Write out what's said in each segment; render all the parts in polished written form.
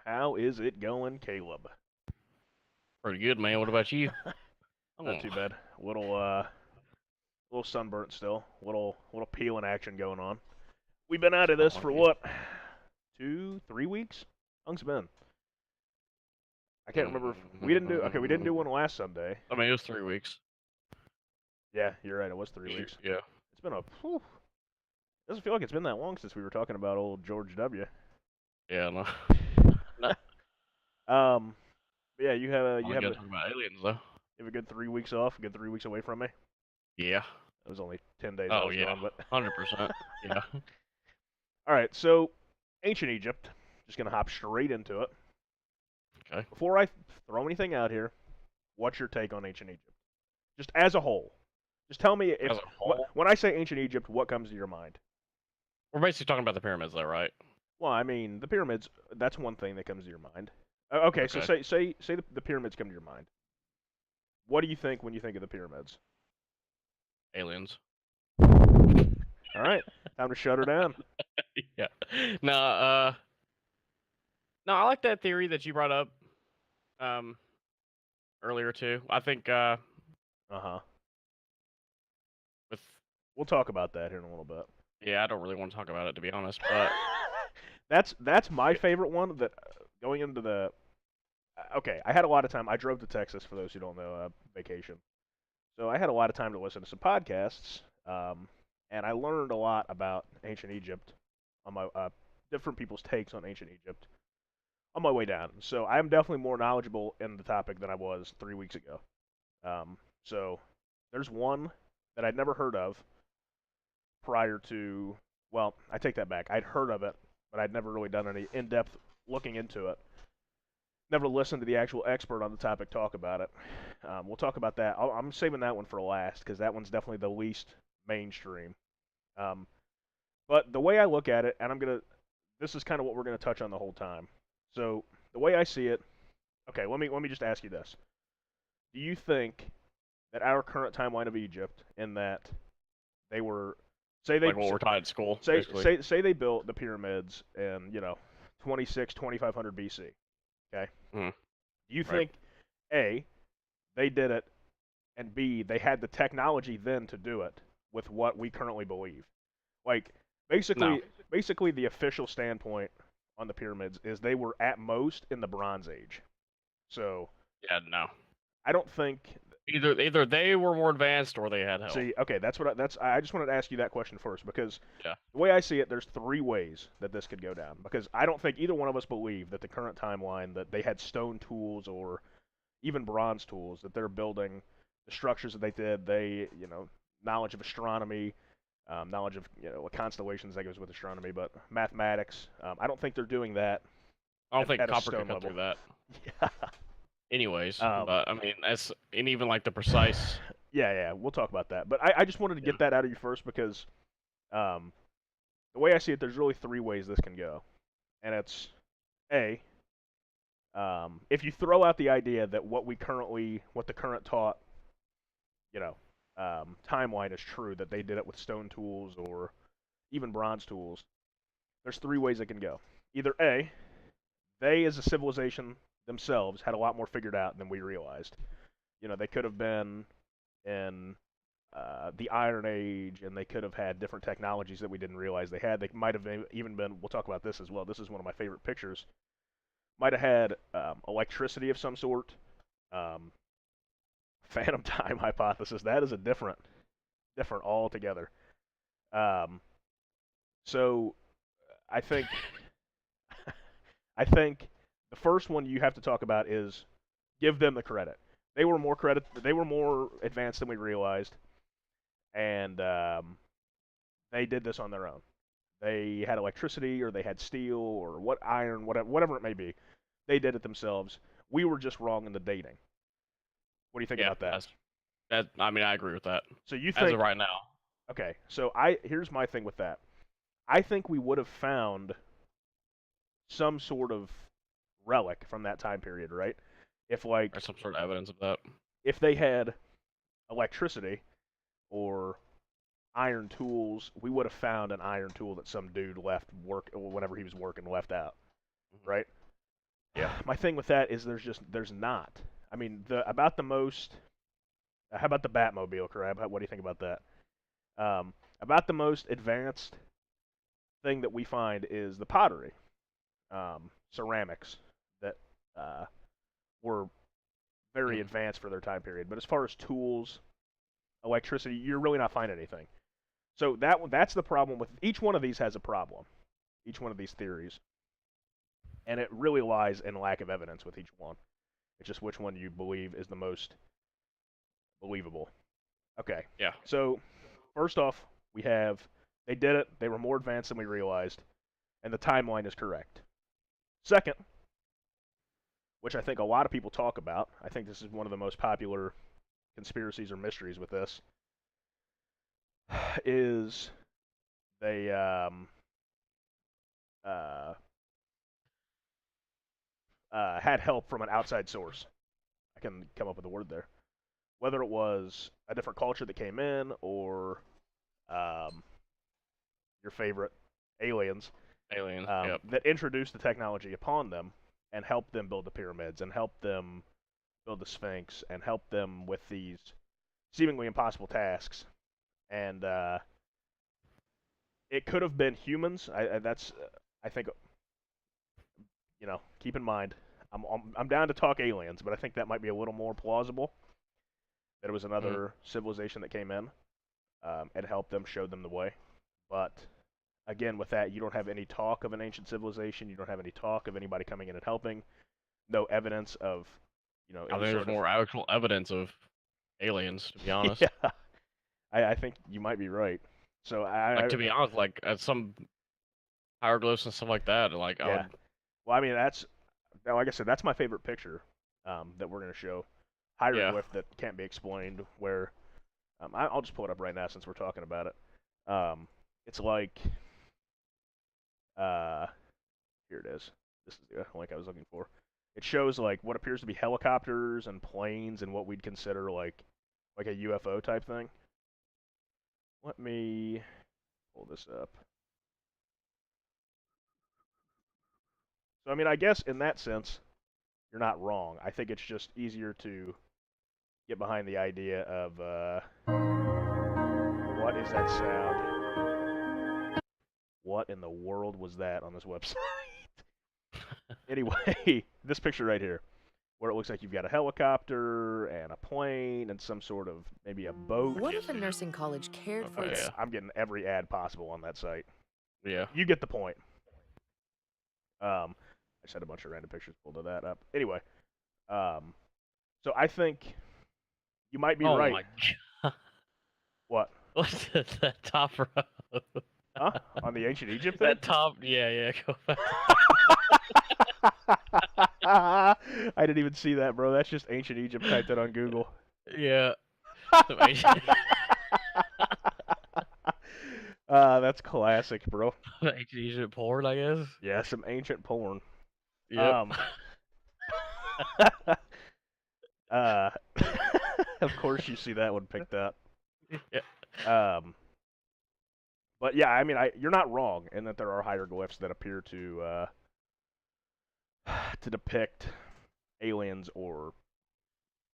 How is it going, Caleb? Pretty good, man. What about you? Not Oh, too bad. Little sunburnt still. Little peeling action going on. We've been out of sound this like for you. what? 2, 3 weeks? How long's it been? I can't remember. If we didn't do. Okay, we didn't do one last Sunday. I mean, it was 3 weeks. Yeah, you're right. It was 3 weeks. Yeah. It's been a. Whew, doesn't feel like it's been that long since we were talking about old George W. Yeah, no. No. Um, but yeah, you Only have gotta a talk about aliens, though. you have a good 3 weeks off. A good 3 weeks away from me. Yeah. It was only 10 days I Oh, was yeah. gone, but 100%. Yeah. all right. So ancient Egypt. Just gonna hop straight into it. Okay. Before I throw anything out here, what's your take on ancient Egypt? Just as a whole. Just tell me if As a whole, when I say ancient Egypt, what comes to your mind? we're basically talking about the pyramids, though, right? Well, I mean, the pyramids, that's one thing that comes to your mind. Okay, so Okay. say the pyramids come to your mind. What do you think when you think of the pyramids? Aliens. All right, time to shut her down. Yeah. No, no, I like that theory that you brought up um, earlier, too. I think Uh-huh. with, We'll talk about that here in a little bit. yeah, I don't really want to talk about it, to be honest, but That's my favorite one that going into the okay, I had a lot of time. I drove to Texas for those who don't know, vacation. So I had a lot of time to listen to some podcasts, and I learned a lot about ancient Egypt on my different people's takes on ancient Egypt on my way down. So I am definitely more knowledgeable in the topic than I was 3 weeks ago. So there's one that I'd never heard of prior to. Well, I take that back. I'd heard of it, but I'd never really done any in-depth looking into it. Never listened to the actual expert on the topic talk about it. We'll talk about that. I'm saving that one for last because that one's definitely the least mainstream. Um, but the way I look at it, and this is kind of what we're gonna touch on the whole time. So the way I see it, okay, let me just ask you this: do you think that our current timeline of Egypt, in that they were, say they like what we're taught at school, say basically. say say they built the pyramids in 2500 BC, okay? Mm, Do you right. think A, they did it, and B, they had the technology then to do it with what we currently believe? Like No. basically the official standpoint on the pyramids is they were at most in the Bronze Age. So Yeah, no. I don't think. Either they were more advanced or they had help. See, okay, I just wanted to ask you that question first because Yeah. the way I see it, there's three ways that this could go down. Because I don't think either one of us believe that the current timeline that they had stone tools or even bronze tools that they're building the structures that they did. Knowledge of astronomy, knowledge of what constellations that goes with astronomy, but mathematics. I don't think they're doing that I don't think at a copper could stone cut level. through that. Yeah. Anyways, Um, but I mean, that's and even like the precise. yeah, we'll talk about that. But I just wanted to Yeah. get that out of you first because um, the way I see it, there's really three ways this can go, and it's a if you throw out the idea that what the current taught, you know, timeline is true, that they did it with stone tools or even bronze tools, there's three ways it can go. Either A, they as a civilization themselves had a lot more figured out than we realized. They could have been in the Iron Age, and they could have had different technologies that we didn't realize they had. They might have even been. We'll talk about this as well. This is one of my favorite pictures. Might have had electricity of some sort. Um, Phantom time hypothesis. That is a different altogether. Um, so I think I think the first one you have to talk about is give them the credit. They were more advanced than we realized, and they did this on their own. They had electricity, or they had steel, or iron, whatever it may be. They did it themselves. We were just wrong in the dating. What do you think Yeah, about that? that. I mean, I agree with that. So you As of think right now. okay? So I here's my thing with that. I think we would have found some sort of relic from that time period, right? If Or some sort of evidence of that. if they had electricity or iron tools, we would have found an iron tool that some dude left work whenever he was working left out, Mhm. right? My thing with that is there's not. I mean, about the most. How about the Batmobile, Crab? What do you think about that? About the most advanced thing that we find is the pottery, ceramics that were very advanced for their time period. But as far as tools, electricity, you're really not finding anything. So that's the problem with each one of these has a problem. Each one of these theories, and it really lies in lack of evidence with each one. It's just which one you believe is the most believable. Okay. Yeah. So first off, we have they did it. They were more advanced than we realized, and the timeline is correct. Second, which I think a lot of people talk about, I think this is one of the most popular conspiracies or mysteries with this, is they had help from an outside source. I can come up with a word there. Whether it was a different culture that came in or um, your favorite aliens Aliens. Yep. that introduced the technology upon them and helped them build the pyramids and helped them build the Sphinx and helped them with these seemingly impossible tasks. And it could have been humans. I think keep in mind I'm down to talk aliens, but I think that might be a little more plausible. That it was another civilization that came in and helped them, showed them the way. But again, with that, you don't have any talk of an ancient civilization. You don't have any talk of anybody coming in and helping. No evidence of, I think there's more actual evidence of aliens, to be honest. Yeah, I think you might be right. So to be honest, like some hieroglyphs and stuff like that, like yeah. Well, I mean, like I said, that's my favorite picture that we're gonna show. Hieroglyph that can't be explained. Where I'll just pull it up right now since we're talking about it. It's like here it is. This is the link I was looking for. It shows like what appears to be helicopters and planes and what we'd consider like a UFO type thing. Let me pull this up. So I mean, I guess in that sense, you're not wrong. I think it's just easier to get behind the idea of what is that sound? What in the world was that on this website? Anyway, this picture right here, where it looks like you've got a helicopter and a plane and some sort of maybe a boat. What if a nursing college cared for its... I'm getting every ad possible on that site. Yeah. You get the point. I just had a bunch of random pictures pulled of that up. Anyway, so I think you might be right. My God. What? What's that top row? Huh? On the ancient Egypt thing? That top, yeah, go back. I didn't even see that, bro. That's just ancient Egypt typed in on Google. Yeah. That's classic, bro. Ancient Egypt porn, I guess. Yeah, some ancient porn. Yep. Of course you see that one picked up. Yeah. But yeah, I mean, you're not wrong in that there are hieroglyphs that appear to depict aliens or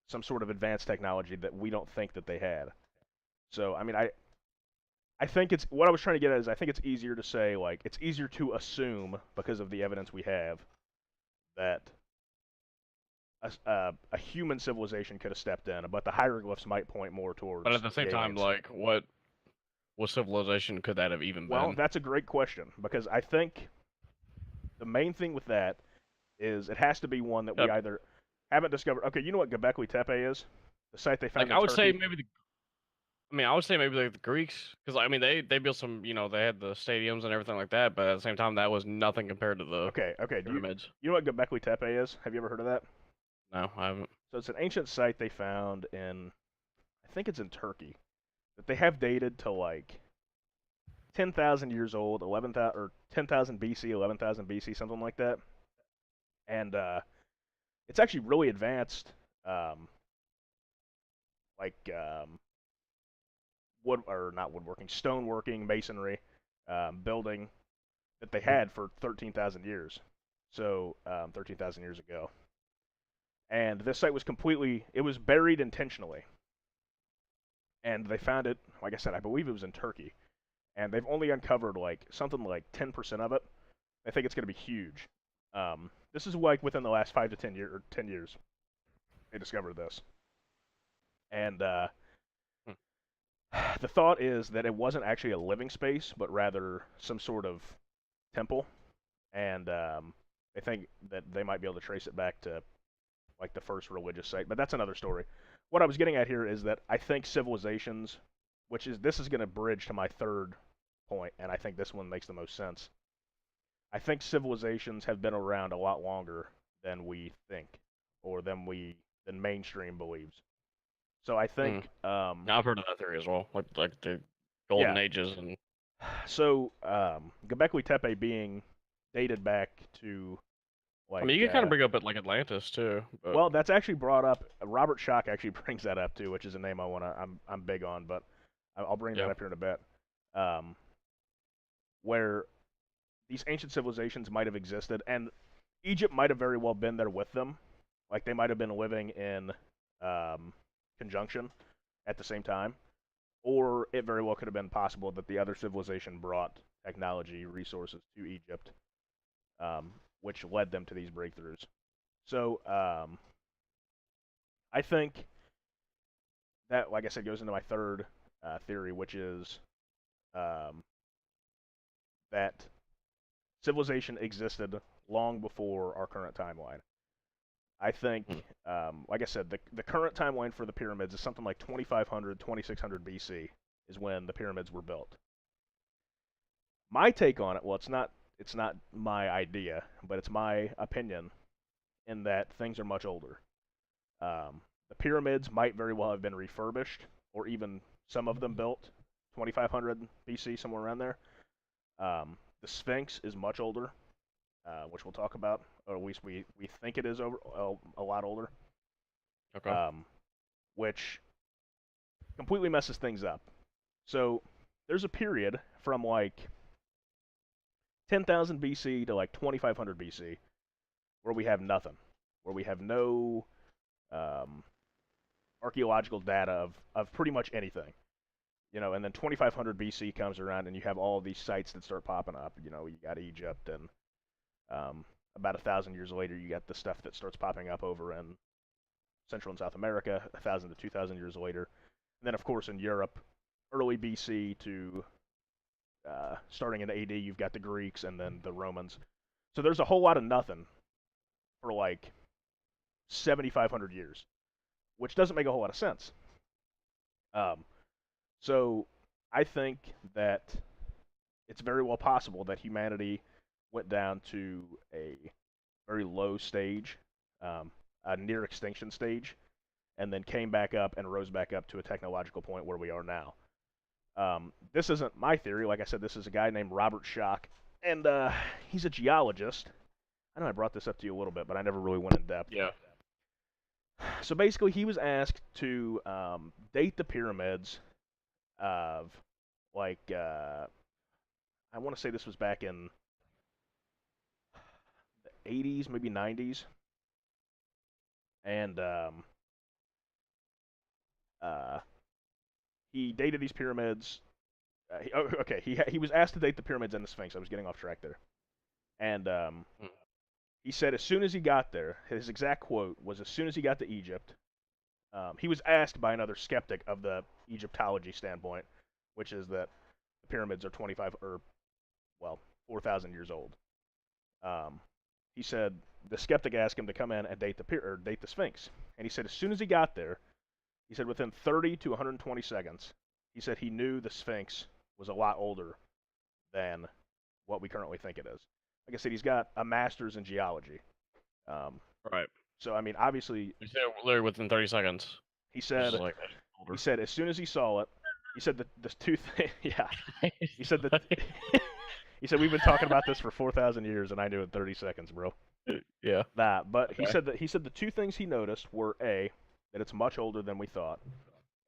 some sort of advanced technology that we don't think that they had. So, I mean, I think it's what I was trying to get at is I think it's easier to say like it's easier to assume because of the evidence we have that a human civilization could have stepped in, but the hieroglyphs might point more towards. But at the same time, like what civilization could that have even been? Well, that's a great question because I think the main thing with that is it has to be one that we either haven't discovered. Okay, you know what Göbekli Tepe is? The site they found. Like I would say maybe like the Greeks, because I mean they built some, they had the stadiums and everything like that, but at the same time that was nothing compared to the pyramids. You know what Göbekli Tepe is? Have you ever heard of that? No, I haven't. So it's an ancient site they found in, I think it's in Turkey, that they have dated to like 10,000 years old, 11,000 or 10,000 BC, 11,000 BC, something like that. And it's actually really advanced, stoneworking, masonry, building that they had for 13,000 years. so 13,000 years ago. And this site was it was buried intentionally. And they found it, like I said, I believe it was in Turkey. And they've only uncovered like something like 10% of it. I think it's going to be huge. This is like within the last 5 to 10 years they discovered this. And the thought is that it wasn't actually a living space, but rather some sort of temple. And they think that they might be able to trace it back to like the first religious site. But that's another story. What I was getting at here is that I think civilizations, this is going to bridge to my third point, and I think this one makes the most sense. I think civilizations have been around a lot longer than we think, or than mainstream believes. So I think I've heard of that theory as well, like the golden ages and. So Göbekli Tepe being dated back to like. I mean, you can kind of bring up like Atlantis too. But... Well, that's actually brought up. Robert Schoch actually brings that up too, which is a name I'm big on, but I'll bring that up here in a bit. Where these ancient civilizations might have existed, and Egypt might have very well been there with them. Like they might have been living in conjunction at the same time, or it very well could have been possible that the other civilization brought technology, resources to Egypt, which led them to these breakthroughs. So I think that, like I said, goes into my third theory, which is that civilization existed long before our current timeline. I think, like I said, the current timeline for the pyramids is something like 2500, 2600 BC is when the pyramids were built. My take on it, well, it's not my idea, but it's my opinion in that things are much older. The pyramids might very well have been refurbished, or even some of them built 2500 BC, somewhere around there. The Sphinx is much older, which we'll talk about, or at least we think it is a lot older. Okay. Which completely messes things up. So there's a period from like 10,000 BC to like 2500 BC where we have nothing, where we have no archaeological data of pretty much anything. You know, and then 2500 BC comes around, and you have all these sites that start popping up. You know, you got Egypt, and about 1,000 years later, you got the stuff that starts popping up over in Central and South America. 1,000 to 2,000 years later, and then of course in Europe, early BC to starting in AD, you've got the Greeks and then the Romans. So there's a whole lot of nothing for like 7,500 years, which doesn't make a whole lot of sense. So I think that it's very well possible that humanity went down to a very low stage, a near extinction stage, and then came back up and rose back up to a technological point where we are now. This isn't my theory. Like I said, this is a guy named Robert Schoch, and he's a geologist. I know I brought this up to you a little bit, but I never really went in depth. Yeah. So basically, he was asked to date the pyramids of, like, I want to say this was back in the 80s, maybe 90s. And he dated these pyramids. He was asked to date the pyramids and the Sphinx. I was getting off track there. And he said as soon as he got there, his exact quote was, as soon as he got to Egypt, he was asked by another skeptic of the Egyptology standpoint, which is that the pyramids are 4,000 years old. He said the skeptic asked him to come in and date the Sphinx, and he said as soon as he got there, he said within 30 to 120 seconds, he said he knew the Sphinx was a lot older than what we currently think it is. Like I said, he's got a master's in geology. Right. So I mean, obviously, he said literally within 30 seconds. He said as soon as he saw it, he said the two things. Yeah. He said that. He said we've been talking about this for 4,000 years, and I knew it in 30 seconds, bro. Yeah. But okay. He said the two things he noticed were A, that it's much older than we thought,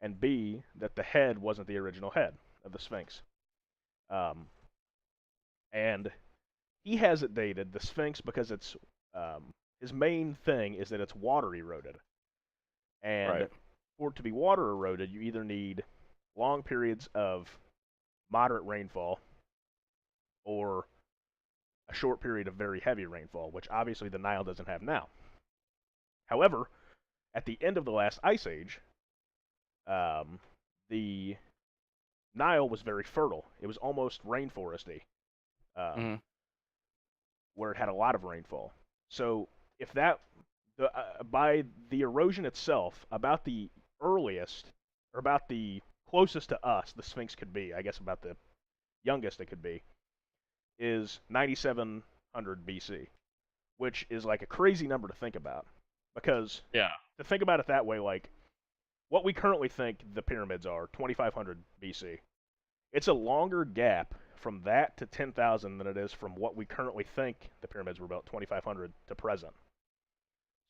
and B, that the head wasn't the original head of the Sphinx. And he has it dated, the Sphinx, because it's his main thing is that it's water eroded. And for it to be water eroded, you either need long periods of moderate rainfall or a short period of very heavy rainfall, which obviously the Nile doesn't have now. However, at the end of the last ice age, the Nile was very fertile. It was almost rainforesty, where it had a lot of rainfall. So if that, by the erosion itself, about the earliest, or about the closest to us the Sphinx could be, I guess about the youngest it could be, is 9700 BC, which is like a crazy number to think about. Because to think about it that way, like what we currently think the pyramids are, 2500 BC, it's a longer gap from that to 10,000 than it is from what we currently think the pyramids were about 2500 to present.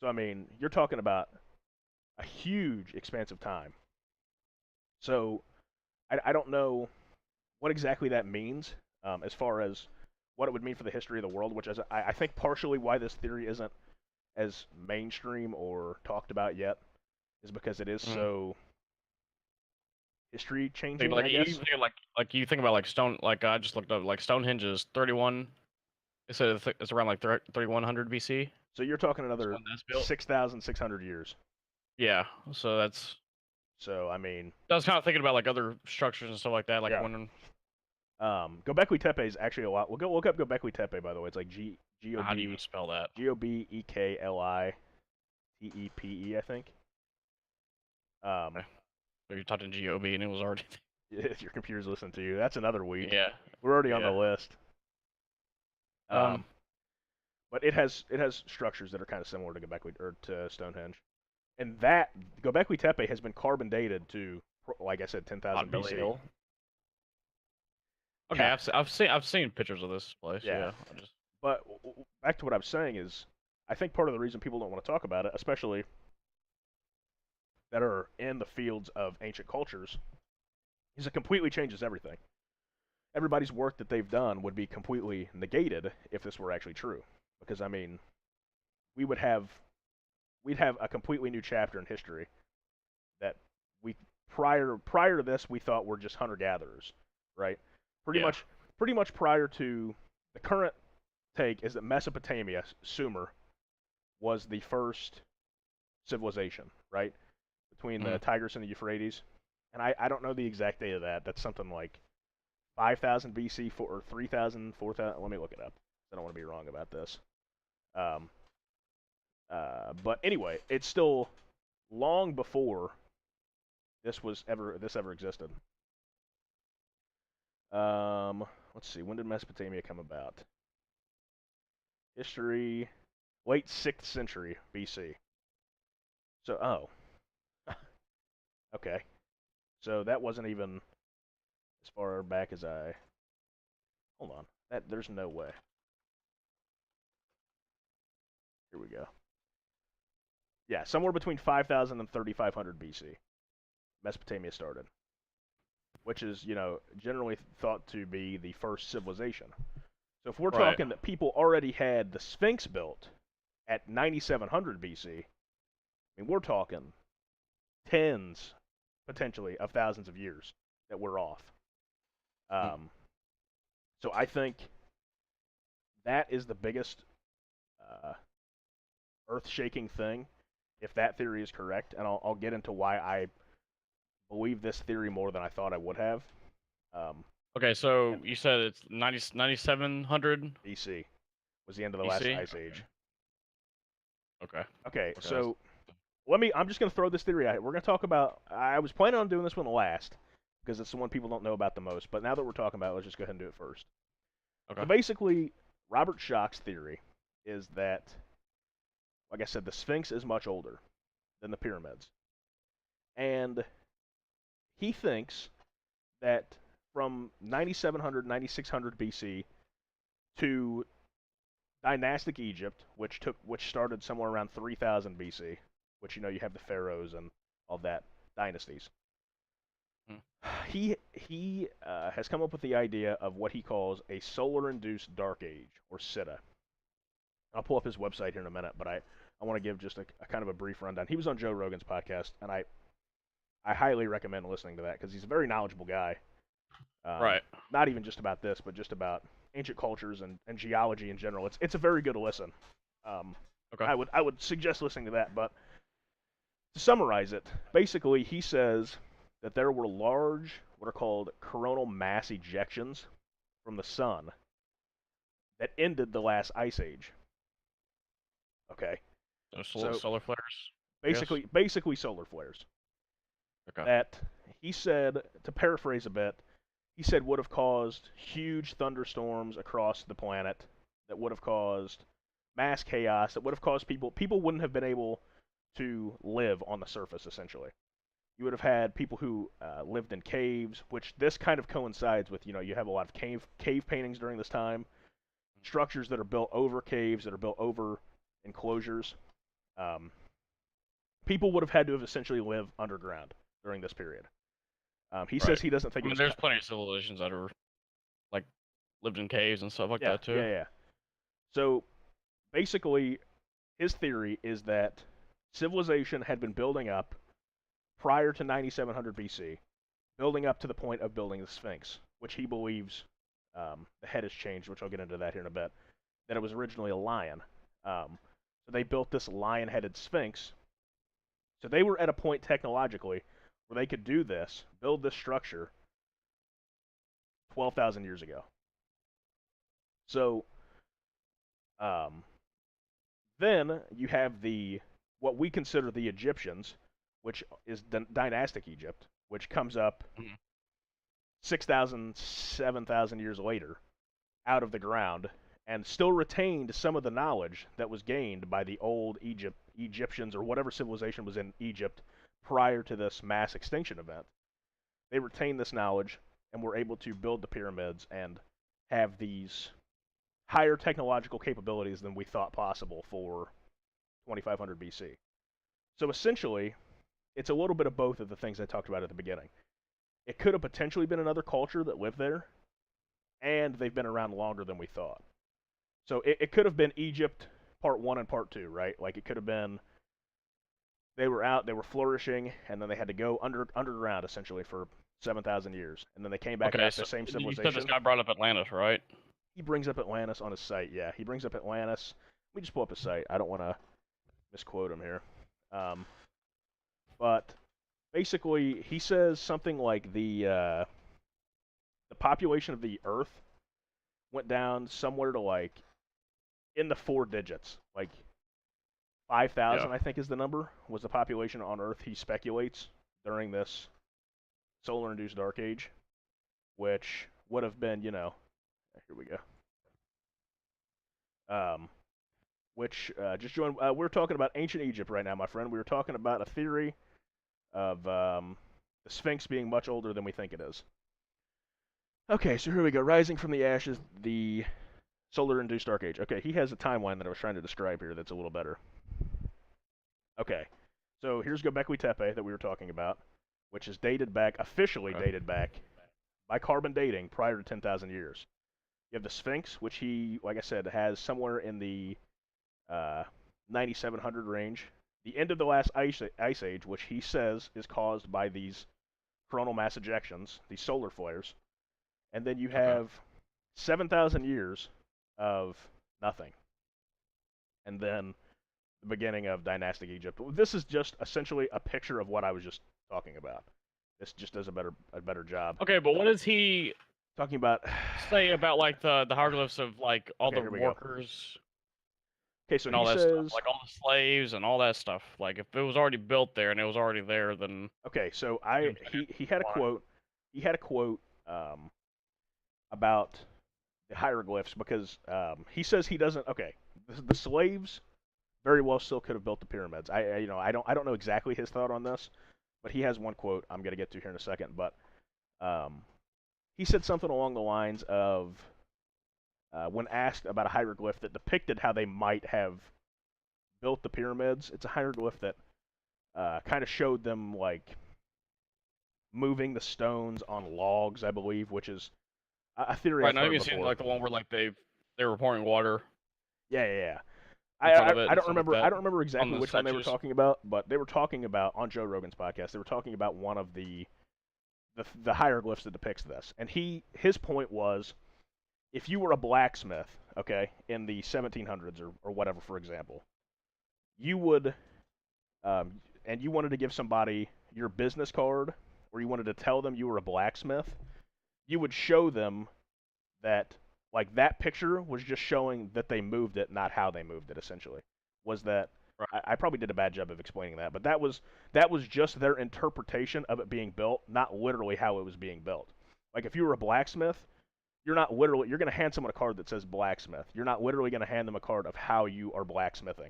So I mean, you're talking about a huge expanse of time. So I don't know what exactly that means as far as what it would mean for the history of the world, which is I think partially why this theory isn't as mainstream or talked about yet is because it is so history changing. Like I guess. you think about like stone. Like I just looked up like Stonehenge is 31. It said it's around like 3100 BC. So you're talking another 6,600 years. Yeah. So that's. So I mean. I was kind of thinking about like other structures and stuff like that. Like when. Göbekli Tepe is actually a lot. We'll look up Göbekli Tepe, by the way. It's like G-O-B. How do you even spell that? G-O-B-E-K-L-I-T-E-P-E, I think. So you typed in G-O-B and it was already. Your computer's listening to you. That's another week. Yeah. We're already on the list. But it has structures that are kind of similar to Göbekli or to Stonehenge, and that Göbekli Tepe has been carbon dated to, like I said, 10,000 BC. Okay, yeah. I've seen pictures of this place. Yeah. But back to what I was saying is, I think part of the reason people don't want to talk about it, especially that are in the fields of ancient cultures, is it completely changes everything. Everybody's work that they've done would be completely negated if this were actually true. Because I mean, we'd have a completely new chapter in history that we prior to this we thought were just hunter-gatherers, right? Pretty much prior to the current take is that Mesopotamia, Sumer, was the first civilization, right? Between the Tigris and the Euphrates. And I don't know the exact date of that. That's something like 5,000 BC or 3,000, 4,000. Let me look it up. I don't want to be wrong about this. But anyway, it's still long before this ever existed. Let's see. When did Mesopotamia come about? History, late 6th century BC. So, okay. So that wasn't even as far back as I. Hold on. There's no way. Here we go. Yeah, somewhere between 5,000 and 3,500 BC, Mesopotamia started, which is, generally thought to be the first civilization. So if we're talking that people already had the Sphinx built at 9,700 BC, I mean, we're talking tens, potentially, of thousands of years that we're off. So I think that is the biggest earth-shaking thing, if that theory is correct, and I'll get into why I believe this theory more than I thought I would have. Okay, so you said it's 9,700 BC was the end of the last ice age. Okay, so I'm just going to throw this theory out here. We're going to talk about, I was planning on doing this one last, because it's the one people don't know about the most, but now that we're talking about it, let's just go ahead and do it first. Okay. So basically, Robert Schoch's theory is that, like I said, the Sphinx is much older than the pyramids. And he thinks that from 9,700, 9,600 BC to dynastic Egypt, which started somewhere around 3,000 BC, which you have the pharaohs and all that dynasties. He has come up with the idea of what he calls a solar-induced dark age, or SIDA. I'll pull up his website here in a minute, but I want to give just a kind of a brief rundown. He was on Joe Rogan's podcast, and I highly recommend listening to that because he's a very knowledgeable guy. Right. Not even just about this, but just about ancient cultures and geology in general. It's a very good listen. Okay. I would suggest listening to that. But to summarize it, basically he says that there were large, what are called coronal mass ejections from the sun that ended the last ice age. Okay. So solar flares. Basically solar flares. Okay. That he said, to paraphrase a bit, he said would have caused huge thunderstorms across the planet, that would have caused mass chaos, that would have caused people wouldn't have been able to live on the surface, essentially. You would have had people who lived in caves, which this kind of coincides with, you have a lot of cave paintings during this time, structures that are built over caves, that are built over enclosures. People would have had to have essentially lived underground during this period. He says he doesn't think. There's plenty of civilizations that are like lived in caves and stuff like that too. Yeah. So basically, his theory is that civilization had been building up prior to 9700 BC, building up to the point of building the Sphinx, which he believes the head has changed, which I'll get into that here in a bit. That it was originally a lion. So they built this lion-headed Sphinx. So they were at a point technologically where they could do this, build this structure 12,000 years ago. So then you have what we consider the Egyptians, which is dynastic Egypt, which comes up 6,000, 7,000 years later out of the ground and still retained some of the knowledge that was gained by the old Egyptians or whatever civilization was in Egypt prior to this mass extinction event. They retained this knowledge and were able to build the pyramids and have these higher technological capabilities than we thought possible for 2500 BC. So essentially, it's a little bit of both of the things I talked about at the beginning. It could have potentially been another culture that lived there, and they've been around longer than we thought. So it could have been Egypt part 1 and part 2, right? Like it could have been they were flourishing, and then they had to go underground essentially for 7,000 years, and then they came back as the same civilization. You said this guy brought up Atlantis, right? He brings up Atlantis on his site. Yeah, he brings up Atlantis. Let me just pull up his site. I don't want to misquote him here. But basically, he says something like the population of the Earth went down somewhere to like in the 4 digits, like 5,000, I think is the number, was the population on Earth, he speculates, during this solar-induced dark age, which would have been, here we go. Just joined, we're talking about ancient Egypt right now, my friend. We were talking about a theory of the Sphinx being much older than we think it is. Okay, so here we go. Rising from the ashes, the solar-induced dark age. Okay, he has a timeline that I was trying to describe here that's a little better. Okay, so here's Göbekli Tepe that we were talking about, which is officially dated back by carbon dating prior to 10,000 years. You have the Sphinx, which he, like I said, has somewhere in the 9,700 range. The end of the last ice age, which he says is caused by these coronal mass ejections, these solar flares. And then you have 7,000 years of nothing. And then the beginning of dynastic Egypt. This is just essentially a picture of what I was just talking about. This just does a better job. Okay, but what does he talking about? Say about like the hieroglyphs of like all the workers. Okay, so and all he that says stuff, like all the slaves and all that stuff. Like if it was already built there and it was already there, then okay. So he had a quote. He had a quote about the hieroglyphs because he says he doesn't. Okay, the slaves very well still could have built the pyramids. I don't know exactly his thought on this, but he has one quote I'm gonna get to here in a second. But he said something along the lines of when asked about a hieroglyph that depicted how they might have built the pyramids. It's a hieroglyph that kind of showed them like moving the stones on logs, I believe, which is a theory Right, I've now heard you've seen before. like the one where like they were pouring water. Yeah. In front of it I and don't stuff remember. like that, I don't remember exactly on the which one they were statues. talking about, but they were talking about on Joe Rogan's podcast. They were talking about one of the hieroglyphs that depicts this, and his point was, if you were a blacksmith, okay, in the 1700s or whatever, for example, you would, and you wanted to give somebody your business card, or you wanted to tell them you were a blacksmith, you would show them that, like, that picture was just showing that they moved it, not how they moved it. Essentially, was that Right. I probably did a bad job of explaining that, but that was just their interpretation of it being built, not literally how it was being built. Like, if you were a blacksmith, you're going to hand someone a card that says blacksmith. You're not literally going to hand them a card of how you are blacksmithing.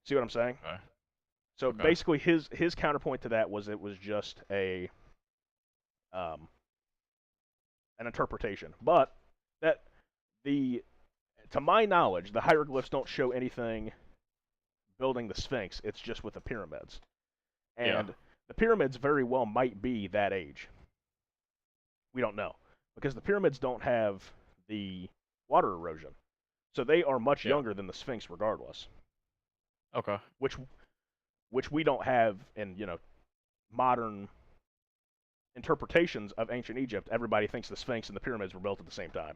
See what I'm saying? Okay. So Okay. basically, his counterpoint to that was it was just an interpretation, but that to my knowledge, the hieroglyphs don't show anything building the Sphinx. It's just with the pyramids, and the pyramids very well might be that age. We don't know, because the pyramids don't have the water erosion, so they are much younger than the Sphinx, regardless. Okay. Which we don't have in modern interpretations of ancient Egypt. Everybody thinks the Sphinx and the pyramids were built at the same time.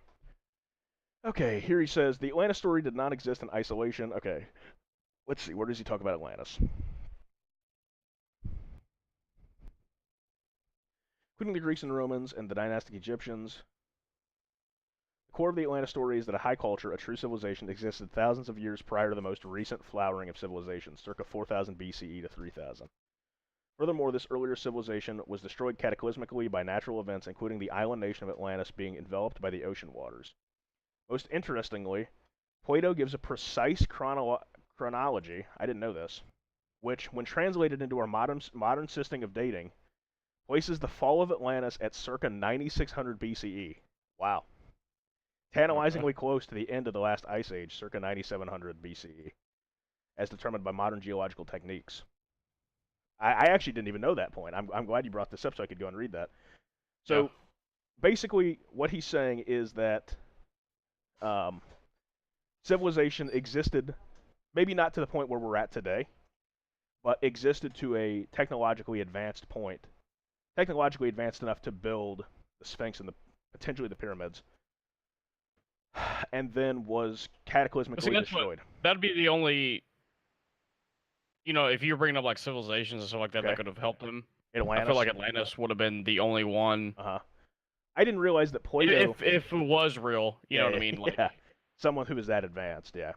Okay, here he says the Atlantis story did not exist in isolation. Okay, let's see. Where does he talk about Atlantis? Including the Greeks and Romans and the dynastic Egyptians. The core of the Atlantis story is that a high culture, a true civilization, existed thousands of years prior to the most recent flowering of civilizations, circa 4000 BCE to 3000. Furthermore, this earlier civilization was destroyed cataclysmically by natural events, including the island nation of Atlantis being enveloped by the ocean waters. Most interestingly, Plato gives a precise chronology, I didn't know this, which, when translated into our modern system of dating, places the fall of Atlantis at circa 9600 BCE. Wow. Tantalizingly close to the end of the last ice age, circa 9700 BCE, as determined by modern geological techniques. I actually didn't even know that point. I'm glad you brought this up so I could go and read that. So basically, what he's saying is that civilization existed, maybe not to the point where we're at today, but existed to a technologically advanced point, technologically advanced enough to build the Sphinx and potentially the pyramids, and then was cataclysmically destroyed. That'd be the only, if you're bringing up like civilizations and stuff like that, that could have helped them. Atlantis. I feel like Atlantis would have been the only one. I didn't realize that Plato, if it was real, you know what I mean, like someone who is that advanced, that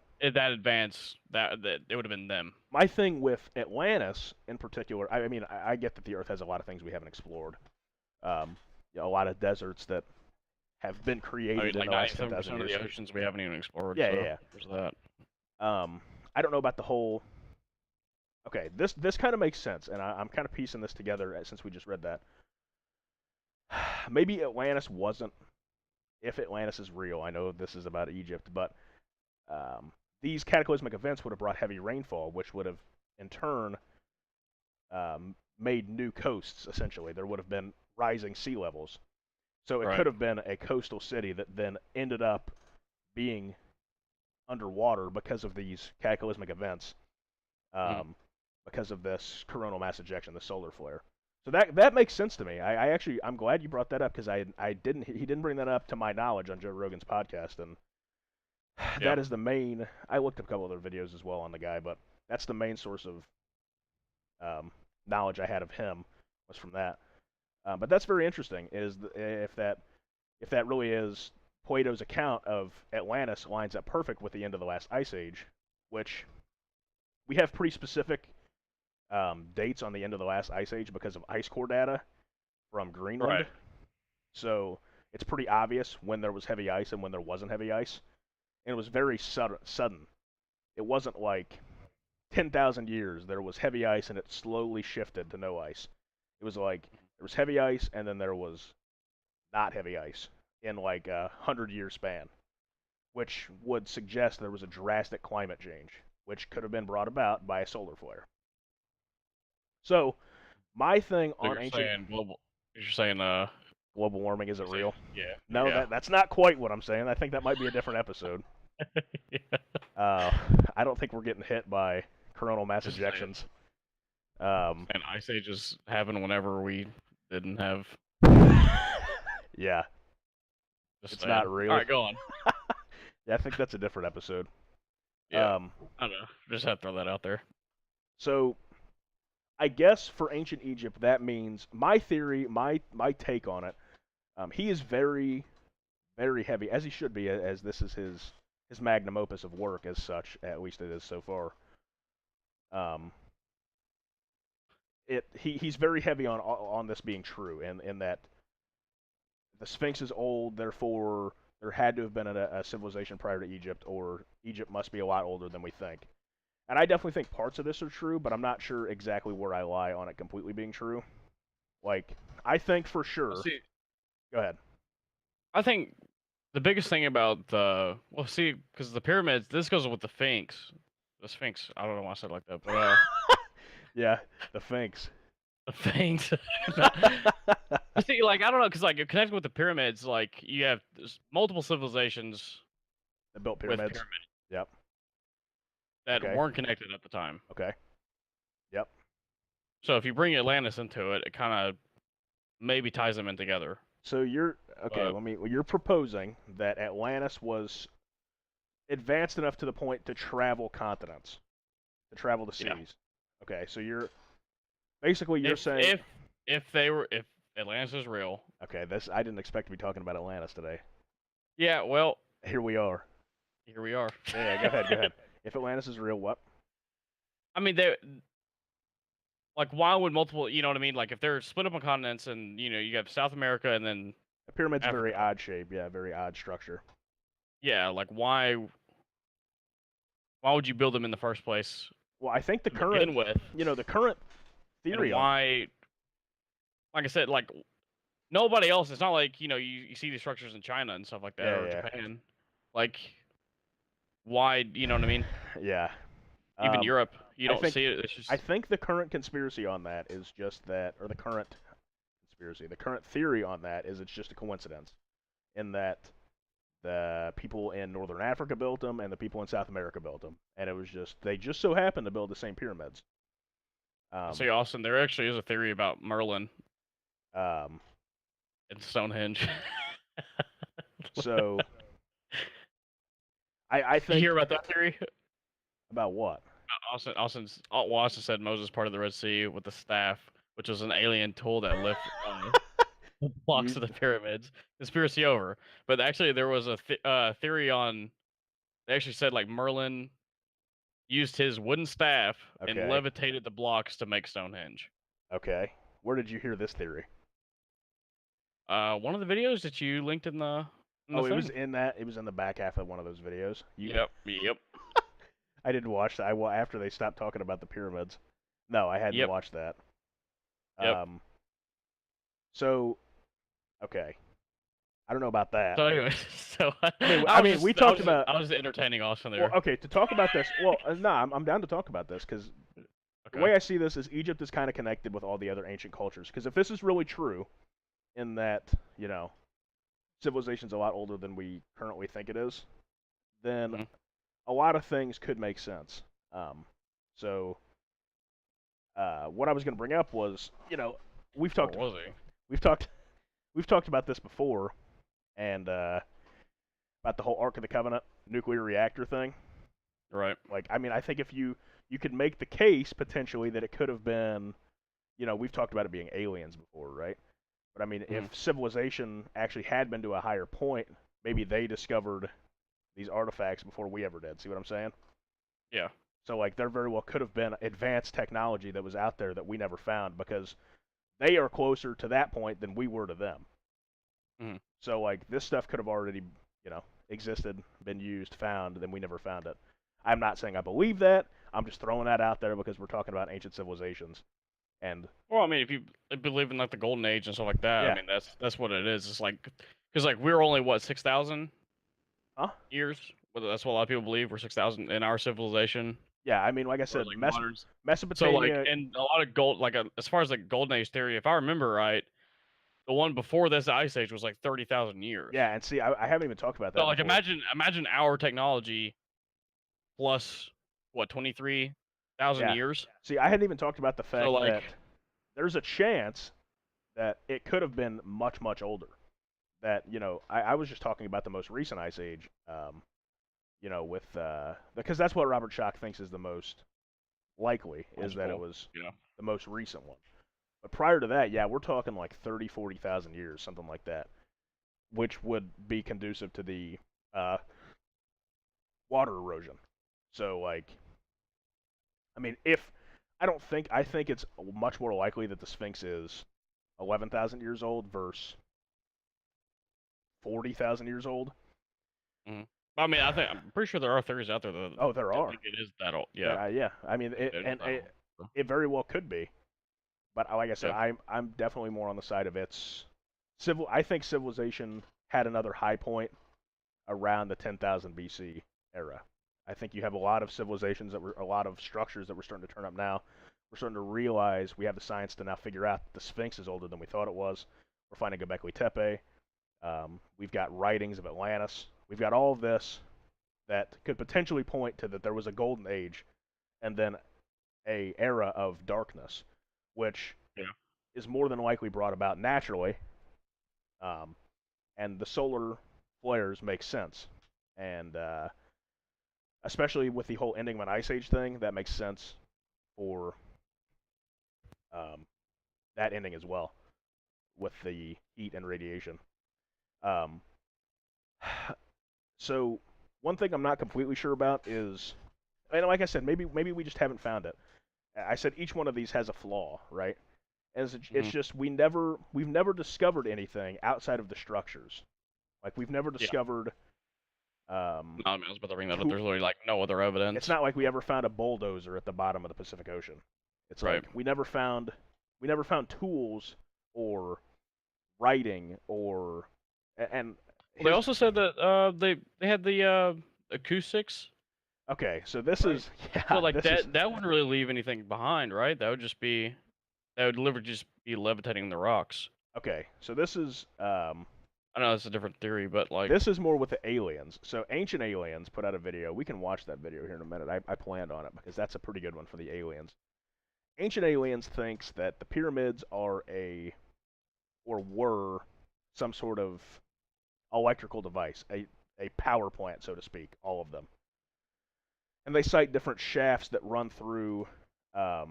advanced, that it would have been them. My thing with Atlantis in particular, I mean, I get that the Earth has a lot of things we haven't explored, a lot of deserts that have been created in the last 10,000 years. Of the oceans we haven't even explored. Yeah. There's that. I don't know about the whole. Okay, this kind of makes sense, and I'm kind of piecing this together since we just read that. Maybe Atlantis wasn't. If Atlantis is real, I know this is about Egypt, but these cataclysmic events would have brought heavy rainfall, which would have, in turn, made new coasts, essentially. There would have been rising sea levels. So it could have been a coastal city that then ended up being underwater because of these cataclysmic events, because of this coronal mass ejection, the solar flare. So that makes sense to me. I'm glad you brought that up, because he didn't bring that up to my knowledge on Joe Rogan's podcast, and that is the main. I looked up a couple other videos as well on the guy, but that's the main source of knowledge I had of him, was from that. But that's very interesting. If that really is Plato's account of Atlantis, lines up perfect with the end of the last ice age, which we have pretty specific dates on the end of the last ice age because of ice core data from Greenland. Right. So it's pretty obvious when there was heavy ice and when there wasn't heavy ice. And it was very sudden. It wasn't like 10,000 years there was heavy ice and it slowly shifted to no ice. It was like there was heavy ice and then there was not heavy ice in like a 100-year span, which would suggest there was a drastic climate change, which could have been brought about by a solar flare. So My thing So on you're ancient saying global. You're saying global warming isn't real. Yeah. No, yeah. that's not quite what I'm saying. I think that might be a different episode. yeah. I don't think we're getting hit by coronal mass Just ejections. And Ice Ages happened whenever we didn't have. Yeah. Just It's saying. not really. All right, go on. Yeah, I think that's a different episode. Yeah. I don't know. Just have to throw that out there. So, I guess for ancient Egypt, that means my theory, my take on it. He is very, very heavy, as he should be, as this is his magnum opus of work, as such. At least it is so far. He's very heavy on this being true, in that the Sphinx is old, therefore there had to have been a civilization prior to Egypt, or Egypt must be a lot older than we think. And I definitely think parts of this are true, but I'm not sure exactly where I lie on it completely being true. Like, I think for sure. See, go ahead. I think the biggest thing about the because the pyramids, this goes with the Sphinx. The Sphinx. I don't know why I said it like that, but yeah, the Sphinx. The Sphinx. See, like I don't know, because like connected with the pyramids, like you have multiple civilizations that built pyramids. Yep. That weren't connected at the time. Okay. Yep. So if you bring Atlantis into it, it kind of maybe ties them in together. So you're you're proposing that Atlantis was advanced enough to the point to travel continents, to travel the seas. Yeah. Okay, so you're basically saying if Atlantis is real. Okay, I didn't expect to be talking about Atlantis today. Yeah, well, here we are. Here we are. Yeah, go ahead. If Atlantis is real, what? I mean, like, why would multiple, you know what I mean? Like, if they're split up on continents and, you have South America and then... The pyramid's very odd shape, yeah, very odd structure. Yeah, like, why would you build them in the first place? Well, I think the current... the current theory... why... Like I said, like, nobody else, it's not like, you see these structures in China and stuff like that, or Japan. Like, why, you know what I mean? Yeah. Even Europe, you don't see it. It's just... I think the current conspiracy on that is just that, or the current theory on that is it's just a coincidence, in that the people in Northern Africa built them and the people in South America built them, and it was they just so happened to build the same pyramids. See, Austin, there actually is a theory about Merlin. And Stonehenge. So, I think... You hear about that theory? About what? Austin said Moses parted the Red Sea with the staff, which was an alien tool that lifted blocks of the pyramids. Conspiracy over. But actually, there was a theory on... They actually said, like, Merlin used his wooden staff and levitated the blocks to make Stonehenge. Okay. Where did you hear this theory? One of the videos that you linked in the... it was in that. It was in the back half of one of those videos. Yep. I didn't watch that. After they stopped talking about the pyramids. No, I hadn't watched that. Yep. So, okay. I don't know about that. So anyway, we talked about... I was entertaining Austin there. Well, okay, to talk about this... Well, no, I'm down to talk about this, because the way I see this is Egypt is kind of connected with all the other ancient cultures. Because if this is really true, in that, civilization's a lot older than we currently think it is, then a lot of things could make sense. So, what I was going to bring up was, we've talked about this before, and about the whole Ark of the Covenant nuclear reactor thing. Right. Like, I mean, I think if you could make the case potentially that it could have been, we've talked about it being aliens before, right? But I mean, if civilization actually had been to a higher point, maybe they discovered these artifacts before we ever did. See what I'm saying? Yeah. So, like, there very well could have been advanced technology that was out there that we never found, because they are closer to that point than we were to them. So, like, this stuff could have already, existed, been used, found, then we never found it. I'm not saying I believe that. I'm just throwing that out there because we're talking about ancient civilizations. And well, I mean, if you believe in, like, the Golden Age and stuff like that, I mean, that's what it is. It's like, because, like, we're only, what, 6,000 years? Well, that's what a lot of people believe. We're 6,000 in our civilization. Yeah, I mean, like I Or said, like modern. So like, Mesopotamia. and a lot of gold, like as far as like golden age theory, if I remember right, the one before this ice age was like 30,000 years. Yeah, and see, I haven't even talked about So that like, before. imagine our technology plus what 23,000 Yeah. years. See, I hadn't even talked about the So fact like, that there's a chance that it could have been much, much older. That, I was just talking about the most recent ice age, with because that's what Robert Schoch thinks is the most likely, is that it was the most recent one. But prior to that, yeah, we're talking like 30, 40,000 years, something like that, which would be conducive to the water erosion. So, like, I mean, I think it's much more likely that the Sphinx is 11,000 years old versus 40,000 years old. mm-hmm. I mean, I'm pretty sure there are theories out there that Oh, there are. think it is that old. Yeah. Yeah. I mean, it very well could be. But like I said, Yeah. I'm definitely more on the side of it's civil. I think civilization had another high point around the 10,000 BC era. I think you have a lot of civilizations a lot of structures that we're starting to turn up now. We're starting to realize we have the science to now figure out the Sphinx is older than we thought it was. We're finding Göbekli Tepe. We've got writings of Atlantis. We've got all of this that could potentially point to that there was a golden age and then a era of darkness, which is more than likely brought about naturally. And the solar flares make sense. And especially with the whole ending of an ice age thing, that makes sense for that ending as well, with the heat and radiation. Um, so one thing I'm not completely sure about is, and like I said, maybe we just haven't found it. I said each one of these has a flaw, right? And it's just we've never discovered anything outside of the structures. Like we've never discovered. I was about to bring that up. There's literally like no other evidence. It's not like we ever found a bulldozer at the bottom of the Pacific Ocean. It's like we never found tools or writing or and they also said that they had the acoustics. Okay, so this is so like that wouldn't really leave anything behind, right? That would just be literally just be levitating the rocks. Okay, so this is I know that's a different theory, but like this is more with the aliens. So Ancient Aliens put out a video. We can watch that video here in a minute. I planned on it because that's a pretty good one for the aliens. Ancient Aliens thinks that the pyramids are were some sort of electrical device, a power plant, so to speak, all of them. And they cite different shafts that run through the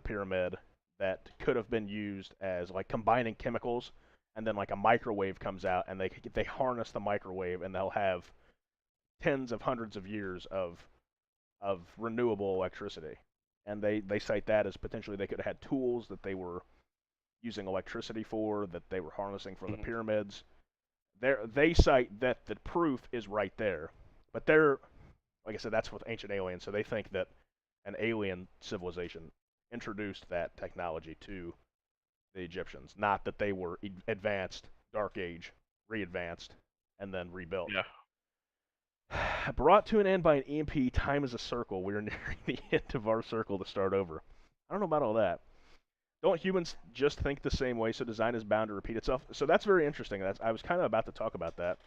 pyramid that could have been used as like combining chemicals, and then like a microwave comes out and they harness the microwave and they'll have tens of hundreds of years of renewable electricity. And they cite that as potentially they could have had tools that they were using electricity for, that they were harnessing from the pyramids. They cite that the proof is right there. But like I said, that's with Ancient Aliens, so they think that an alien civilization introduced that technology to the Egyptians, not that they were advanced, Dark Age, re-advanced, and then rebuilt. Yeah. Brought to an end by an EMP, time is a circle. We are nearing the end of our circle to start over. I don't know about all that. Don't humans just think the same way, so design is bound to repeat itself? So that's very interesting. I was kind of about to talk about that.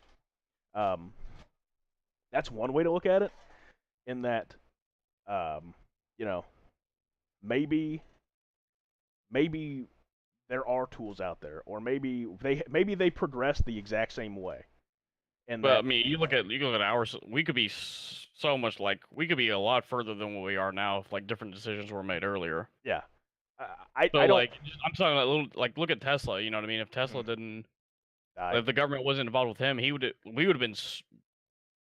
That's one way to look at it, in that, maybe there are tools out there, or maybe they progress the exact same way. But I mean, you look at ours. We could be so much we could be a lot further than what we are now if like different decisions were made earlier. Yeah. I don't like. I'm talking look at Tesla. You know what I mean? If Tesla didn't, if the government wasn't involved with him, we would have been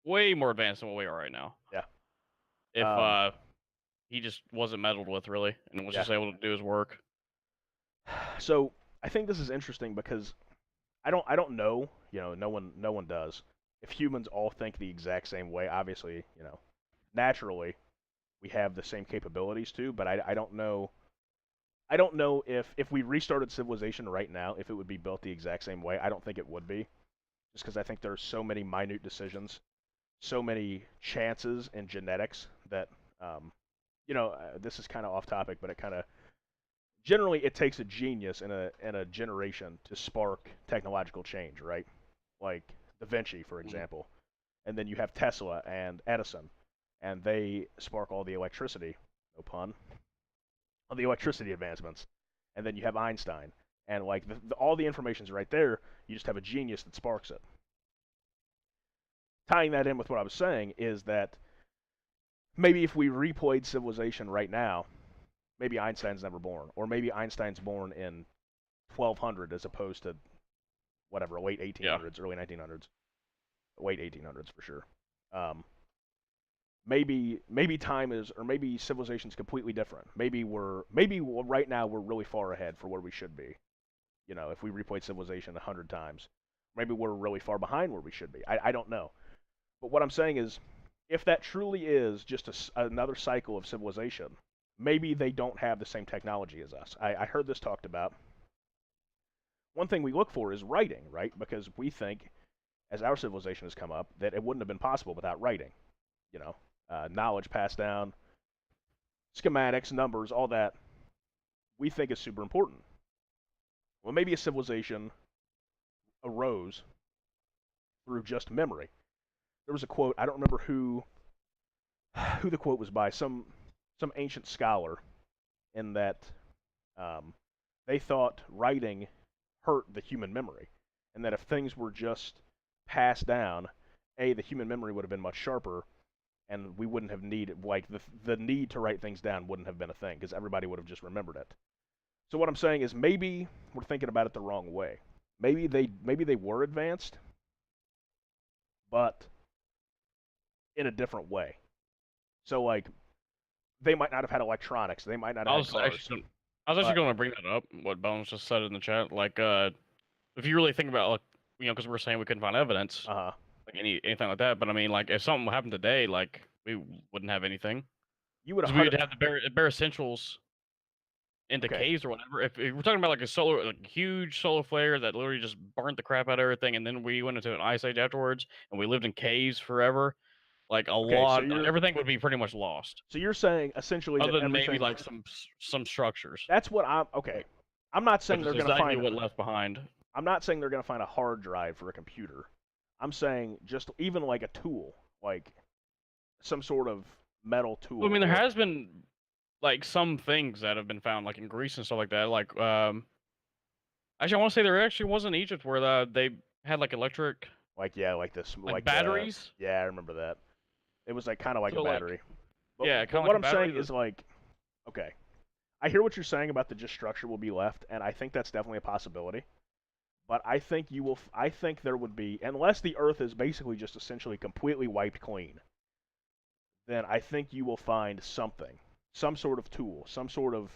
way more advanced than what we are right now. Yeah. If he just wasn't meddled with really, and was just able to do his work. So I think this is interesting because I don't know. No one does. If humans all think the exact same way, obviously, naturally, we have the same capabilities too. But I don't know. I don't know if we restarted civilization right now, if it would be built the exact same way. I don't think it would be, just because I think there are so many minute decisions so many chances in genetics that, this is kind of off topic, but it kind of generally it takes a genius in a generation to spark technological change, right? Like Da Vinci, for example, and then you have Tesla and Edison, and they spark all the electricity, no pun, all the electricity advancements, and then you have Einstein, and like all the information's right there. You just have a genius that sparks it. Tying that in with what I was saying is that maybe if we replayed civilization right now, maybe Einstein's never born, or maybe Einstein's born in 1200 as opposed to whatever, late 1800s, early 1900s, late 1800s for sure. Maybe time is, or maybe civilization's completely different. Maybe right now we're really far ahead for where we should be. If we replayed civilization 100 times, maybe we're really far behind where we should be. I don't know. But what I'm saying is, if that truly is just another cycle of civilization, maybe they don't have the same technology as us. I heard this talked about. One thing we look for is writing, right? Because we think, as our civilization has come up, that it wouldn't have been possible without writing. Knowledge passed down, schematics, numbers, all that, we think is super important. Well, maybe a civilization arose through just memory. There was a quote, I don't remember who the quote was by, some ancient scholar, in that they thought writing hurt the human memory, and that if things were just passed down, the human memory would have been much sharper, and we wouldn't have needed, like, the need to write things down wouldn't have been a thing, because everybody would have just remembered it. So what I'm saying is, maybe we're thinking about it the wrong way. Maybe they were advanced, but in a different way. So, like, they might not have had electronics. They might not have had cars. I was actually going to bring that up, what Bones just said in the chat. Like, if you really think about, like, because we're saying we couldn't find evidence, like anything like that. But I mean, like, if something happened today, like, we wouldn't have anything. You would have. We would have the bare essentials into caves or whatever. If we're talking about like a huge solar flare that literally just burnt the crap out of everything, and then we went into an ice age afterwards, and we lived in caves forever, like everything would be pretty much lost. So you're saying essentially other that than maybe like some structures. That's what I'm okay. I'm not saying they're going to find what left behind. I'm not saying they're going to find a hard drive for a computer. I'm saying just even like a tool, like some sort of metal tool. I mean, there has been like some things that have been found, like in Greece and stuff like that. Like, actually, I want to say there actually was in Egypt where they had like electric, like this, like batteries. Yeah, I remember that. It was like kind of like a battery. But, yeah, kind of. What I'm saying is like, okay, I hear what you're saying about the just structure will be left, and I think that's definitely a possibility. But I think I think there would be, unless the Earth is basically just essentially completely wiped clean, then I think you will find something. Some sort of tool, some sort of,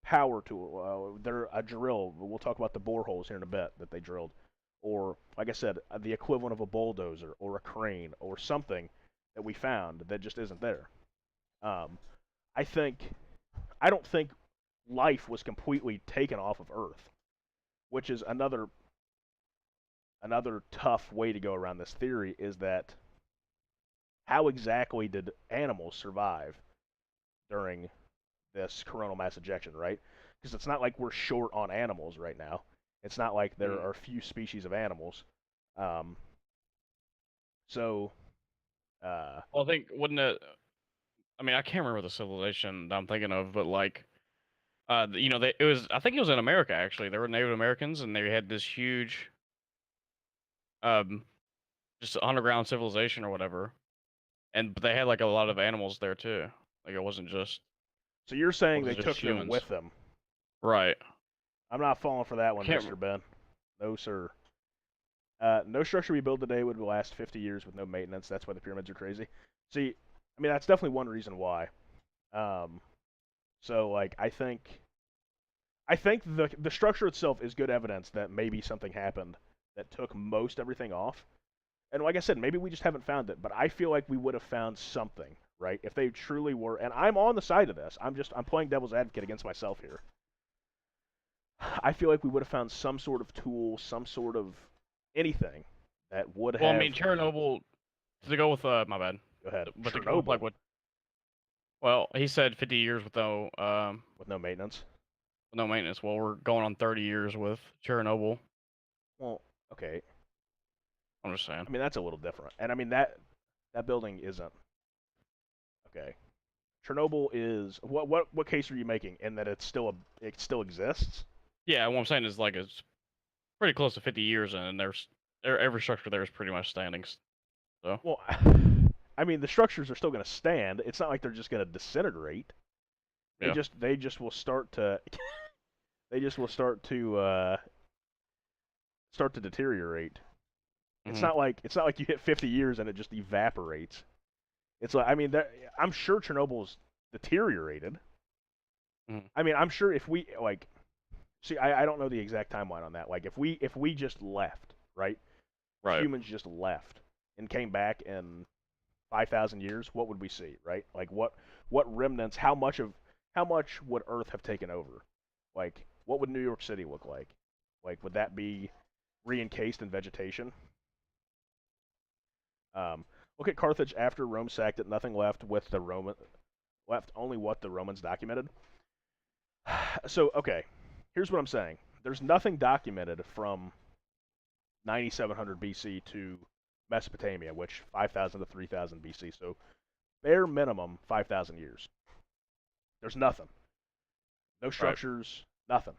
power tool. A drill. We'll talk about the boreholes here in a bit that they drilled, or like I said, the equivalent of a bulldozer or a crane or something that we found that just isn't there. I don't think life was completely taken off of Earth, which is another tough way to go around this theory. Is that how exactly did animals survive during this coronal mass ejection, right? Because it's not like we're short on animals right now. It's not like there are few species of animals. Well, I think wouldn't it? I mean, I can't remember the civilization that I'm thinking of, but like, I think it was in America actually. There were Native Americans, and they had this huge, just underground civilization or whatever, but they had like a lot of animals there too. Like it wasn't just. So you're saying they took them with them? Right. I'm not falling for that one, Mr. Ben. No, sir. No structure we build today would last 50 years with no maintenance. That's why the pyramids are crazy. See, I mean, that's definitely one reason why. So, like, I think the structure itself is good evidence that maybe something happened that took most everything off. And like I said, maybe we just haven't found it, but I feel like we would have found something, right? If they truly were, and I'm on the side of this. I'm playing devil's advocate against myself here. I feel like we would have found some sort of tool, some sort of anything that would have. Well, I mean, Chernobyl To go with my bad. Go ahead. But to go with like Chernobyl what? Well, he said 50 years with no maintenance. no maintenance. Well, we're going on 30 years with Chernobyl. Well, okay. I'm just saying. I mean, that's a little different. And I mean that building isn't okay. Chernobyl is what case are you making in that it still exists? Yeah, what I'm saying is like it's pretty close to 50 years in, and every structure there is pretty much standing. So. Well, I mean the structures are still going to stand. It's not like they're just going to disintegrate. Yeah. They just will start to start to deteriorate. Mm-hmm. It's not like you hit 50 years and it just evaporates. It's like, I mean, I'm sure Chernobyl's deteriorated. Mm-hmm. I mean, I'm sure if we like, see, I don't know the exact timeline on that. Like, if we just left, right? Right. Humans just left and came back in 5,000 years, what would we see, right? Like, what remnants? How much would Earth have taken over? Like, what would New York City look like? Like, would that be re-encased in vegetation? Look at Carthage after Rome sacked it. Nothing left only what the Romans documented. So, okay, here's what I'm saying. There's nothing documented from 9700 BC to Mesopotamia, which 5000 to 3000 BC. So, bare minimum 5,000 years. There's nothing. No structures, nothing.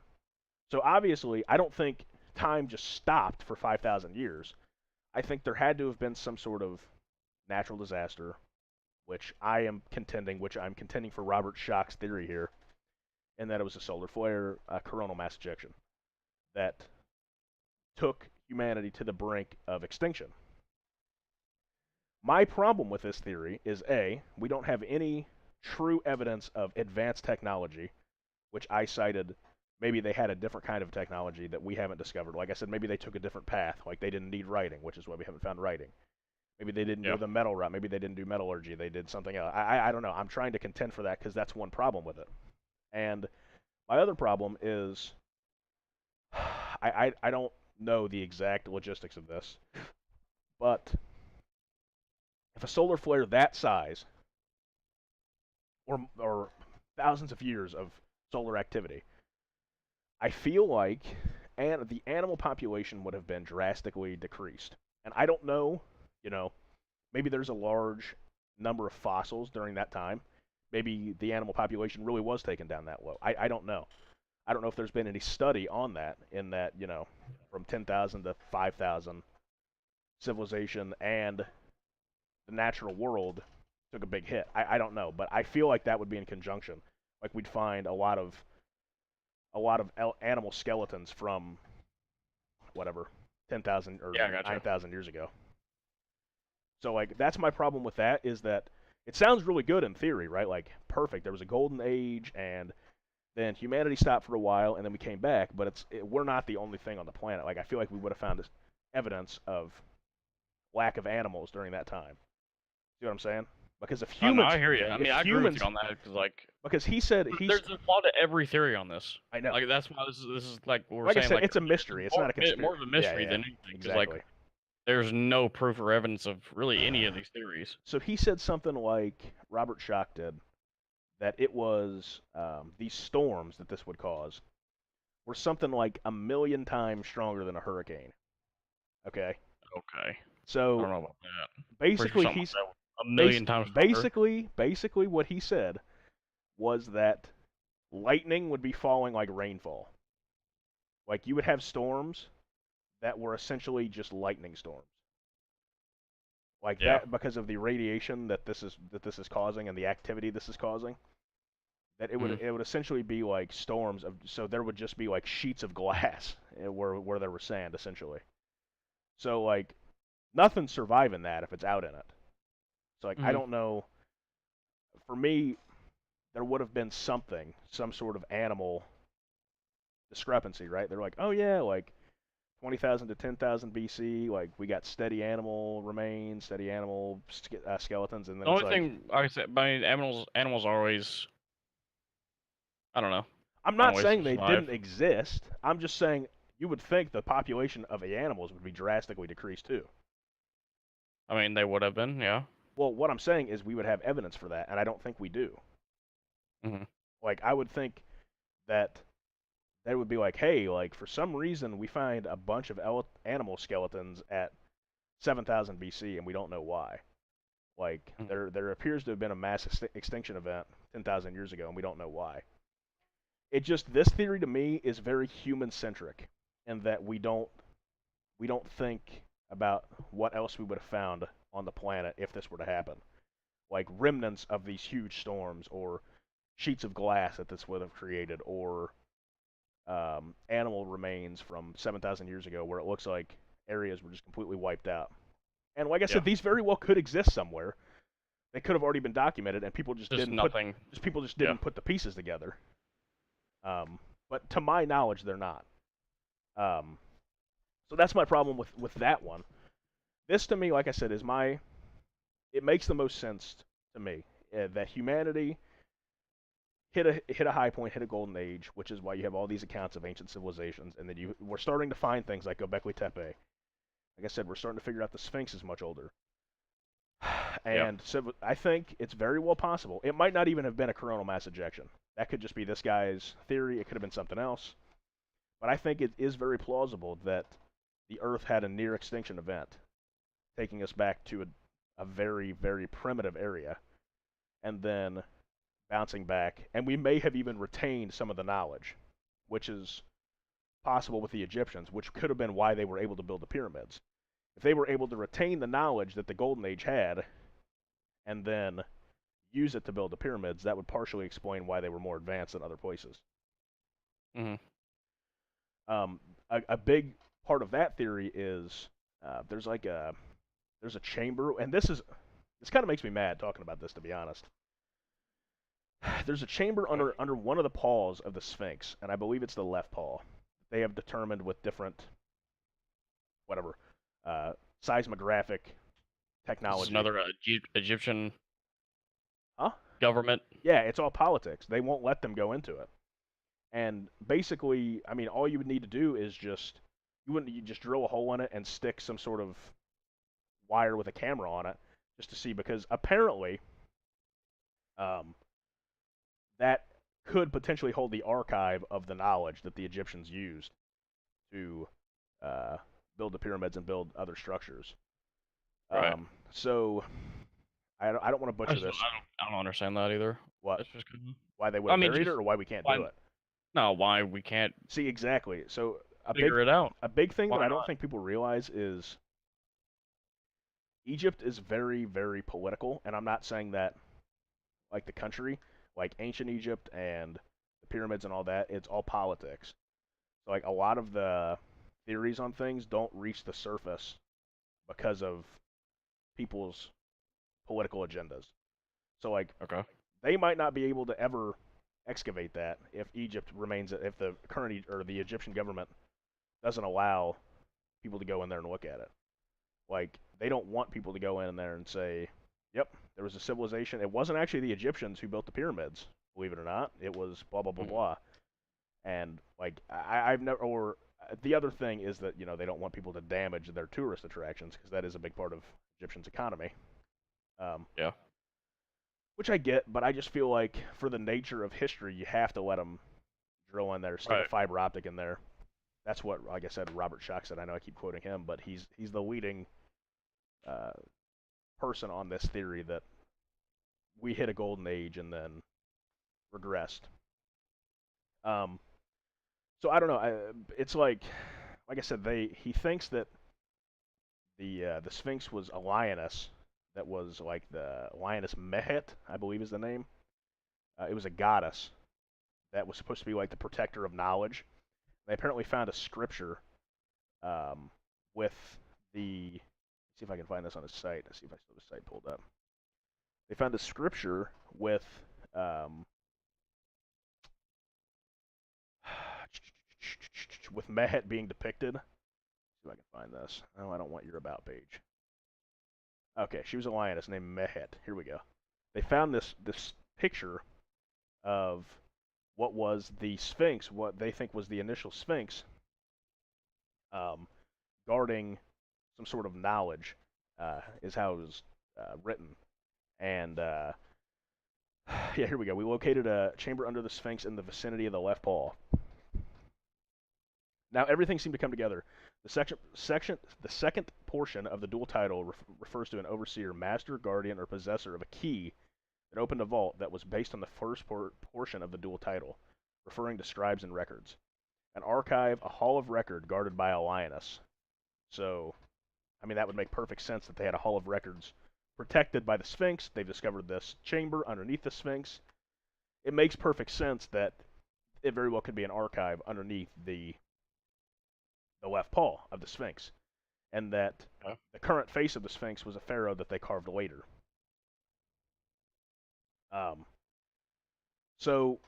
So obviously, I don't think time just stopped for 5,000 years. I think there had to have been some sort of natural disaster, which I'm contending for Robert Schoch's theory here, and that it was a solar flare, coronal mass ejection, that took humanity to the brink of extinction. My problem with this theory is A, we don't have any true evidence of advanced technology, which I cited. Maybe they had a different kind of technology that we haven't discovered. Like I said, maybe they took a different path. Like they didn't need writing, which is why we haven't found writing. Maybe they didn't do the metal route. Maybe they didn't do metallurgy. They did something else. I don't know. I'm trying to contend for that because that's one problem with it. And my other problem is I don't know the exact logistics of this, but if a solar flare that size or thousands of years of solar activity, I feel like the animal population would have been drastically decreased. And I don't know, maybe there's a large number of fossils during that time. Maybe the animal population really was taken down that low. I don't know. I don't know if there's been any study on that, in that, from 10,000 to 5,000, civilization and the natural world took a big hit. I don't know, but I feel like that would be in conjunction. Like we'd find a lot of animal skeletons from whatever 10,000 or 9,000 years ago. So like that's my problem with that, is that it sounds really good in theory, right? Like perfect. There was a golden age, and then humanity stopped for a while, and then we came back. But we're not the only thing on the planet. Like I feel like we would have found evidence of lack of animals during that time. See what I'm saying? Because if humans, I hear you. I mean, I agree with you on that because he said there's a flaw to every theory on this. I know. Like that's why this is like what we're like saying. I said, like it's a mystery. It's not a conspiracy. More of a mystery than anything. Exactly. Like there's no proof or evidence of really any of these theories. So he said something like Robert Schoch did, that it was these storms that this would cause were something like 1,000,000 times stronger than a hurricane. Okay. Okay. So I don't know about that. basically, he's 1,000,000 times stronger. Basically, what he said was that lightning would be falling like rainfall. Like you would have storms that were essentially just lightning storms. Like that, because of the radiation that this is causing and the activity this is causing, that it would essentially be like storms of. So there would just be like sheets of glass where there was sand essentially. So like nothing's surviving that if it's out in it. So like I don't know. For me, there would have been some sort of animal discrepancy, right? They're like, oh yeah, like 20,000 to 10,000 BC, like we got steady animal remains, steady animal skeletons, and then the only thing I said, I mean, animals are always, I don't know. I'm not saying they didn't exist. I'm just saying you would think the population of the animals would be drastically decreased too. I mean, they would have been, yeah. Well, what I'm saying is we would have evidence for that, and I don't think we do. Hmm. Like, I would think that they would be like, hey, like, for some reason we find a bunch of animal skeletons at 7,000 BC, and we don't know why. Like, Mhm. there appears to have been a mass extinction event 10,000 years ago, and we don't know why. It just, this theory to me is very human-centric, in that we don't think about what else we would have found on the planet if this were to happen. Like remnants of these huge storms, or sheets of glass that this would have created, or animal remains from 7,000 years ago where it looks like areas were just completely wiped out. And like I said, Yeah. these very well could exist somewhere. They could have already been documented, and people just Just didn't nothing. put the pieces together. But to my knowledge, they're not. So that's my problem with that one. This to me, like I said, it makes the most sense to me that humanity hit a high point, hit a golden age, which is why you have all these accounts of ancient civilizations, and then we're starting to find things like Göbekli Tepe. Like I said, we're starting to figure out the Sphinx is much older. And so I think it's very well possible. It might not even have been a coronal mass ejection. That could just be this guy's theory. It could have been something else. But I think it is very plausible that the Earth had a near extinction event, taking us back to a very, very primitive area, and then bouncing back. And we may have even retained some of the knowledge, which is possible with the Egyptians, which could have been why they were able to build the pyramids. If they were able to retain the knowledge that the Golden Age had, and then use it to build the pyramids, that would partially explain why they were more advanced than other places. Hmm. A big part of that theory is there's a chamber, and this kind of makes me mad talking about this, to be honest. There's a chamber under one of the paws of the Sphinx, and I believe it's the left paw. They have determined with different whatever seismographic technology. This is another Egyptian Huh? government. Yeah, it's all politics. They won't let them go into it. And basically, I mean, all you would need to do is you just drill a hole in it and stick some sort of wire with a camera on it just to see, because apparently that could potentially hold the archive of the knowledge that the Egyptians used to build the pyramids and build other structures. Right. So I don't want to butcher this. I don't understand that either. What? That's just Why they would have buried it, or why we can't do it? No, why we can't See, exactly. So figure it out. a big thing Why that I don't not? think people realize is Egypt is very, very political, and I'm not saying that like the country, like ancient Egypt and the pyramids and all that, it's all politics. So like a lot of the theories on things don't reach the surface because of people's political agendas. So like Okay. they might not be able to ever excavate that if if the current or the Egyptian government doesn't allow people to go in there and look at it. Like they don't want people to go in there and say, "Yep, there was a civilization. It wasn't actually the Egyptians who built the pyramids, believe it or not. It was blah blah blah blah." And like I've never. Or the other thing is that they don't want people to damage their tourist attractions, because that is a big part of Egyptian's economy. Yeah. Which I get, but I just feel like for the nature of history, you have to let them drill in there, stick a fiber optic in there. That's what, like I said, Robert Schoch said. I know I keep quoting him, but he's the leading person on this theory that we hit a golden age and then regressed. So I don't know. It's like I said, he thinks that the Sphinx was a lioness that was like the lioness Mehet, I believe is the name. It was a goddess that was supposed to be like the protector of knowledge. They apparently found a scripture with the. Let's see if I can find this on his site. Let's see if I still have the site pulled up. They found a scripture with with Mehet being depicted. Let's see if I can find this. Oh, I don't want your about page. Okay, she was a lioness named Mehet. Here we go. They found this picture of what was the Sphinx, what they think was the initial Sphinx, guarding some sort of knowledge. is how it was written. And yeah, here we go. We located a chamber under the Sphinx in the vicinity of the left paw. Now everything seemed to come together. The second portion of the dual title refers to an overseer, master, guardian, or possessor of a key that opened a vault that was based on the first portion of the dual title, referring to scribes and records. An archive, a hall of record guarded by a lioness. So, I mean, that would make perfect sense that they had a hall of records protected by the Sphinx. They've discovered this chamber underneath the Sphinx. It makes perfect sense that it very well could be an archive underneath the left paw of the Sphinx, and that the current face of the Sphinx was a pharaoh that they carved later. So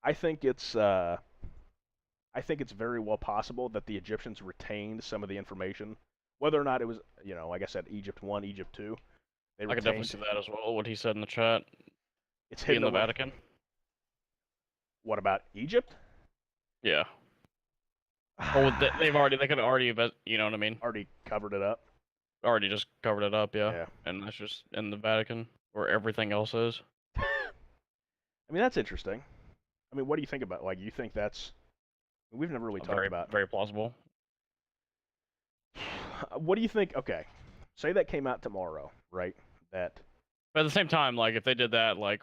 I think it's very well possible that the Egyptians retained some of the information, whether or not it was, like I said, Egypt 1, Egypt 2. I could definitely see that as well. What he said in the chat. It's hidden in the Vatican. What about Egypt? Yeah. Oh, they could have already, you know what I mean? Already covered it up. Already just covered it up, yeah. And that's just in the Vatican, where everything else is. I mean, that's interesting. I mean, what do you think about? Like, you think that's? We've never really talked about. Very plausible. What do you think? Okay, say that came out tomorrow, right? But at the same time, like, if they did that, like,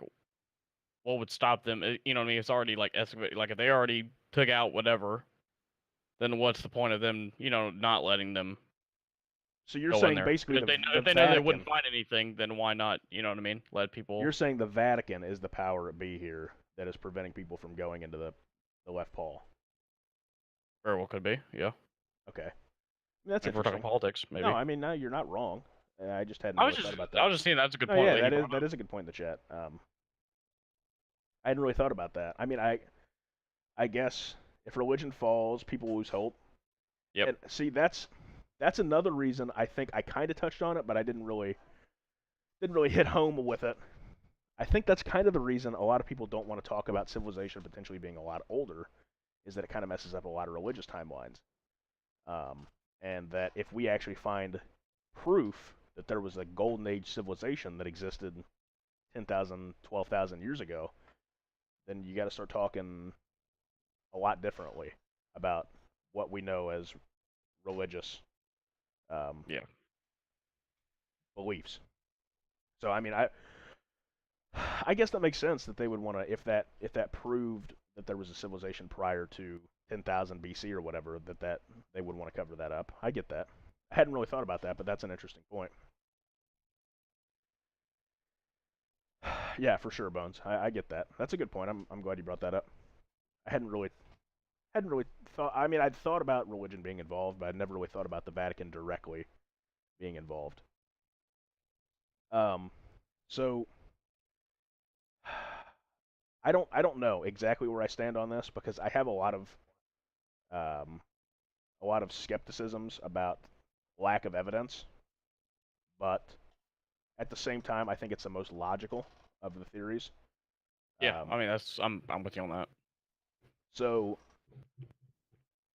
what would stop them? You know what I mean? It's already like excavated. Like, if they already took out whatever, then what's the point of them, not letting them? So you're saying basically if they know they wouldn't find anything, then why not? You know what I mean? Let people. You're saying the Vatican is the power that be here that is preventing people from going into the left paw. Very well could be, yeah. Okay. I mean, that's if we're talking politics, maybe. No, I mean, no, you're not wrong. I just hadn't really thought about that. I was just saying that's a good point. Yeah, that is a good point in the chat. I hadn't really thought about that. I mean, I guess if religion falls, people lose hope. Yep. And see, that's another reason I think I kind of touched on it, but I didn't really hit home with it. I think that's kind of the reason a lot of people don't want to talk about civilization potentially being a lot older, is that it kind of messes up a lot of religious timelines. And that if we actually find proof that there was a golden age civilization that existed 10,000, 12,000 years ago, then you got to start talking a lot differently about what we know as religious beliefs. So I mean, I guess that makes sense that they would want to, if that proved that there was a civilization prior to 10,000 BC or whatever, that they would want to cover that up. I get that. I hadn't really thought about that, but that's an interesting point. Yeah, for sure, Bones. I get that. That's a good point. I'm glad you brought that up. I hadn't really thought. I mean, I'd thought about religion being involved, but I'd never really thought about the Vatican directly being involved. So I don't know exactly where I stand on this, because I have a lot of skepticisms about lack of evidence, but at the same time, I think it's the most logical of the theories. Yeah, I mean, I'm with you on that. So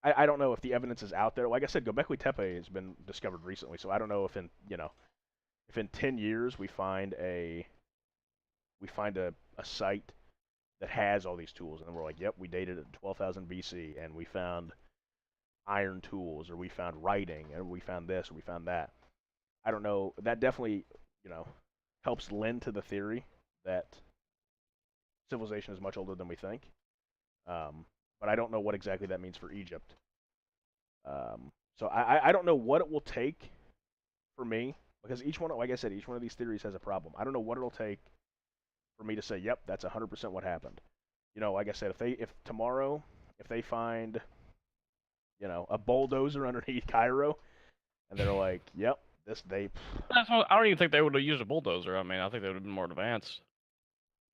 I don't know if the evidence is out there. Like I said, Göbekli Tepe has been discovered recently, so I don't know if in 10 years we find a site that has all these tools, and then we're like, yep, we dated it in 12,000 BC, and we found iron tools, or we found writing, or we found this, or we found that. I don't know. That definitely, helps lend to the theory that civilization is much older than we think. But I don't know what exactly that means for Egypt. So I don't know what it will take for me, because each one, like I said, each one of these theories has a problem. I don't know what it'll take for me to say, yep, that's 100% what happened. Like I said, if tomorrow they find, a bulldozer underneath Cairo, and they're like, yep, I don't even think they would have used a bulldozer. I mean, I think they would have been more advanced.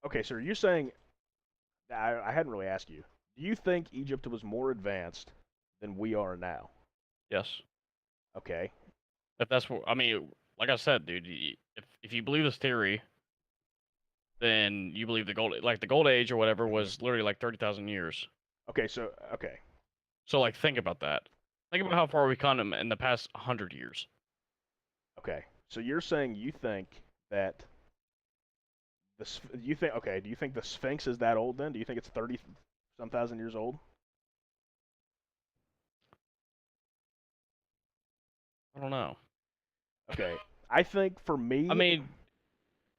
Okay, so you're saying, I hadn't really asked you, do you think Egypt was more advanced than we are now? Yes. Okay. If that's what, I mean, like I said, dude, if you believe this theory, then you believe the gold age or whatever was literally like 30,000 years. Okay, okay. So like, think about that. Think about how far we've come in the past 100 years. Okay, so you're saying you think that you think okay? Do you think the Sphinx is that old then? Do you think it's 30 some thousand years old? I don't know. Okay, I think for me, I mean,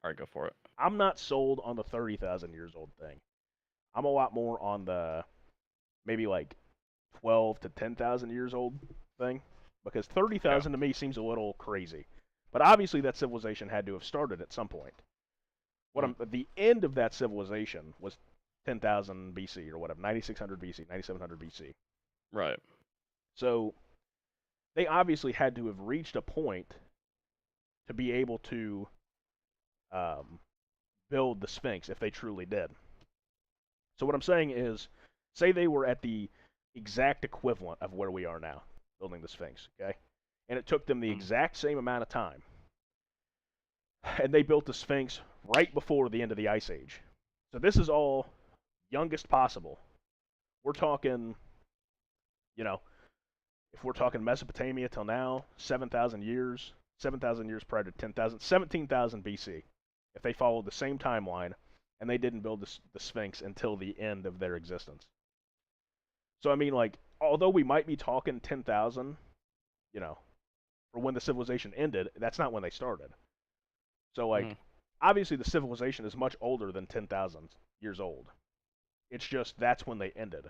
all right, go for it. I'm not sold on the 30,000 years old thing. I'm a lot more on the maybe like 12 to 10,000 years old thing because Yeah. 30,000 to me seems a little crazy. But obviously that civilization had to have started at some point. The end of that civilization was 10,000 BC or whatever, 9600 BC, 9700 BC. Right. So they obviously had to have reached a point to be able to um, build the Sphinx if they truly did. So what I'm saying is, say they were at the exact equivalent of where we are now, building the Sphinx, okay? And it took them the exact same amount of time. And they built the Sphinx right before the end of the Ice Age. So this is all youngest possible. We're talking, you know, if we're talking Mesopotamia till now, 7,000 years, 7,000 years prior to 10,000, 17,000 BC. If they followed the same timeline and they didn't build the Sphinx until the end of their existence. So I mean, like, although we might be talking 10,000, you know, for when the civilization ended, that's not when they started. So like, obviously the civilization is much older than 10,000 years old. It's just that's when they ended.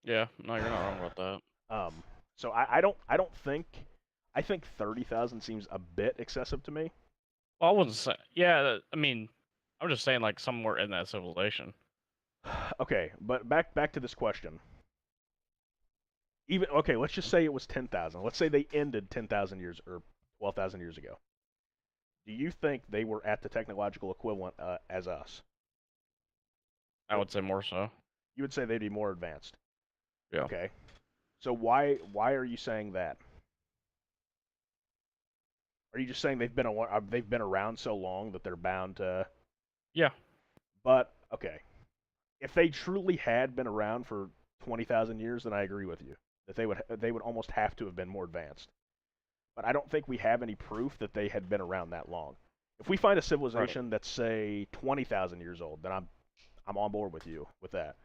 Yeah, no, you're not wrong about that. So I don't think I think 30,000 seems a bit excessive to me. Well, I wouldn't say. Yeah, I mean, I'm just saying like somewhere in that civilization. Okay, but back to this question. Even okay, let's just say it was 10,000. Let's say they ended 10,000 years or 12,000 years ago. Do you think they were at the technological equivalent as us? I would say more so. You would say they'd be more advanced. Yeah. Okay. So why are you saying that? Are you just saying they've been around so long that they're bound to? Yeah. But okay, if they truly had been around for 20,000 years, then I agree with you that they would almost have to have been more advanced. But I don't think we have any proof that they had been around that long. If we find a civilization that's say 20,000 years old, then I'm on board with you with that.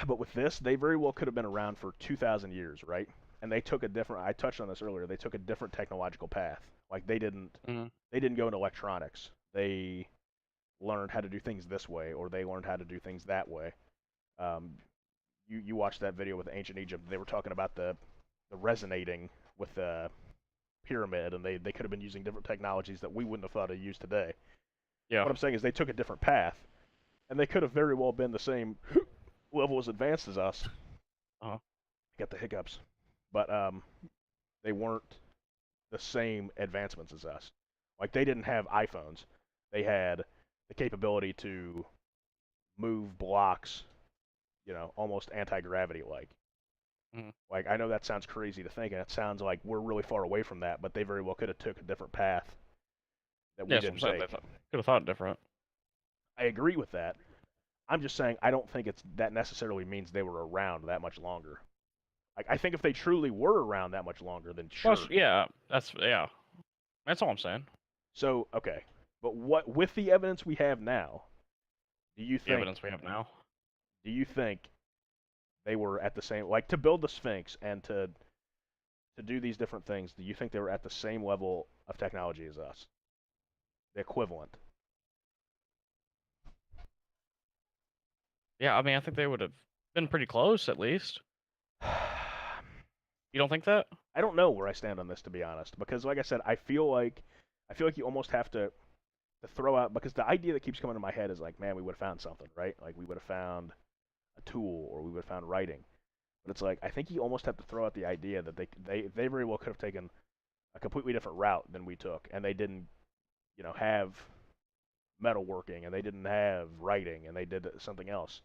But with this, they very well could have been around for 2,000 years, right? And they took a different. I touched on this earlier. They took a different technological path. Like they didn't go into electronics. They learned how to do things this way, or they learned how to do things that way. You watched that video with ancient Egypt. They were talking about the resonating with the pyramid, and they could have been using different technologies that we wouldn't have thought to use today. Yeah. What I'm saying is they took a different path, and they could have very well been the same level as advanced as us. Got the hiccups, but they weren't the same advancements as us. Like they didn't have iPhones. They had the capability to move blocks, you know, almost anti-gravity like. Like I know that sounds crazy to think, and it sounds like we're really far away from that, but they very well could have took a different path that we didn't take. They could have thought different. I agree with that. I'm just saying I don't think that necessarily means they were around that much longer. Like I think if they truly were around that much longer, then sure. Well, that's all I'm saying. So okay, but what with the evidence we have now, do you think? The evidence we have now. Do you think they were at the same, like to build the Sphinx and to do these different things? Do you think they were at the same level of technology as us? The equivalent. Yeah, I mean, I think they would have been pretty close at least. You don't think that? I don't know where I stand on this, to be honest, because like I said, I feel like you almost have to throw out, because the idea that keeps coming to my head is like, man, we would have found something, right? Like we would have found a tool, or we would have found writing. But it's like I think you almost have to throw out the idea that they very well could have taken a completely different route than we took, and they didn't, you know, have metalworking, and they didn't have writing, and they did something else.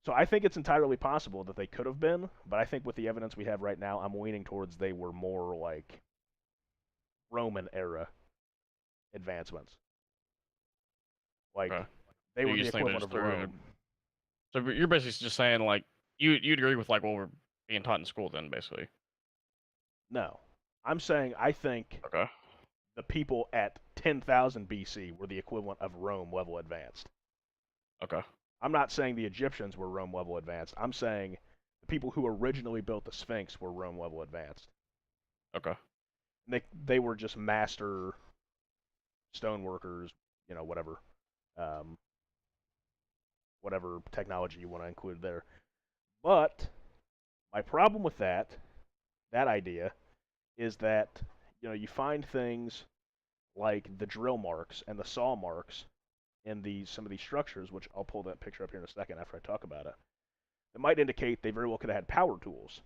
So I think it's entirely possible that they could have been, but I think with the evidence we have right now, I'm leaning towards they were more like Roman era advancements. Like they were the equivalent of Rome. So you're basically just saying like you'd agree with like what we're being taught in school then, basically. No. I'm saying I think Okay. the people at 10,000 BC were the equivalent of Rome level advanced. Okay. I'm not saying the Egyptians were Rome level advanced. I'm saying the people who originally built the Sphinx were Rome level advanced. Okay. They were just master stoneworkers, whatever, um, whatever technology you want to include there. But my problem with that idea, is that you find things like the drill marks and the saw marks in some of these structures, which I'll pull that picture up here in a second after I talk about it, that might indicate they very well could have had power tools.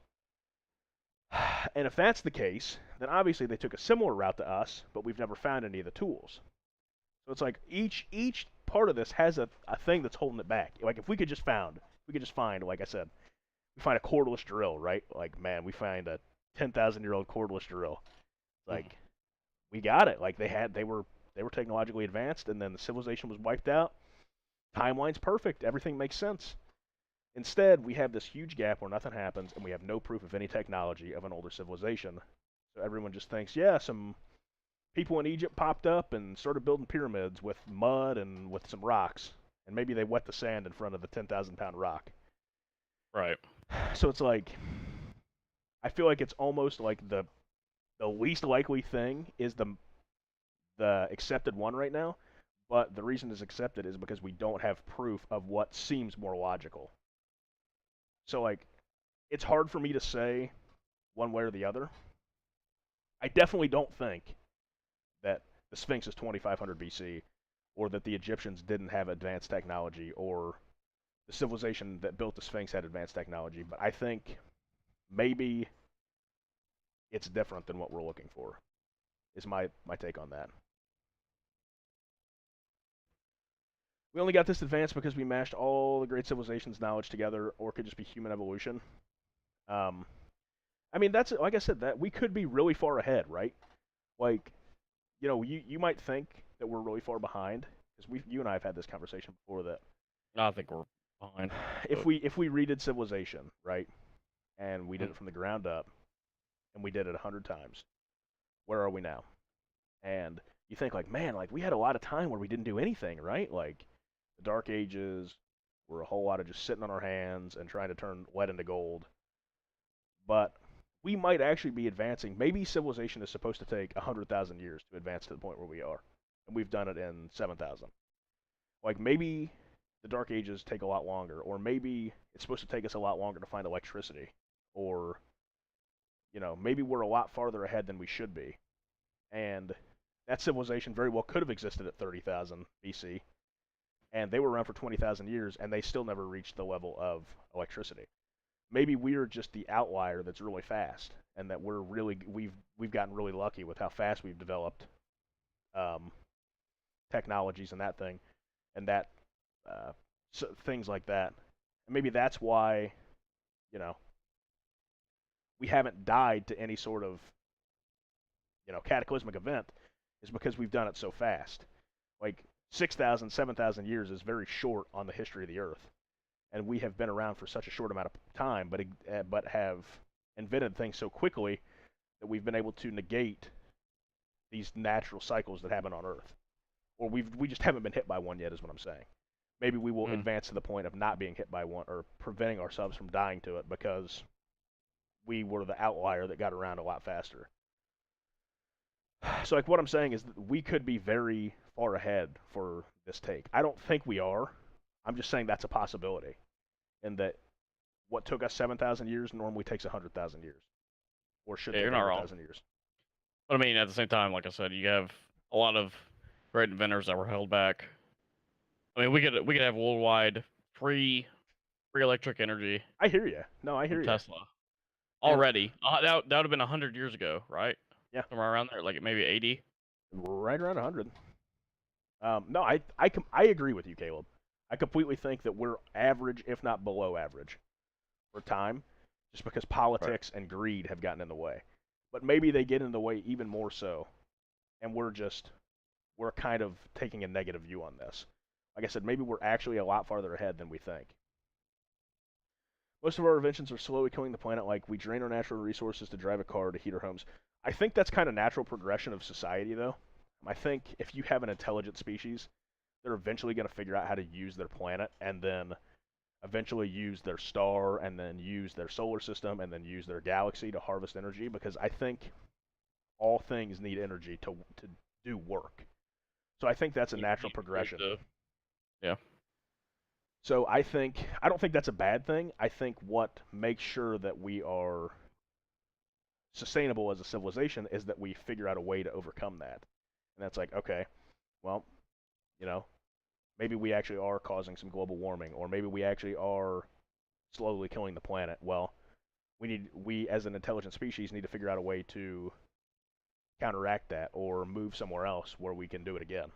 And if that's the case, then obviously they took a similar route to us, but we've never found any of the tools. So it's like each part of this has a thing that's holding it back. Like if we could just find, like I said, we find a cordless drill, right? Like, man, we find a 10,000-year-old cordless drill. Like, we got it. Like they were technologically advanced, and then the civilization was wiped out. Timeline's perfect. Everything makes sense. Instead, we have this huge gap where nothing happens, and we have no proof of any technology of an older civilization. So everyone just thinks, yeah, some people in Egypt popped up and started building pyramids with mud and with some rocks, and maybe they wet the sand in front of the 10,000-pound rock. Right. So it's like, I feel like it's almost like the least likely thing is the accepted one right now, but the reason it's accepted is because we don't have proof of what seems more logical. So like, it's hard for me to say one way or the other. I definitely don't think that the Sphinx is 2500 BC, or that the Egyptians didn't have advanced technology, or the civilization that built the Sphinx had advanced technology, but I think maybe it's different than what we're looking for, is my take on that. We only got this advanced because we mashed all the great civilizations' knowledge together, or it could just be human evolution. Um, I mean, that's, like I said, that we could be really far ahead, right? Like, you might think that we're really far behind, because you and I have had this conversation before, that I think we're behind. if we redid civilization, right, and we did it from the ground up, and we did it 100 times, where are we now? And you think, like, man, like, we had a lot of time where we didn't do anything, right? Like, the Dark Ages were a whole lot of just sitting on our hands and trying to turn lead into gold. But we might actually be advancing. Maybe civilization is supposed to take 100,000 years to advance to the point where we are, and we've done it in 7,000. Like, maybe the Dark Ages take a lot longer, or maybe it's supposed to take us a lot longer to find electricity, or, maybe we're a lot farther ahead than we should be. And that civilization very well could have existed at 30,000 BC, and they were around for 20,000 years, and they still never reached the level of electricity. Maybe we're just the outlier that's really fast, and that we've gotten really lucky with how fast we've developed technologies and that thing, and that things like that. And maybe that's why, we haven't died to any sort of cataclysmic event, is because we've done it so fast. Like 6,000, 7,000 years is very short on the history of the Earth, and we have been around for such a short amount of time, but have invented things so quickly that we've been able to negate these natural cycles that happen on Earth, or we just haven't been hit by one yet, is what I'm saying. Maybe we will advance to the point of not being hit by one, or preventing ourselves from dying to it, because we were the outlier that got around a lot faster. So, like, what I'm saying is that we could be very far ahead for this take. I don't think we are. I'm just saying that's a possibility, and that what took us 7,000 years normally takes 100,000 years, or should take 100,000 years. But I mean, at the same time, like I said, you have a lot of great inventors that were held back. I mean, we could have worldwide free electric energy. I hear you. No, I hear you. Tesla already. That would have been 100 years ago, right? Yeah, somewhere around there, like maybe 80. Right around 100. No, I agree with you, Caleb. I completely think that we're average, if not below average, for time, just because politics and greed have gotten in the way. But maybe they get in the way even more so, and we're kind of taking a negative view on this. Like I said, maybe we're actually a lot farther ahead than we think. Most of our inventions are slowly killing the planet, like we drain our natural resources to drive a car to heat our homes. I think that's kind of natural progression of society, though. I think if you have an intelligent species, they're eventually going to figure out how to use their planet, and then eventually use their star, and then use their solar system, and then use their galaxy to harvest energy, because I think all things need energy to do work. So I think that's a natural progression. Yeah. So I don't think that's a bad thing. I think what makes sure that we are sustainable as a civilization is that we figure out a way to overcome that. And that's like, okay, well, you know, maybe we actually are causing some global warming, or maybe we actually are slowly killing the planet. Well, we as an intelligent species need to figure out a way to counteract that or move somewhere else where we can do it again.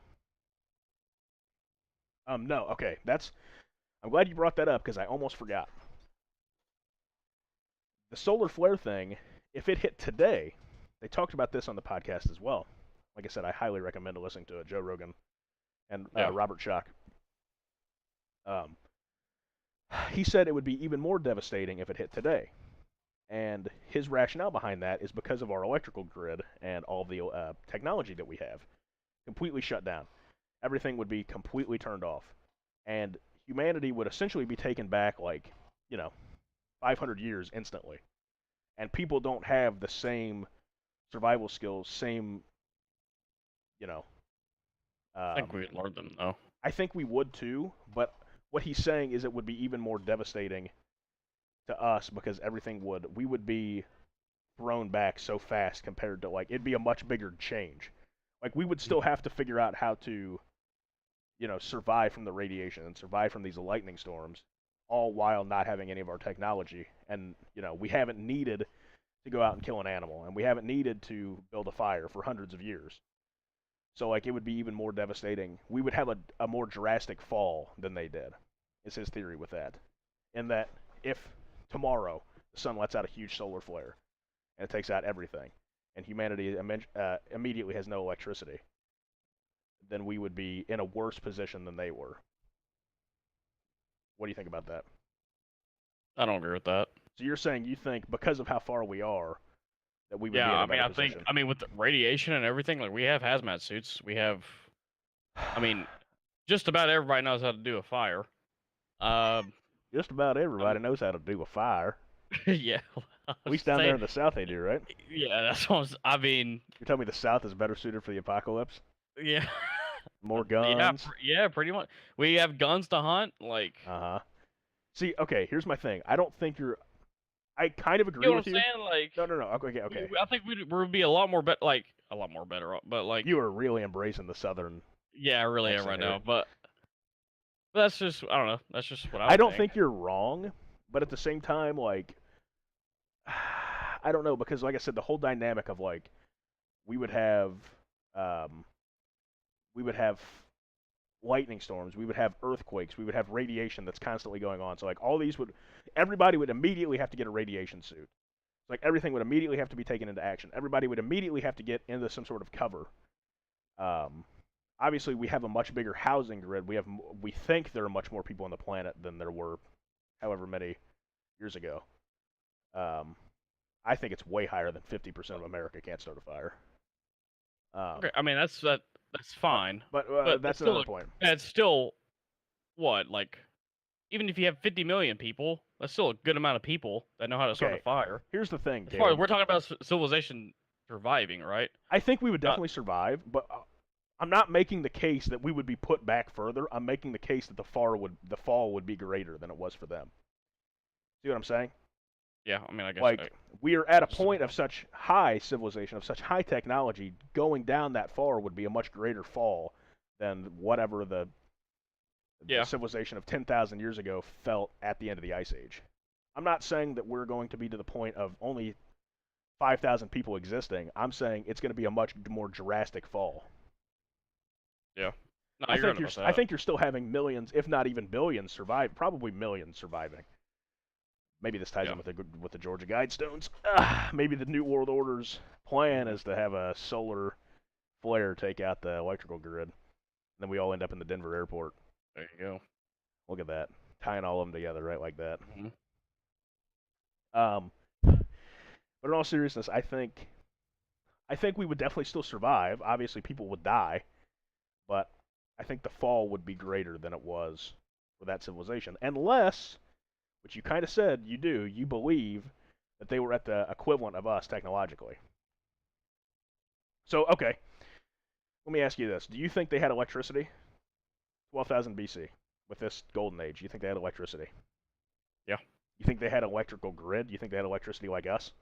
No, okay, I'm glad you brought that up because I almost forgot. The solar flare thing, if it hit today, they talked about this on the podcast as well. Like I said, I highly recommend listening to it. Joe Rogan and Robert Schoch. He said it would be even more devastating if it hit today. And his rationale behind that is because of our electrical grid and all the technology that we have. Completely shut down. Everything would be completely turned off. And humanity would essentially be taken back, 500 years instantly. And people don't have the same survival skills, I think we'd learn them, though. I think we would too, but what he's saying is it would be even more devastating to us because we would be thrown back so fast compared to, it'd be a much bigger change. We would still have to figure out how to, survive from the radiation and survive from these lightning storms, all while not having any of our technology. And, we haven't needed to go out and kill an animal, and we haven't needed to build a fire for hundreds of years. So, it would be even more devastating. We would have a more drastic fall than they did, is his theory with that. In that, if tomorrow the sun lets out a huge solar flare, and it takes out everything, and humanity immediately has no electricity, then we would be in a worse position than they were. What do you think about that? I don't agree with that. So you're saying you think because of how far we are, that we would be in a better position? With the radiation and everything, we have hazmat suits. We have, just about everybody knows how to do a fire. Just about everybody knows how to do a fire. Yeah. At least down there in the South they do, right? Yeah, that's what You're telling me the South is better suited for the apocalypse? Yeah. More guns? Yeah, pretty much. We have guns to hunt, Uh-huh. See, okay, here's my thing. I don't think I kind of agree with you. You know what I'm saying? No. Okay. I think we'd be a lot more better, but You are really embracing the Southern. Yeah, I really am right now, but that's just, I don't know. That's just what I don't think you're wrong, but at the same time, I don't know, because like I said, the whole dynamic of we would have lightning storms, we would have earthquakes, we would have radiation that's constantly going on. So all these everybody would immediately have to get a radiation suit. Everything would immediately have to be taken into action. Everybody would immediately have to get into some sort of cover. Obviously, we have a much bigger housing grid. We think there are much more people on the planet than there were however many years ago. I think it's way higher than 50% of America can't start a fire. Okay, that's fine. But that's another point. It's still, what, even if you have 50 million people, that's still a good amount of people that know how to start a fire. Here's the thing, we're talking about civilization surviving, right? I think we would definitely survive, but I'm not making the case that we would be put back further. I'm making the case that the fall would be greater than it was for them. See what I'm saying? Yeah, I guess. We are at a point of such high civilization, of such high technology, going down that far would be a much greater fall than whatever the civilization of 10,000 years ago felt at the end of the Ice Age. I'm not saying that we're going to be to the point of only 5,000 people existing. I'm saying it's going to be a much more drastic fall. Yeah. No, I think you're still having millions, if not even billions, survive. Probably millions surviving. Maybe this ties in with the Georgia Guidestones. Maybe the New World Order's plan is to have a solar flare take out the electrical grid. And then we all end up in the Denver airport. There you go. Look at that. Tying all of them together right like that. Mm-hmm. Um, but in all seriousness, I think we would definitely still survive. Obviously, people would die, but I think the fall would be greater than it was for that civilization, unless, which you kind of said you believe that they were at the equivalent of us technologically. So, okay, let me ask you this: do you think they had electricity? 12,000 BC, with this golden age, you think they had electricity? Yeah. You think they had electrical grid? You think they had electricity like us?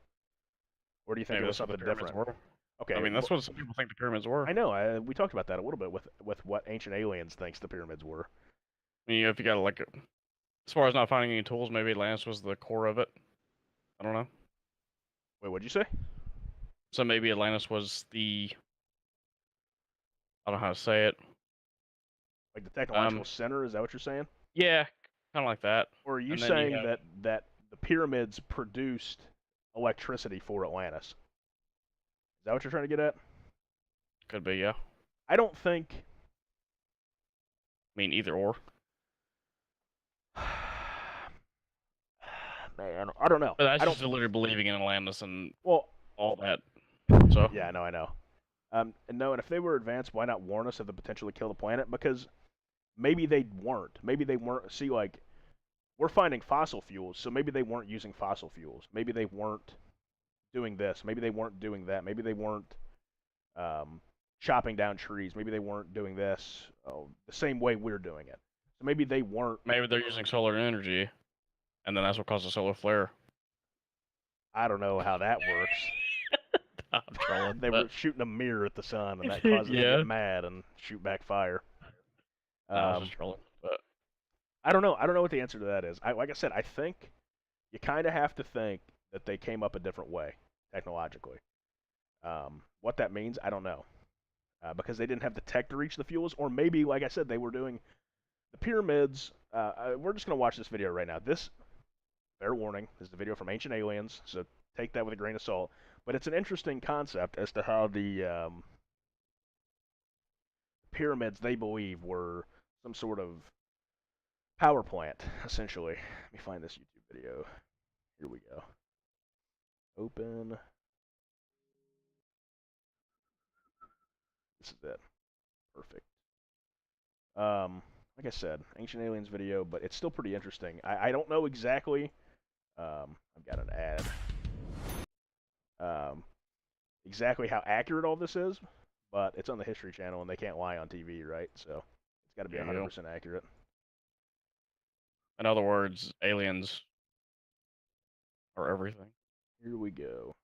Or do you think Maybe it was that's what something the pyramids different? were. Okay, I mean, that's what some people think the pyramids were. I know. We talked about that a little bit with what Ancient Aliens thinks the pyramids were. I mean, if you got like, as far as not finding any tools, maybe Atlantis was the core of it. I don't know. Wait, what'd you say? So maybe Atlantis was the, I don't know how to say it. Like the technological center? Is that what you're saying? Yeah, kind of like that. Or are you And then you saying have, that the pyramids produced electricity for Atlantis? Is that what you're trying to get at? could be, yeah. I don't think. I mean, either or. Man, I don't know. But that's I just don't. literally believing in Atlantis and Well, all that. So yeah, I know. And no, and if they were advanced, why not warn us of the potential to kill the planet? Because maybe they weren't. Maybe they weren't. See, like, we're finding fossil fuels, so maybe they weren't using fossil fuels. Maybe they weren't doing this. Maybe they weren't doing that. Maybe they weren't chopping down trees. Maybe they weren't doing this the same way we're doing it. So maybe they weren't. maybe they're using solar energy, and then that's what caused the solar flare. I don't know how that works. I'm trolling. They were shooting a mirror at the sun, and that caused it to Yeah. get mad and shoot back fire. I was just trolling. But I don't know. I don't know what the answer to that is. Like I said, I think you kind of have to think that they came up a different way technologically. What that means, I don't know. Because they didn't have the tech to reach the fuels, or maybe, like I said, they were doing the pyramids. We're just going to watch this video right now. This, fair warning, is the video from Ancient Aliens, so take that with a grain of salt. But it's an interesting concept as to how the pyramids, they believe, were some sort of power plant, essentially. Let me find this YouTube video. Here we go. Open. This is it. Perfect. Like I said, Ancient Aliens video, but it's still pretty interesting. I don't know exactly. I've got an ad. Exactly how accurate all this is, but it's on the History Channel and they can't lie on TV, right? So it's got to be 100% accurate. in other words, aliens are everything. Here we go.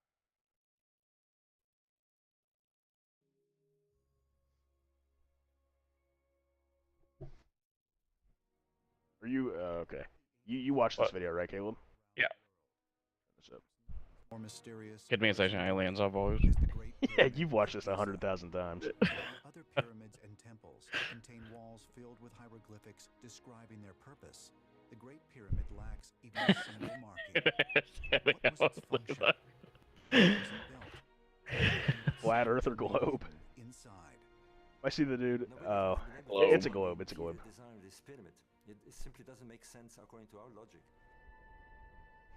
Are you okay? You watched this video, right, Caleb? Yeah. What's up? More mysterious. Kid me, it's Ancient Aliens. I've always. Yeah, you've watched this 100,000 times. Other pyramids and temples contain walls filled with hieroglyphics describing their purpose. The Great Pyramid lacks even a single marking. What was its function? How was it built? Flat Earth or globe? Inside. I see the dude. Oh, Globe. it's a globe. It's a globe. Design of this pyramid. It simply doesn't make sense according to our logic.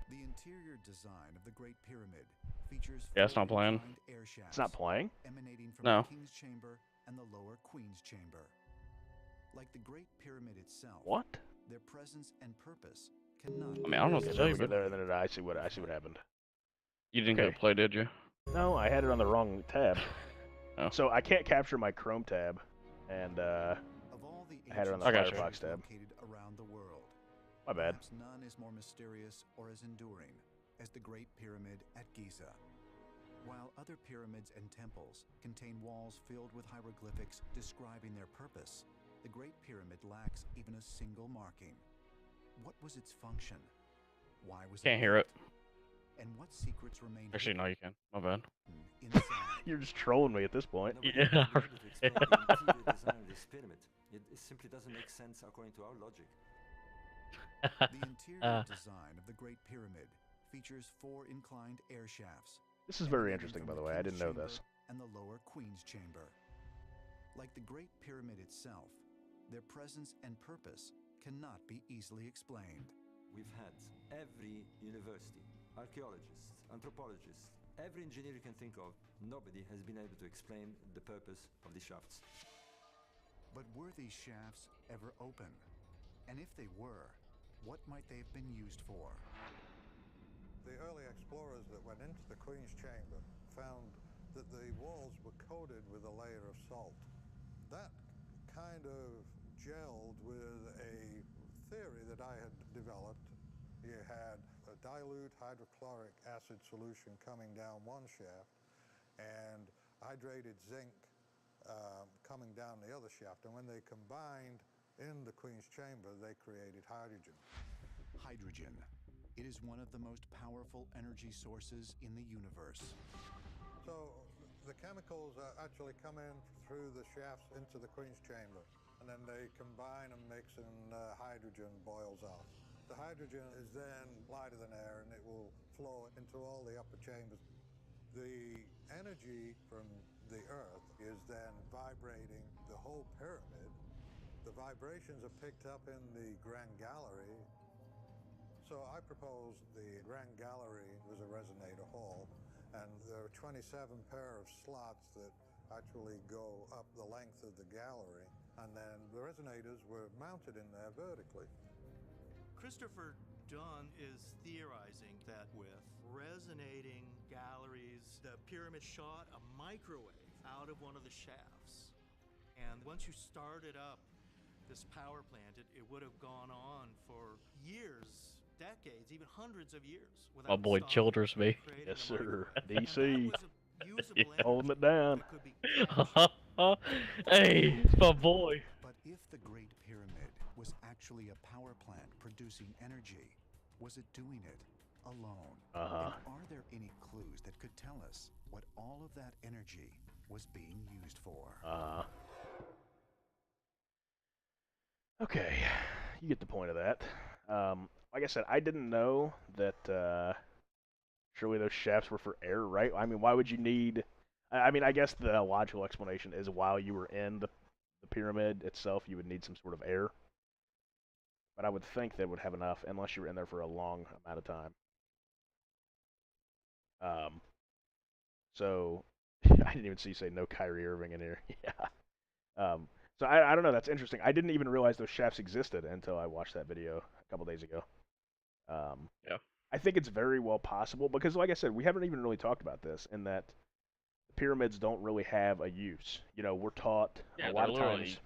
The interior design of the Great Pyramid features Yeah, it's not playing. air shafts It's not playing. emanating from No. the King's Chamber and the lower Queen's Chamber. Like the Great Pyramid itself, What? their presence and purpose cannot. I mean, I don't know what to tell you, but I see what happened. you didn't Okay. get to play, did you? No, I had it on the wrong tab. Oh. So I can't capture my Chrome tab, and Of all the I had it on the I got you. Firefox tab. located around the world, My bad. perhaps none is more mysterious or as enduring as the Great Pyramid at Giza. While other pyramids and temples contain walls filled with hieroglyphics describing their purpose, the Great Pyramid lacks even a single marking. What was its function? Why was Can't it hear it. built? And what secrets remain Actually, no, you can. My bad. hidden inside? You're just trolling me at this point. Nobody Yeah, has been able to explain the interior design of this pyramid. It simply doesn't make sense according to our logic. The interior design of the Great Pyramid features 4 inclined air shafts. This is very emanating interesting, from by the the way. I King's didn't know Chamber this. And the lower Queen's Chamber. Like the Great Pyramid itself, their presence and purpose cannot be easily explained. We've had every university, archaeologists, anthropologists, every engineer you can think of, nobody has been able to explain the purpose of these shafts. But were these shafts ever open? And if they were, what might they have been used for? The early explorers that went into the Queen's Chamber found that the walls were coated with a layer of salt. That kind of gelled with a theory that I had developed. You had a dilute hydrochloric acid solution coming down one shaft and hydrated zinc coming down the other shaft. And when they combined in the Queen's Chamber, they created hydrogen. Hydrogen. It is one of the most powerful energy sources in the universe. So the chemicals actually come in through the shafts into the Queen's Chamber, and then they combine and mix, and hydrogen boils out. The hydrogen is then lighter than air, and it will flow into all the upper chambers. The energy from the Earth is then vibrating the whole pyramid. The vibrations are picked up in the Grand Gallery. So I proposed the Grand Gallery was a resonator hall, and there are 27 pair of slots that actually go up the length of the gallery, and then the resonators were mounted in there vertically. Christopher Dunn is theorizing that with resonating galleries, the pyramid shot a microwave out of one of the shafts. And once you started up this power plant, it would have gone on for years, decades, even hundreds of years. My boy Childers, me. Yes, sir. DC. Yeah. Holding it down. Hey, it's my boy. But if the Great Pyramid was actually a power plant producing energy, was it doing it alone? And are there any clues that could tell us what all of that energy was being used for? Okay, you get the point of that. Like I said, I didn't know that surely those shafts were for air, right? I mean, why would you need... I mean, I guess the logical explanation is while you were in the pyramid itself, you would need some sort of air. But I would think they would have enough, unless you were in there for a long amount of time. So, I didn't even see you say no Kyrie Irving in here. Yeah. So I don't know, that's interesting. I didn't even realize those shafts existed until I watched that video a couple days ago. Yeah. I think it's very well possible, because like I said, we haven't even really talked about this, in that the pyramids don't really have a use. You know, we're taught a lot of times...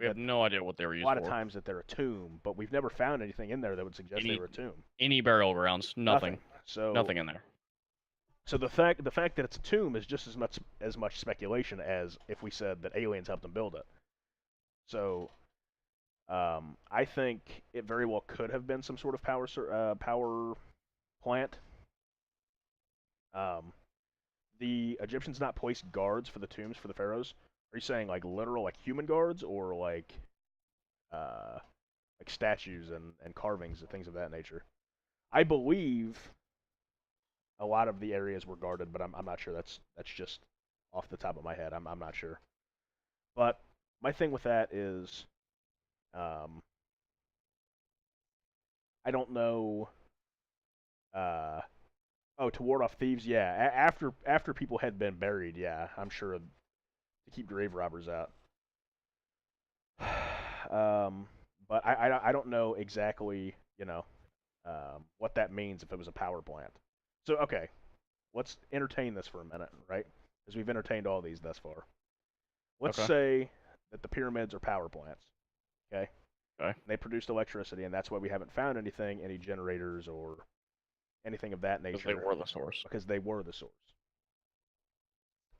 We have no idea what they were used for. A lot of times that they're a tomb, but we've never found anything in there that would suggest they were a tomb. Any burial grounds, nothing. So nothing in there. So the fact that it's a tomb is just as much speculation as if we said that aliens helped them build it. So I think it very well could have been some sort of power plant. The Egyptians not placed guards for the tombs for the pharaohs. Are you saying like literal, like human guards, or like statues and carvings and things of that nature? I believe a lot of the areas were guarded, but I'm not sure. That's just off the top of my head. I'm not sure. But my thing with that is, I don't know. Oh, to ward off thieves, yeah. After people had been buried, yeah, I'm sure to keep grave robbers out. But I don't know exactly, what that means if it was a power plant. So okay, let's entertain this for a minute, right? Because we've entertained all these thus far. Let's say that the pyramids are power plants. Okay. Okay. They produced electricity, and that's why we haven't found any generators or anything of that nature. Because they were the source. Because they were the source.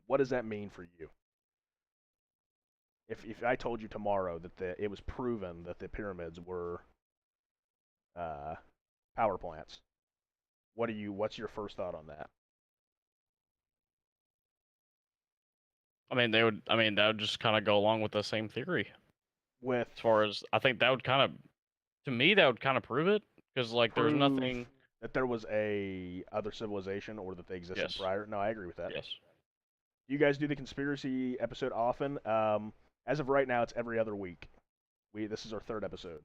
What does that mean for you? If I told you tomorrow that it was proven that the pyramids were power plants, what's your first thought on that? That would just kind of go along with the same theory. With as far as I think that would kind of, to me, that would kind of prove it, because like there's nothing that there was a other civilization or that they existed prior. No, I agree with that. Yes. You guys do the conspiracy episode often. As of right now, it's every other week. This is our third episode.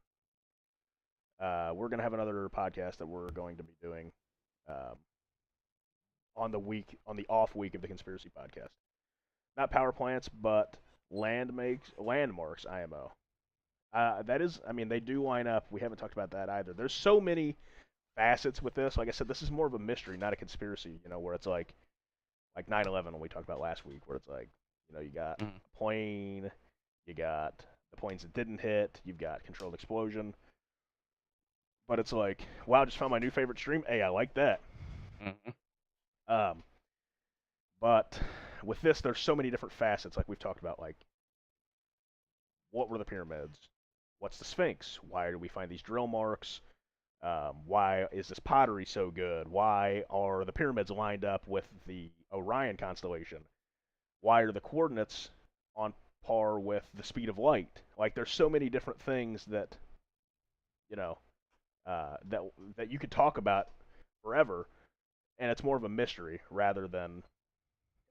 We're gonna have another podcast that we're going to be doing on the off week of the conspiracy podcast. Not power plants, but landmarks IMO. That is, I mean, they do line up. We haven't talked about that either. There's so many facets with this. Like I said, this is more of a mystery, not a conspiracy. You know, where it's like 9/11 when we talked about last week, where it's like, you know, you got a plane, you got the planes that didn't hit, you've got controlled explosion. But it's like, wow, I just found my new favorite stream. Hey, I like that. But with this, there's so many different facets, like we've talked about, like, what were the pyramids? What's the Sphinx? Why do we find these drill marks? Why is this pottery so good? Why are the pyramids lined up with the Orion constellation? Why are the coordinates on par with the speed of light? Like, there's so many different things that, you know, that you could talk about forever, and it's more of a mystery rather than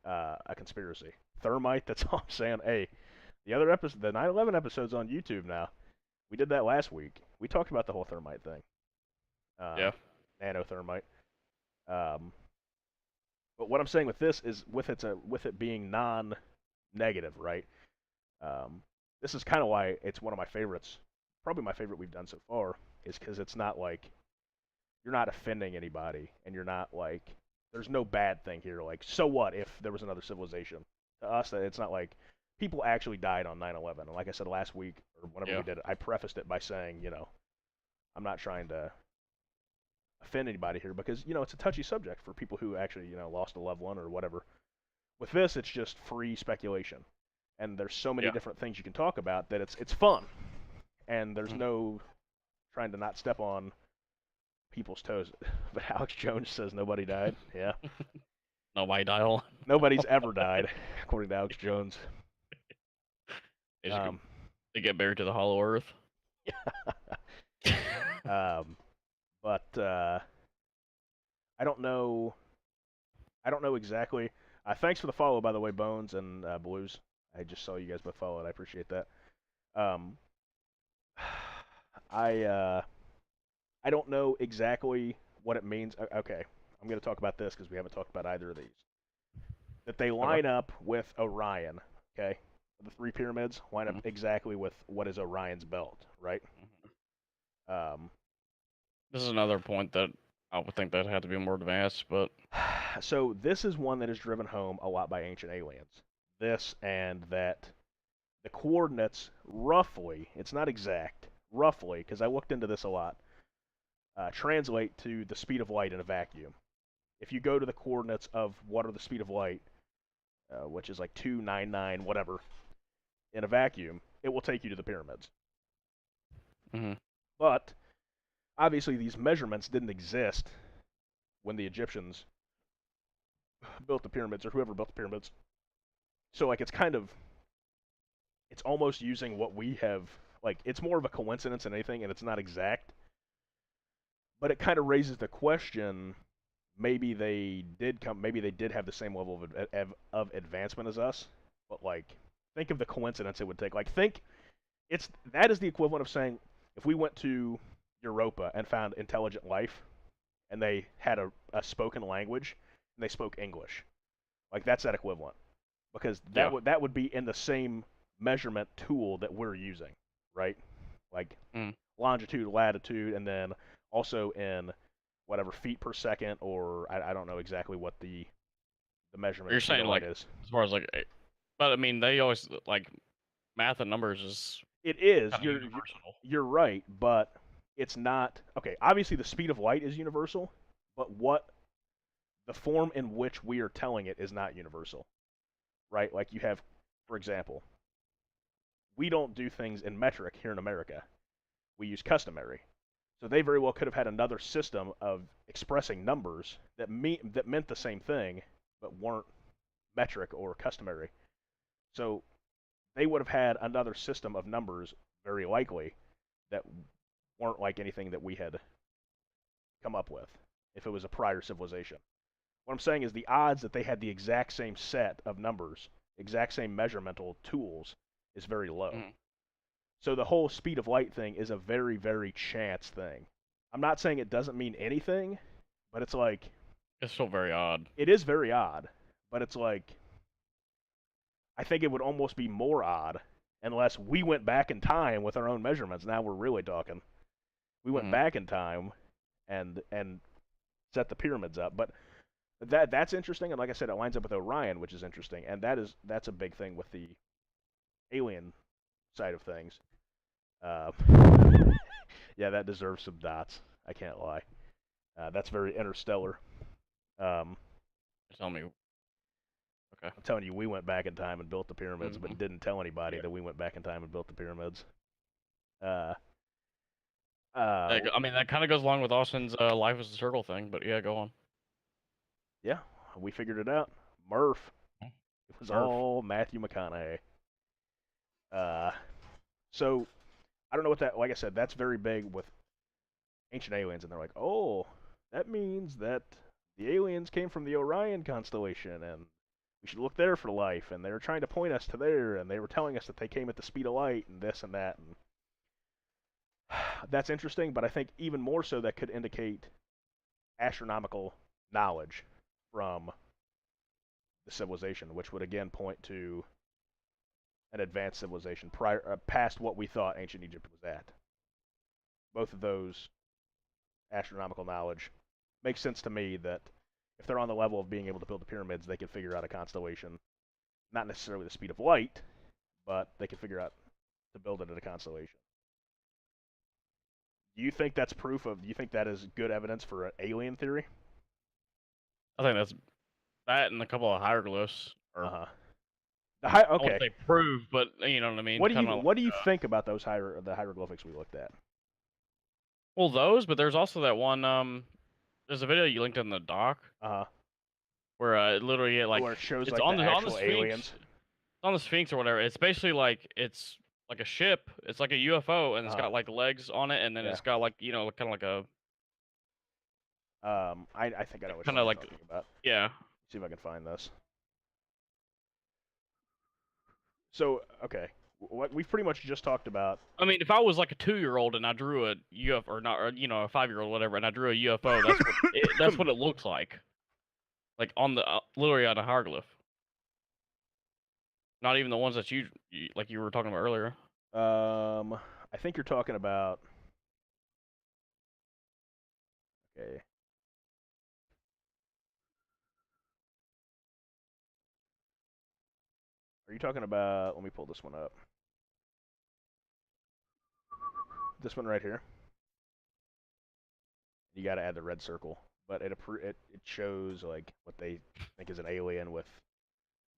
a conspiracy. Thermite, that's all I'm saying. Hey, the 9/11 episode's on YouTube now. We did that last week. We talked about the whole thermite thing. Yeah. Nanothermite. But what I'm saying with this is, with it being non-negative, right? This is kind of why it's one of my favorites. Probably my favorite we've done so far, is because it's not like you're not offending anybody, and you're not like, there's no bad thing here. Like, so what if there was another civilization? To us, it's not like people actually died on 9/11. And like I said last week, or whenever we did it, I prefaced it by saying, you know, I'm not trying to offend anybody here, because, you know, it's a touchy subject for people who actually, you know, lost a loved one or whatever. With this, it's just free speculation, and there's so many different things you can talk about that it's fun, and there's no trying to not step on people's toes. But Alex Jones says nobody died. Yeah. Nobody died. Nobody's ever died, according to Alex Jones. They get buried to the hollow earth. But I don't know exactly. Thanks for the follow, by the way, Bones and Blues. I just saw you guys both follow it. I appreciate that. I don't know exactly what it means. Okay, I'm going to talk about this because we haven't talked about either of these. That they line up with Orion, okay? The three pyramids line up exactly with what is Orion's belt, right? This is another point that I would think that had to be more advanced, but... So this is one that is driven home a lot by ancient aliens. This, and that the coordinates, roughly, it's not exact, roughly, because I looked into this a lot, translate to the speed of light in a vacuum. If you go to the coordinates of what are the speed of light, which is like 299 whatever, in a vacuum, it will take you to the pyramids. But obviously these measurements didn't exist when the Egyptians built the pyramids, or whoever built the pyramids. So like it's almost using what we have, like it's more of a coincidence than anything, and it's not exact. But it kind of raises the question, maybe they did have the same level of advancement as us, but like think of the coincidence it would take. Like that is the equivalent of saying if we went to Europa and found intelligent life and they had a spoken language and they spoke English. Like that's that equivalent. Because that would be in the same measurement tool that we're using, right? Like longitude, latitude, and then also in whatever feet per second, or I don't know exactly what the measurement. You're saying like is as far as like, but I mean they always like math and numbers is. It is. Universal. You're right, but it's not. Okay, obviously the speed of light is universal, but the form in which we are telling it is not universal, right? Like you have, for example, we don't do things in metric here in America. We use customary. So they very well could have had another system of expressing numbers that meant the same thing, but weren't metric or customary. So they would have had another system of numbers, very likely, that weren't like anything that we had come up with if it was a prior civilization. What I'm saying is the odds that they had the exact same set of numbers, exact same measuramental tools, is very low. So the whole speed of light thing is a very, very chance thing. I'm not saying it doesn't mean anything, but it's like It's still very odd. It is very odd, but it's like I think it would almost be more odd unless we went back in time with our own measurements. Now we're really talking. We went back in time and set the pyramids up, but that's interesting. And like I said, it lines up with Orion, which is interesting, and that's a big thing with the alien side of things. Yeah, that deserves some dots. I can't lie. That's very interstellar. You're telling me. Okay. I'm telling you, we went back in time and built the pyramids, but didn't tell anybody that we went back in time and built the pyramids. I mean, that kind of goes along with Austin's life as a circle thing, but yeah, go on. Yeah, we figured it out. Murph. It was Murph. all Matthew McConaughey. So, I don't know what that, like I said, that's very big with Ancient Aliens, and they're like, oh, that means that the aliens came from the Orion constellation, and we should look there for life, and they were trying to point us to there, and they were telling us that they came at the speed of light, and this and that, and that's interesting, but I think even more so that could indicate astronomical knowledge from the civilization, which would again point to an advanced civilization past what we thought ancient Egypt was at. Both of those astronomical knowledge makes sense to me that if they're on the level of being able to build the pyramids, they can figure out a constellation, not necessarily the speed of light, but they can figure out to build it at a constellation. Do you think that's proof of? Do you think that is good evidence for an alien theory? I think that's that and a couple of hieroglyphs. Or, okay. I won't say prove, but you know what I mean. What do you think about those the hieroglyphics we looked at? Well, those, but there's also that one. There's a video you linked in the doc. Where it literally where it shows it's like on the the actual Sphinx, aliens. on the Sphinx or whatever. It's basically like it's like a ship. It's like a UFO, and it's got like legs on it, and then it's got like kind of like a. I think I know what kind you're of like talking about. Yeah. See if I can find this. So okay, what we've pretty much just talked about. I mean, if I was like a 2-year-old and I drew a UFO, or not, or, a 5-year-old, whatever, and I drew a UFO, that's what it looks like. Like on the literally on a hieroglyph. Not even the ones that you like you were talking about earlier. I think you're talking about. Okay. Are you talking about? Let me pull this one up. This one right here. You got to add the red circle, but it shows like what they think is an alien with.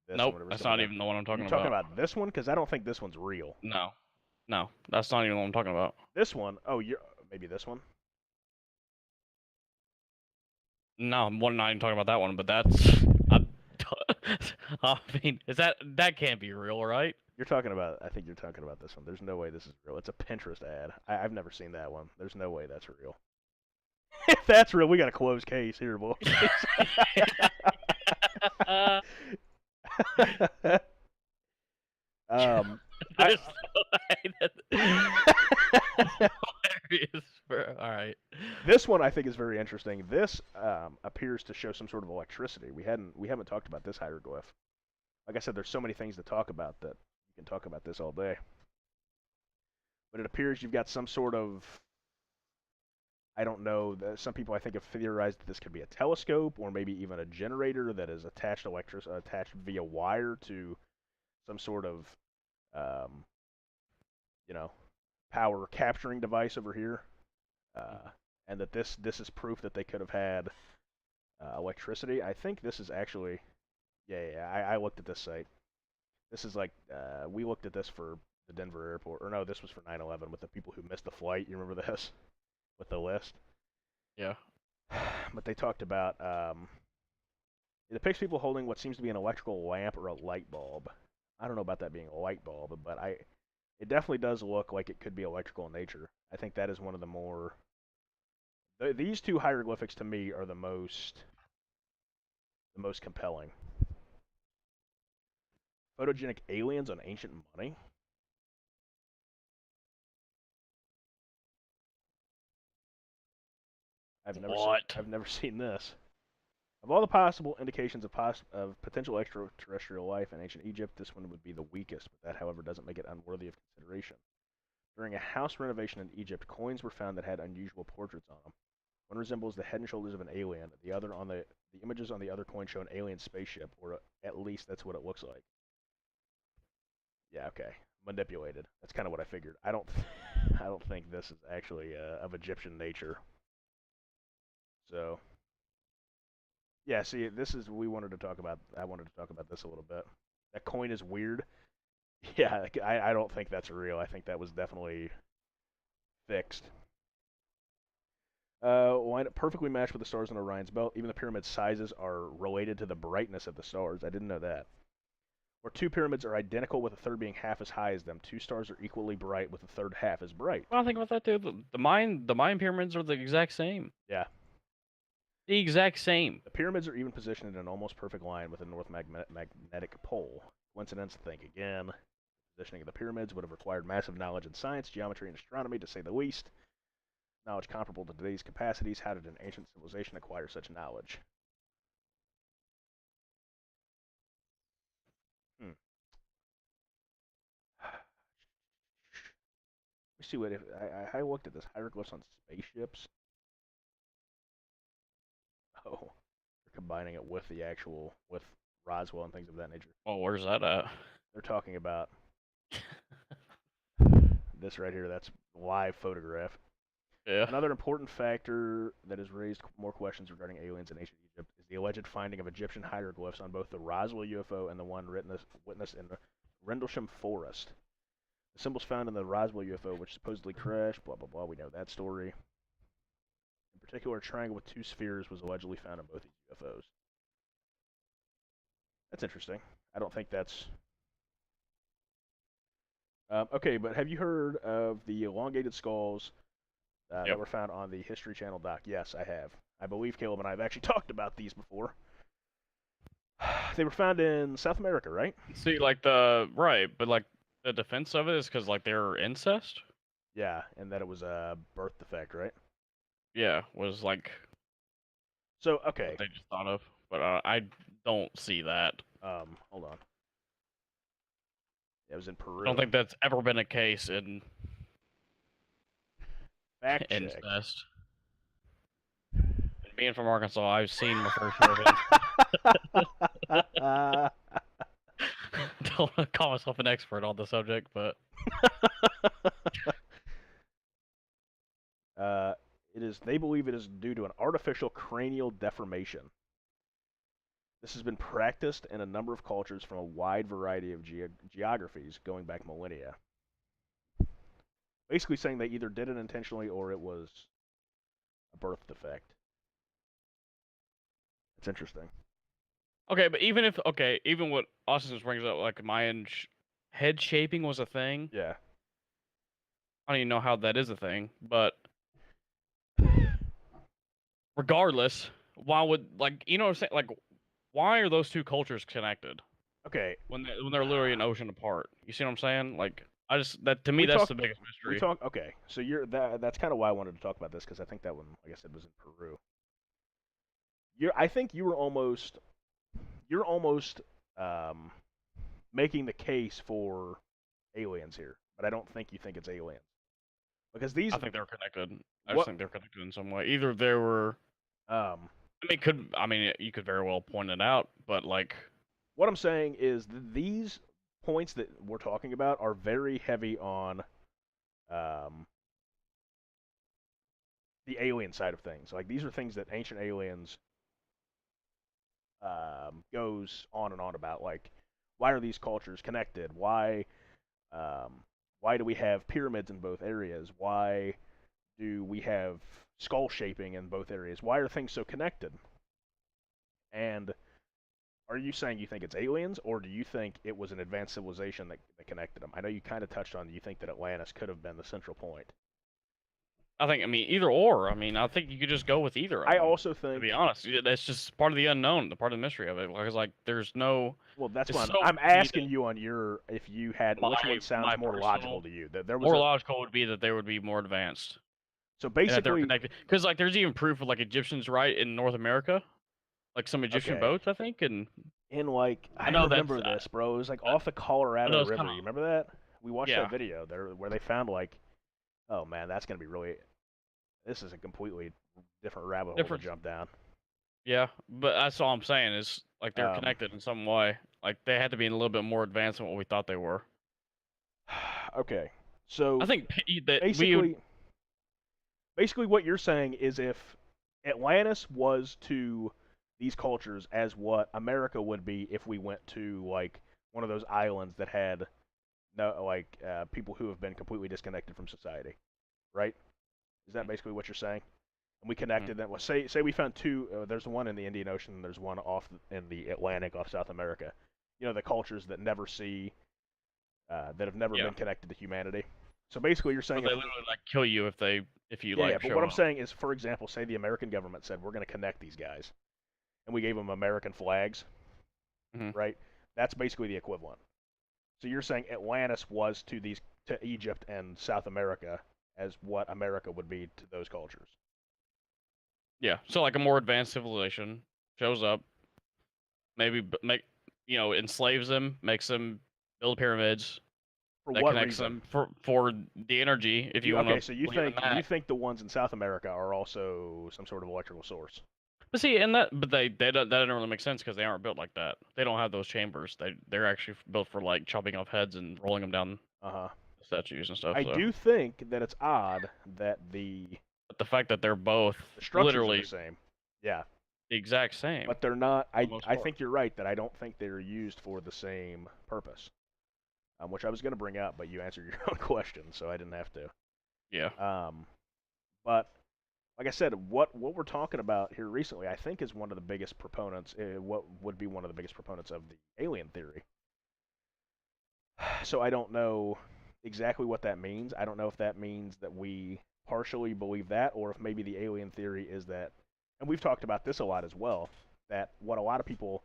This Nope, that's not even the one I'm talking about. You're talking about this one? Because I don't think this one's real. No, that's not even what I'm talking about. This one? Oh, maybe this one? No, I'm not even talking about that one, but that's. I mean, that can't be real, right? You're talking about. I think you're talking about this one. There's no way this is real. It's a Pinterest ad. I've never seen that one. There's no way that's real. If that's real, we got a closed case here, boys. All right. This one I think is very interesting. This appears to show some sort of electricity. We haven't talked about this hieroglyph. Like I said, there's so many things to talk about that you can talk about this all day. But it appears you've got some sort of, I don't know, some people I think have theorized that this could be a telescope or maybe even a generator that is attached via wire to some sort of power capturing device over here, and that this is proof that they could have had electricity. I think this is actually, I looked at this site. This is like, we looked at this for the Denver airport, or no, this was for 9/11 with the people who missed the flight. You remember this? With the list? Yeah. But they talked about, it depicts people holding what seems to be an electrical lamp or a light bulb. I don't know about that being a light bulb, but it definitely does look like it could be electrical in nature. I think that is one of the more... These two hieroglyphics to me are the most compelling. Photogenic aliens on ancient money? I've never seen this. Of all the possible indications of potential extraterrestrial life in ancient Egypt, this one would be the weakest, but that, however, doesn't make it unworthy of consideration. During a house renovation in Egypt, coins were found that had unusual portraits on them. One resembles the head and shoulders of an alien. The images on the other coin show an alien spaceship, or at least that's what it looks like. Yeah, okay, manipulated. That's kind of what I figured. I don't think this is actually of Egyptian nature. So, yeah. See, this is we wanted to talk about. I wanted to talk about this a little bit. That coin is weird. Yeah, I don't think that's real. I think that was definitely fixed. Line up perfectly matched with the stars in Orion's belt. Even the pyramid sizes are related to the brightness of the stars. I didn't know that. Where two pyramids are identical, with the third being half as high as them, two stars are equally bright, with the third half as bright. Well, think about that, dude. The Mayan pyramids are the exact same. Yeah. The exact same. The pyramids are even positioned in an almost perfect line with a north magnetic pole. Coincidence? Think again. Positioning of the pyramids would have required massive knowledge in science, geometry, and astronomy, to say the least. Knowledge comparable to today's capacities. How did an ancient civilization acquire such knowledge? Let me see what if I looked at this hieroglyphs on spaceships. Oh, they're combining it with the actual with Roswell and things of that nature. Oh, where's that at? They're talking about this right here. That's live photograph. Yeah. Another important factor that has raised more questions regarding aliens in ancient Egypt is the alleged finding of Egyptian hieroglyphs on both the Roswell UFO and the one witnessed in the Rendlesham Forest. The symbols found in the Roswell UFO, which supposedly crashed, blah, blah, blah, we know that story. In particular, a triangle with two spheres was allegedly found in both these UFOs. That's interesting. I don't think that's... okay, but have you heard of the elongated skulls that were found on the History Channel doc? Yes, I have. I believe Caleb and I have actually talked about these before. They were found in South America, right? See, like but like the defense of it is because like they're incest. Yeah, and that it was a birth defect, right? Yeah, was like. So okay. What they just thought of, but I don't see that. Hold on. It was in Peru. I don't think that's ever been a case in. Fact check. Incest. And being from Arkansas, I've seen my fair share of it. Don't want to call myself an expert on the subject, but they believe it is due to an artificial cranial deformation. This has been practiced in a number of cultures from a wide variety of geographies going back millennia. Basically saying they either did it intentionally or it was a birth defect. It's interesting. Okay, but even what Austin brings up, like Mayan head shaping was a thing. Yeah. I don't even know how that is a thing, but regardless, why would you know what I'm saying? Like, why are those two cultures connected? Okay. When they're literally an ocean apart. You see what I'm saying? Like, that's the biggest mystery. Okay, so that's kind of why I wanted to talk about this, because I think that one, like I said, was in Peru. I think you're almost making the case for aliens here, but I don't think you think it's aliens, because these. I think they're connected. I just think they're connected in some way. Either they were. You could very well point it out, but like. What I'm saying is these points that we're talking about are very heavy on the alien side of things. Like, these are things that Ancient Aliens goes on and on about. Like, why are these cultures connected? Why do we have pyramids in both areas? Why do we have skull shaping in both areas? Why are things so connected? And are you saying you think it's aliens, or do you think it was an advanced civilization that connected them? I know you kind of touched on, you think that Atlantis could have been the central point. Either or. I think you could just go with either. I also think, to be honest, that's just part of the unknown, the part of the mystery of it. Because there's no. Well, that's why I'm asking you on if you had which one sounds more logical to you. That there was more logical would be that they would be more advanced. So basically, they're connected. Because there's even proof of Egyptians, right, in North America. like some Egyptian Okay. boats, I think, and In like, I know remember that's, this, bro. It was like off the Colorado those River. kinda- You remember that? We watched Yeah. that video there where they found like, oh man, that's gonna be really. This is a completely different rabbit hole Different. to jump down. Yeah, but that's all I'm saying is like they're Um, connected in some way. Like they had to be a little bit more advanced than what we thought they were. Okay, so I think that basically what you're saying is if Atlantis was to these cultures as what America would be if we went to like one of those islands that had no like people who have been completely disconnected from society, right? Is that basically what you're saying? And we connected them. Well, say we found two. There's one in the Indian Ocean. And there's one off in the Atlantic off South America. You know, the cultures that never see, that have never been connected to humanity. So basically, you're saying they literally like kill you if you like. but what I'm saying is, for example, say the American government said we're going to connect these guys, and we gave them American flags, right? That's basically the equivalent. So you're saying Atlantis was to Egypt and South America as what America would be to those cultures. Yeah, so like a more advanced civilization shows up, maybe enslaves them, makes them build pyramids. For that what connects reason? them for the energy. If you want to. Okay, so you think the ones in South America are also some sort of electrical source? But see, but that doesn't really make sense because they aren't built like that. They don't have those chambers. They're actually built for like chopping off heads and rolling them down statues and stuff. I do think that it's odd that but the fact that they're both literally the same. Yeah. The exact same. But they're not. I think you're right that I don't think they're used for the same purpose. Which I was going to bring up, but you answered your own question, so I didn't have to. Yeah. But like I said, what we're talking about here recently, I think, is one of the biggest proponents. What would be one of the biggest proponents of the alien theory. So I don't know exactly what that means. I don't know if that means that we partially believe that, or if maybe the alien theory is that, and we've talked about this a lot as well, that what a lot of people,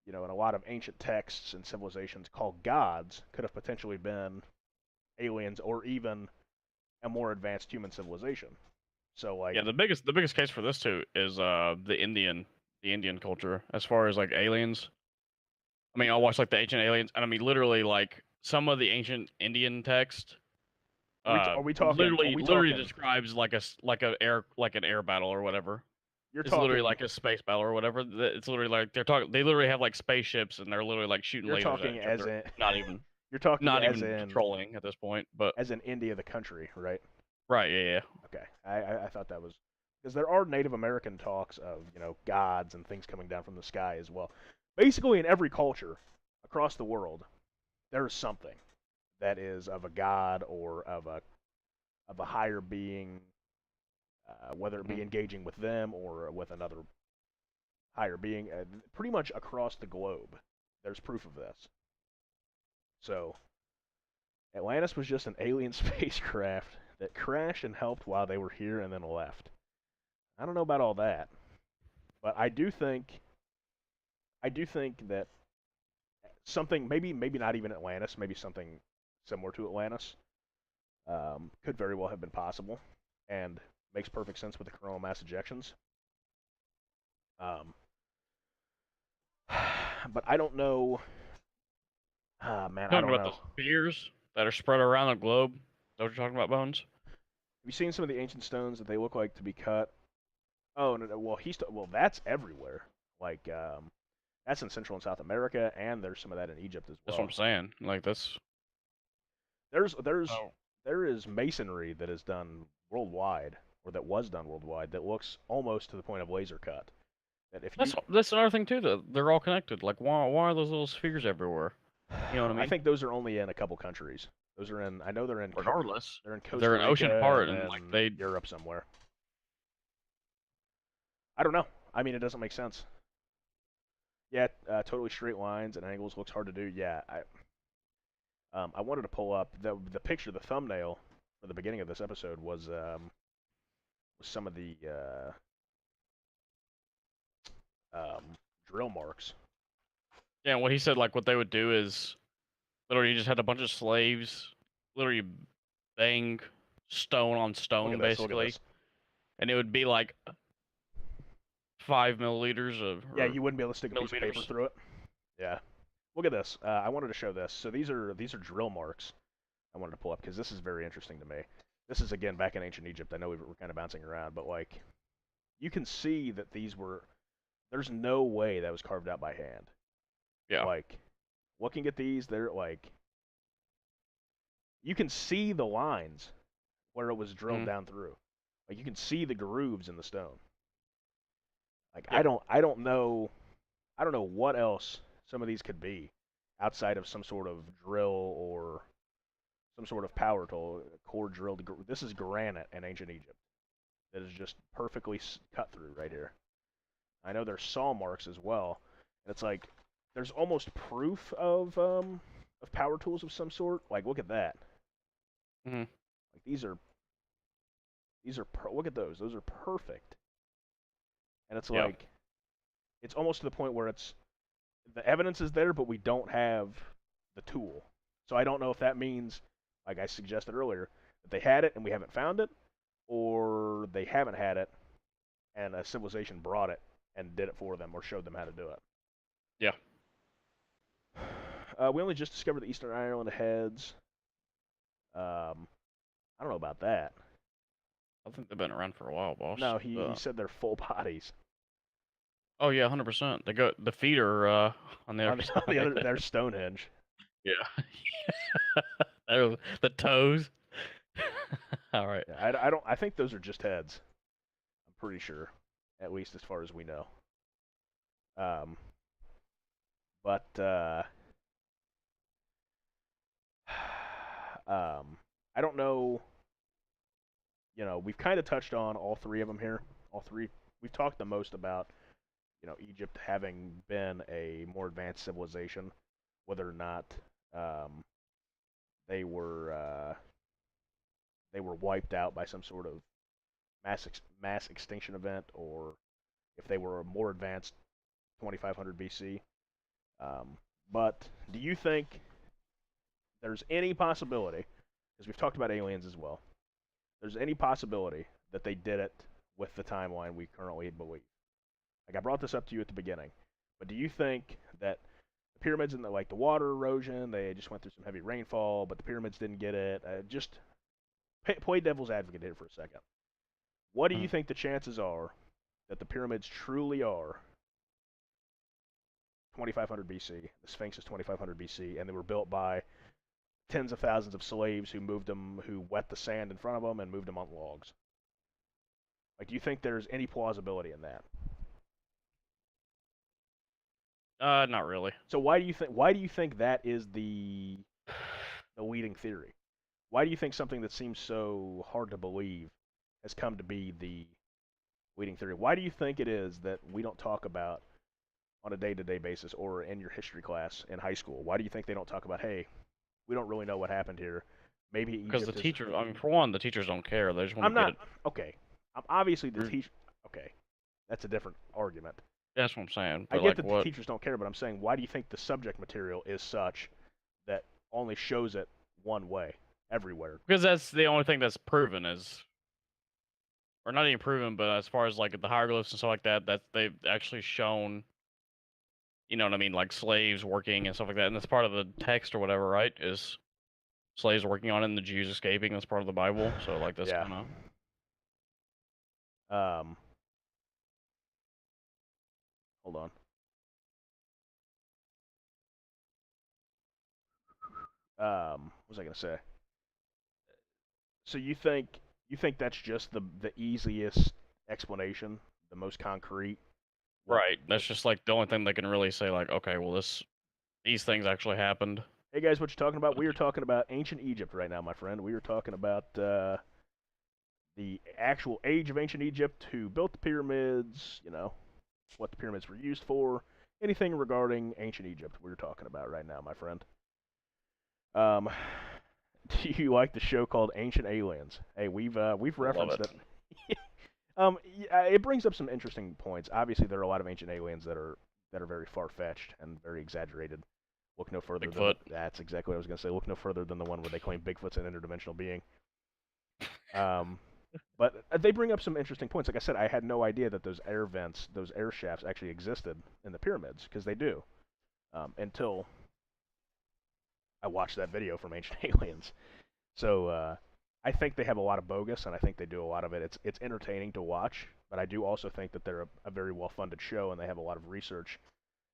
in a lot of ancient texts and civilizations call gods could have potentially been aliens or even a more advanced human civilization. So like the biggest case for this too is the Indian culture as far as like aliens. I mean, I'll watch like the ancient aliens, and I mean literally like some of the ancient Indian text. Are we talking? Literally describes like an air battle or whatever. It's literally like a space battle or whatever. It's literally like they literally have like spaceships and they're literally like shooting lasers at each other. You're talking not as even in controlling at this point, but as in India, the country, right? Right. Yeah. Okay. I thought that was because there are Native American talks of gods and things coming down from the sky as well. Basically, in every culture across the world, there's something that is of a god or of a higher being. Whether it be engaging with them or with another higher being, pretty much across the globe, there's proof of this. So, Atlantis was just an alien spacecraft that crashed and helped while they were here and then left. I don't know about all that, but I do think that something, maybe not even Atlantis, maybe something similar to Atlantis, could very well have been possible, and makes perfect sense with the coronal mass ejections. But I don't know. Man, I don't know. The spheres that are spread around the globe. Is that what you're talking about, Bones? Have you seen some of the ancient stones that they look like to be cut? Oh no, well that's everywhere. Like that's in Central and South America, and there's some of that in Egypt as well. That's what I'm saying. Like that's. There is masonry that is done worldwide, or that was done worldwide, that looks almost to the point of laser cut. That if that's another thing too. That they're all connected. Like why are those little spheres everywhere? You know what I mean? I think those are only in a couple countries. Those are in. I know they're in. Regardless, they're in Costa they're an Rica ocean part and like Europe somewhere. I don't know. I mean, it doesn't make sense. Yeah, totally straight lines and angles looks hard to do. Yeah, I wanted to pull up the picture, the thumbnail for the beginning of this episode was some of the drill marks. Yeah, what he said, like what they would do is literally just had a bunch of slaves literally bang stone on stone basically, and it would be like 5 milliliters of. Yeah, you wouldn't be able to stick a piece of paper millimeters. through it. Yeah. Look at this. I wanted to show this. So these are drill marks. I wanted to pull up because this is very interesting to me. This is again back in ancient Egypt. I know we're kind of bouncing around, but like, you can see that these were. There's no way that was carved out by hand. Yeah. Like, looking at these, they're like. You can see the lines where it was drilled down through. Like, you can see the grooves in the stone. Like, Yeah. I don't know what else some of these could be outside of some sort of drill or some sort of power tool, core drilled. This is granite in ancient Egypt that is just perfectly cut through right here. I know there's saw marks as well. And it's like there's almost proof of power tools of some sort. Like, look at that. Mhm. Like these are look at those. Those are perfect. And it's like it's almost to the point where it's the evidence is there, but we don't have the tool. So I don't know if that means, like I suggested earlier, that they had it and we haven't found it, or they haven't had it and a civilization brought it and did it for them or showed them how to do it. Yeah. We only just discovered the Eastern Ireland heads. I don't know about that. I think they've been around for a while, boss. No, he said they're full bodies. Oh yeah, 100%. They go. The feet are on the other side. They're Stonehenge. Yeah. The toes. All right. Yeah, I think those are just heads. I'm pretty sure, at least as far as we know. But I don't know. You know, we've kind of touched on all three of them here. All three. We've talked the most about, you know, Egypt having been a more advanced civilization, whether or not they were wiped out by some sort of mass extinction event, or if they were a more advanced 2500 BC. But do you think there's any possibility, because we've talked about aliens as well, there's any possibility that they did it with the timeline we currently believe? Like, I brought this up to you at the beginning, but do you think that the pyramids and the water erosion, they just went through some heavy rainfall, but the pyramids didn't get it? Just play devil's advocate here for a second. What do you think the chances are that the pyramids truly are 2500 BC? The Sphinx is 2500 BC, and they were built by tens of thousands of slaves who wet the sand in front of them and moved them on logs. Like, do you think there's any plausibility in that? Not really. So why do you think that is the leading theory? Why do you think something that seems so hard to believe has come to be the leading theory? Why do you think it is that we don't talk about on a day-to-day basis or in your history class in high school? Why do you think they don't talk about, hey, we don't really know what happened here? Maybe Egypt because the teachers. I mean, for one, the teachers don't care. They just want to get it. Okay. Obviously, the teacher. Okay, that's a different argument. That's what I'm saying. I But get like, that what? the teachers don't care, but I'm saying, why do you think the subject material is such that only shows it one way everywhere? Because that's the only thing that's proven is, or not even proven, but as far as like the hieroglyphs and stuff like that, that they've actually shown. You know what I mean? Like slaves working and stuff like that, and that's part of the text or whatever, right? Is slaves working on it and the Jews escaping. That's part of the Bible. So like that's Yeah. kind of. Hold on. What was I gonna say? So you think that's just the easiest explanation, the most concrete? Right. That's just like the only thing they can really say. Like, okay, well, these things actually happened. Hey guys, what you talking about? We are talking about ancient Egypt right now, my friend. We are talking about the actual age of ancient Egypt, who built the pyramids, you know, what the pyramids were used for, anything regarding ancient Egypt we're talking about right now, my friend. Do you like the show called Ancient Aliens? Hey, we've referenced it. It brings up some interesting points. Obviously, there are a lot of ancient aliens that are very far-fetched and very exaggerated. Look no further Bigfoot. That's exactly what I was going to say. Look no further than the one where they claim Bigfoot's an interdimensional being. But they bring up some interesting points. Like I said, I had no idea that those air vents, those air shafts, actually existed in the pyramids, because they do. Until I watched that video from Ancient Aliens. So I think they have a lot of bogus, and I think they do a lot of it. It's entertaining to watch, but I do also think that they're a very well-funded show, and they have a lot of research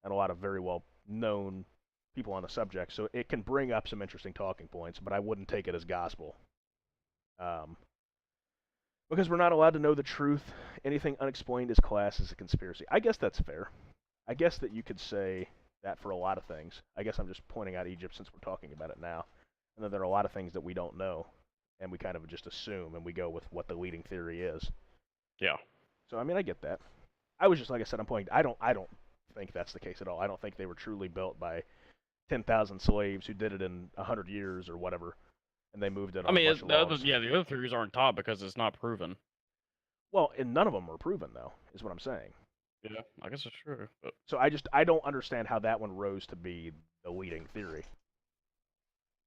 and a lot of very well-known people on the subject. So it can bring up some interesting talking points, but I wouldn't take it as gospel. Because we're not allowed to know the truth. Anything unexplained is classed as a conspiracy. I guess that's fair. I guess that you could say that for a lot of things. I guess I'm just pointing out Egypt since we're talking about it now. And then there are a lot of things that we don't know, and we kind of just assume, and we go with what the leading theory is. Yeah. So, I mean, I get that. I was just, like I said, I don't think that's the case at all. I don't think they were truly built by 10,000 slaves who did it in 100 years or whatever. And they moved it on a bunch of logs. the other theories aren't taught because it's not proven. Well, and none of them are proven, though, is what I'm saying. Yeah, I guess it's true. But... So I don't understand how that one rose to be the leading theory.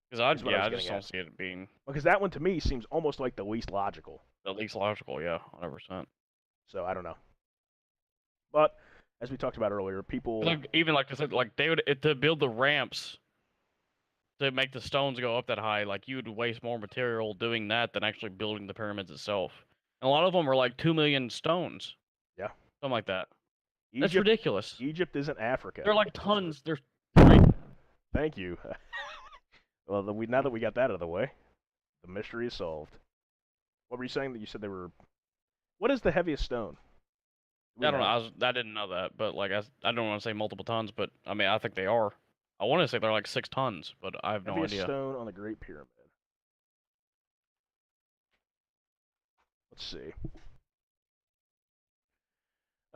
Because I just don't see it being... Because that one, to me, seems almost like the least logical. The least logical, yeah, 100%. So, I don't know. But, as we talked about earlier, people... Even like I said, like, they would, to build the ramps... to make the stones go up that high, like, you would waste more material doing that than actually building the pyramids itself. And a lot of them are like 2 million stones. Yeah. Something like that. Egypt, That's ridiculous. Egypt isn't Africa. They're like tons. They're... Thank you. Well, now that we got that out of the way, the mystery is solved. What were you saying that you said they were... What is the heaviest stone? I don't know. I didn't know that, but, like, I don't want to say multiple tons, but, I mean, I think they are. I want to say they're like 6 tons, but I have no idea. Heaviest stone on the Great Pyramid. Let's see.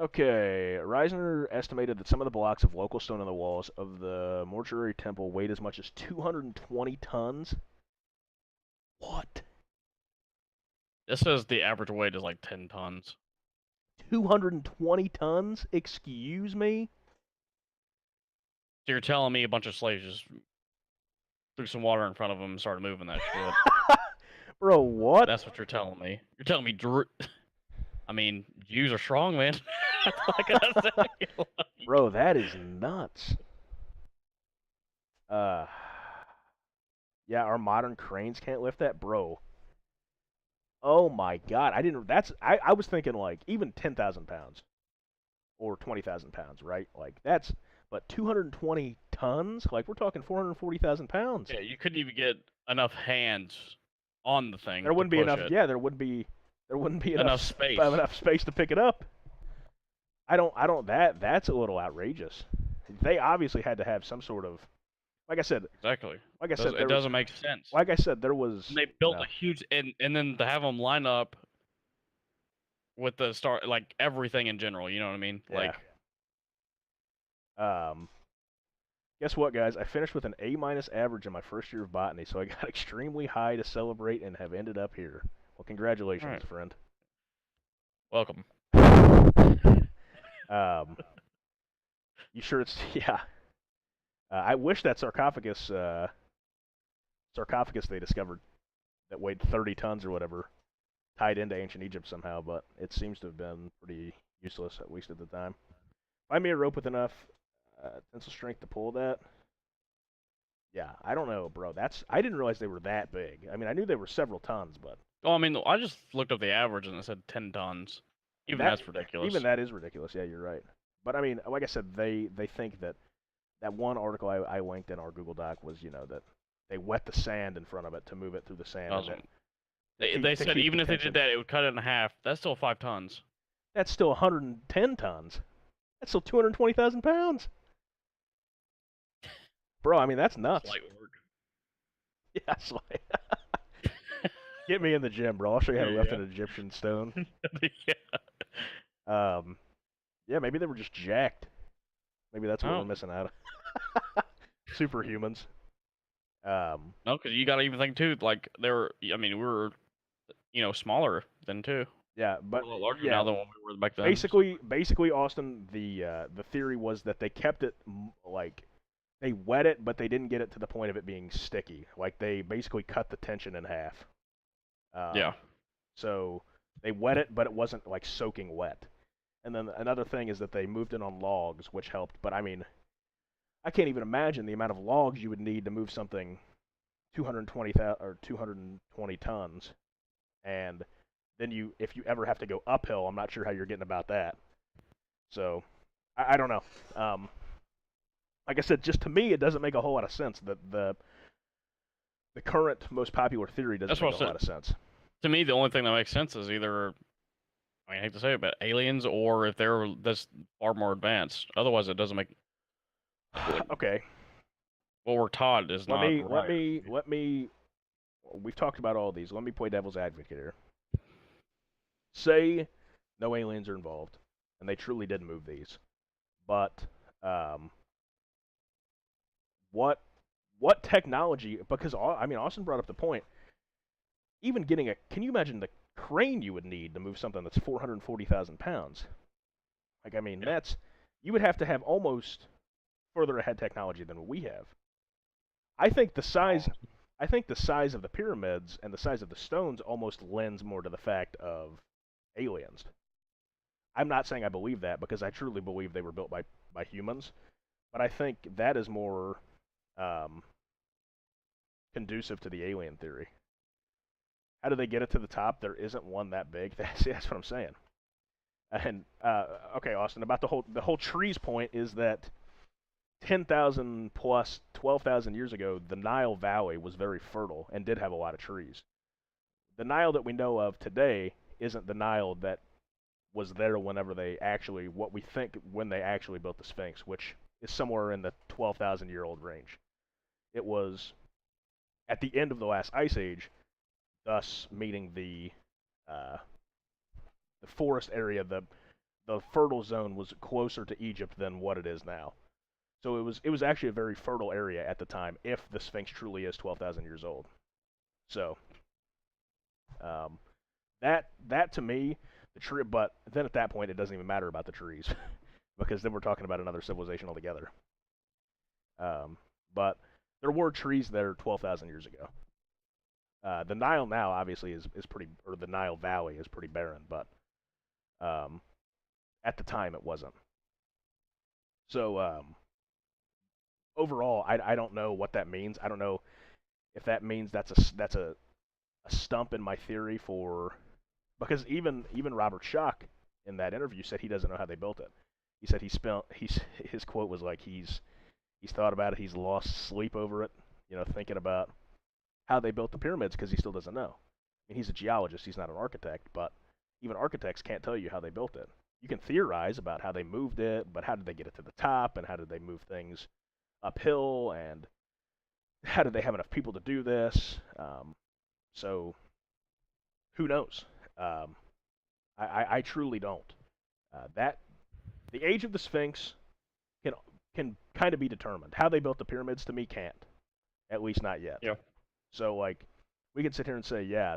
Okay, Reisner estimated that some of the blocks of local stone on the walls of the mortuary temple weighed as much as 220 tons. What? This says the average weight is like 10 tons. 220 tons? Excuse me? So you're telling me a bunch of slaves just threw some water in front of them and started moving that shit? Bro, what? That's what you're telling me. You're telling me I mean, Jews are strong, man. That's all I gotta say. Bro, that is nuts. Yeah, our modern cranes can't lift that, bro. Oh my God, I was thinking like even 10,000 pounds or 20,000 pounds, right? Like but 220 tons? Like we're talking 440,000 pounds. Yeah, you couldn't even get enough hands on the thing. There wouldn't be enough. It. Yeah, there wouldn't be enough space. Enough space to pick it up. That's a little outrageous. They obviously had to have some sort of, like I said. Exactly. Like I said, it doesn't make sense. Like I said, there was. And they built a huge, and then to have them line up with the start, like everything in general. You know what I mean? Yeah. Like. Guess what, guys? I finished with an A- average in my first year of botany, so I got extremely high to celebrate and have ended up here. Well, congratulations, friend. Welcome. You sure it's... Yeah. I wish that sarcophagus they discovered that weighed 30 tons or whatever tied into ancient Egypt somehow, but it seems to have been pretty useless, at least at the time. Find me a rope with enough tensile strength to pull that. Yeah, I don't know, bro. I didn't realize they were that big. I mean, I knew they were several tons, but... Oh, I mean, I just looked up the average and it said 10 tons. Even that's ridiculous. Even that is ridiculous. Yeah, you're right. But I mean, like I said, they think that one article I linked in our Google Doc was, that they wet the sand in front of it to move it through the sand. They said even if they did that, it would cut it in half. That's still 5 tons. That's still 110 tons. That's still 220,000 pounds. Bro, I mean, that's nuts. Slight work. Yeah, slight. Get me in the gym, bro. I'll show you how to lift an Egyptian stone. Yeah. Yeah, maybe they were just jacked. Maybe that's what we're missing out of. Superhumans. No, because you got to even think, too, like, we were, smaller then, too. Yeah, but... We're a little larger now than when we were back then. Basically, Austin, the theory was that they kept it, like... They wet it, but they didn't get it to the point of it being sticky. Like, they basically cut the tension in half. Yeah. So they wet it, but it wasn't like soaking wet. And then another thing is that they moved it on logs, which helped. But I mean, I can't even imagine the amount of logs you would need to move something 220 tons. And then if you ever have to go uphill, I'm not sure how you're getting about that. So I don't know. Like I said, just to me, it doesn't make a whole lot of sense that the current most popular theory doesn't make a whole lot of sense. To me, the only thing that makes sense is either, I mean, I hate to say it, but aliens, or if they're this far more advanced. Otherwise, it doesn't make. Okay. What we're taught is not right. Let me. We've talked about all these. Let me play devil's advocate here. Say no aliens are involved, and they truly did move these, but what technology? Because I mean, Austin brought up the point. Even getting can you imagine the crane you would need to move something that's 440,000 pounds? Like, I mean, you would have to have almost further ahead technology than what we have. I think the size of the pyramids and the size of the stones almost lends more to the fact of aliens. I'm not saying I believe that, because I truly believe they were built by humans, but I think that is more conducive to the alien theory. How do they get it to the top? There isn't one that big. That's what I'm saying. And okay, Austin, about the whole trees point is that 10,000 plus 12,000 years ago, the Nile Valley was very fertile and did have a lot of trees. The Nile that we know of today isn't the Nile that was there whenever when they actually built the Sphinx, which is somewhere in the 12,000-year-old range. It was at the end of the last ice age, thus meaning the forest area, the fertile zone was closer to Egypt than what it is now. So it was actually a very fertile area at the time, if the Sphinx truly is 12,000 years old. So that to me, the tree. But then at that point, it doesn't even matter about the trees, because then we're talking about another civilization altogether. But there were trees there 12,000 years ago. The Nile now obviously is pretty, or the Nile Valley is pretty barren, but at the time it wasn't. So overall, I don't know what that means. I don't know if that means that's a stump in my theory for, because even Robert Schoch in that interview said he doesn't know how they built it. He said his quote was like he's thought about it, he's lost sleep over it, thinking about how they built the pyramids, because he still doesn't know. I mean, he's a geologist, he's not an architect, but even architects can't tell you how they built it. You can theorize about how they moved it, but how did they get it to the top, and how did they move things uphill, and how did they have enough people to do this? So who knows? I truly don't. That the age of the Sphinx can kind of be determined. How they built the pyramids, to me, can't. At least not yet. Yeah. So, like, we could sit here and say, yeah,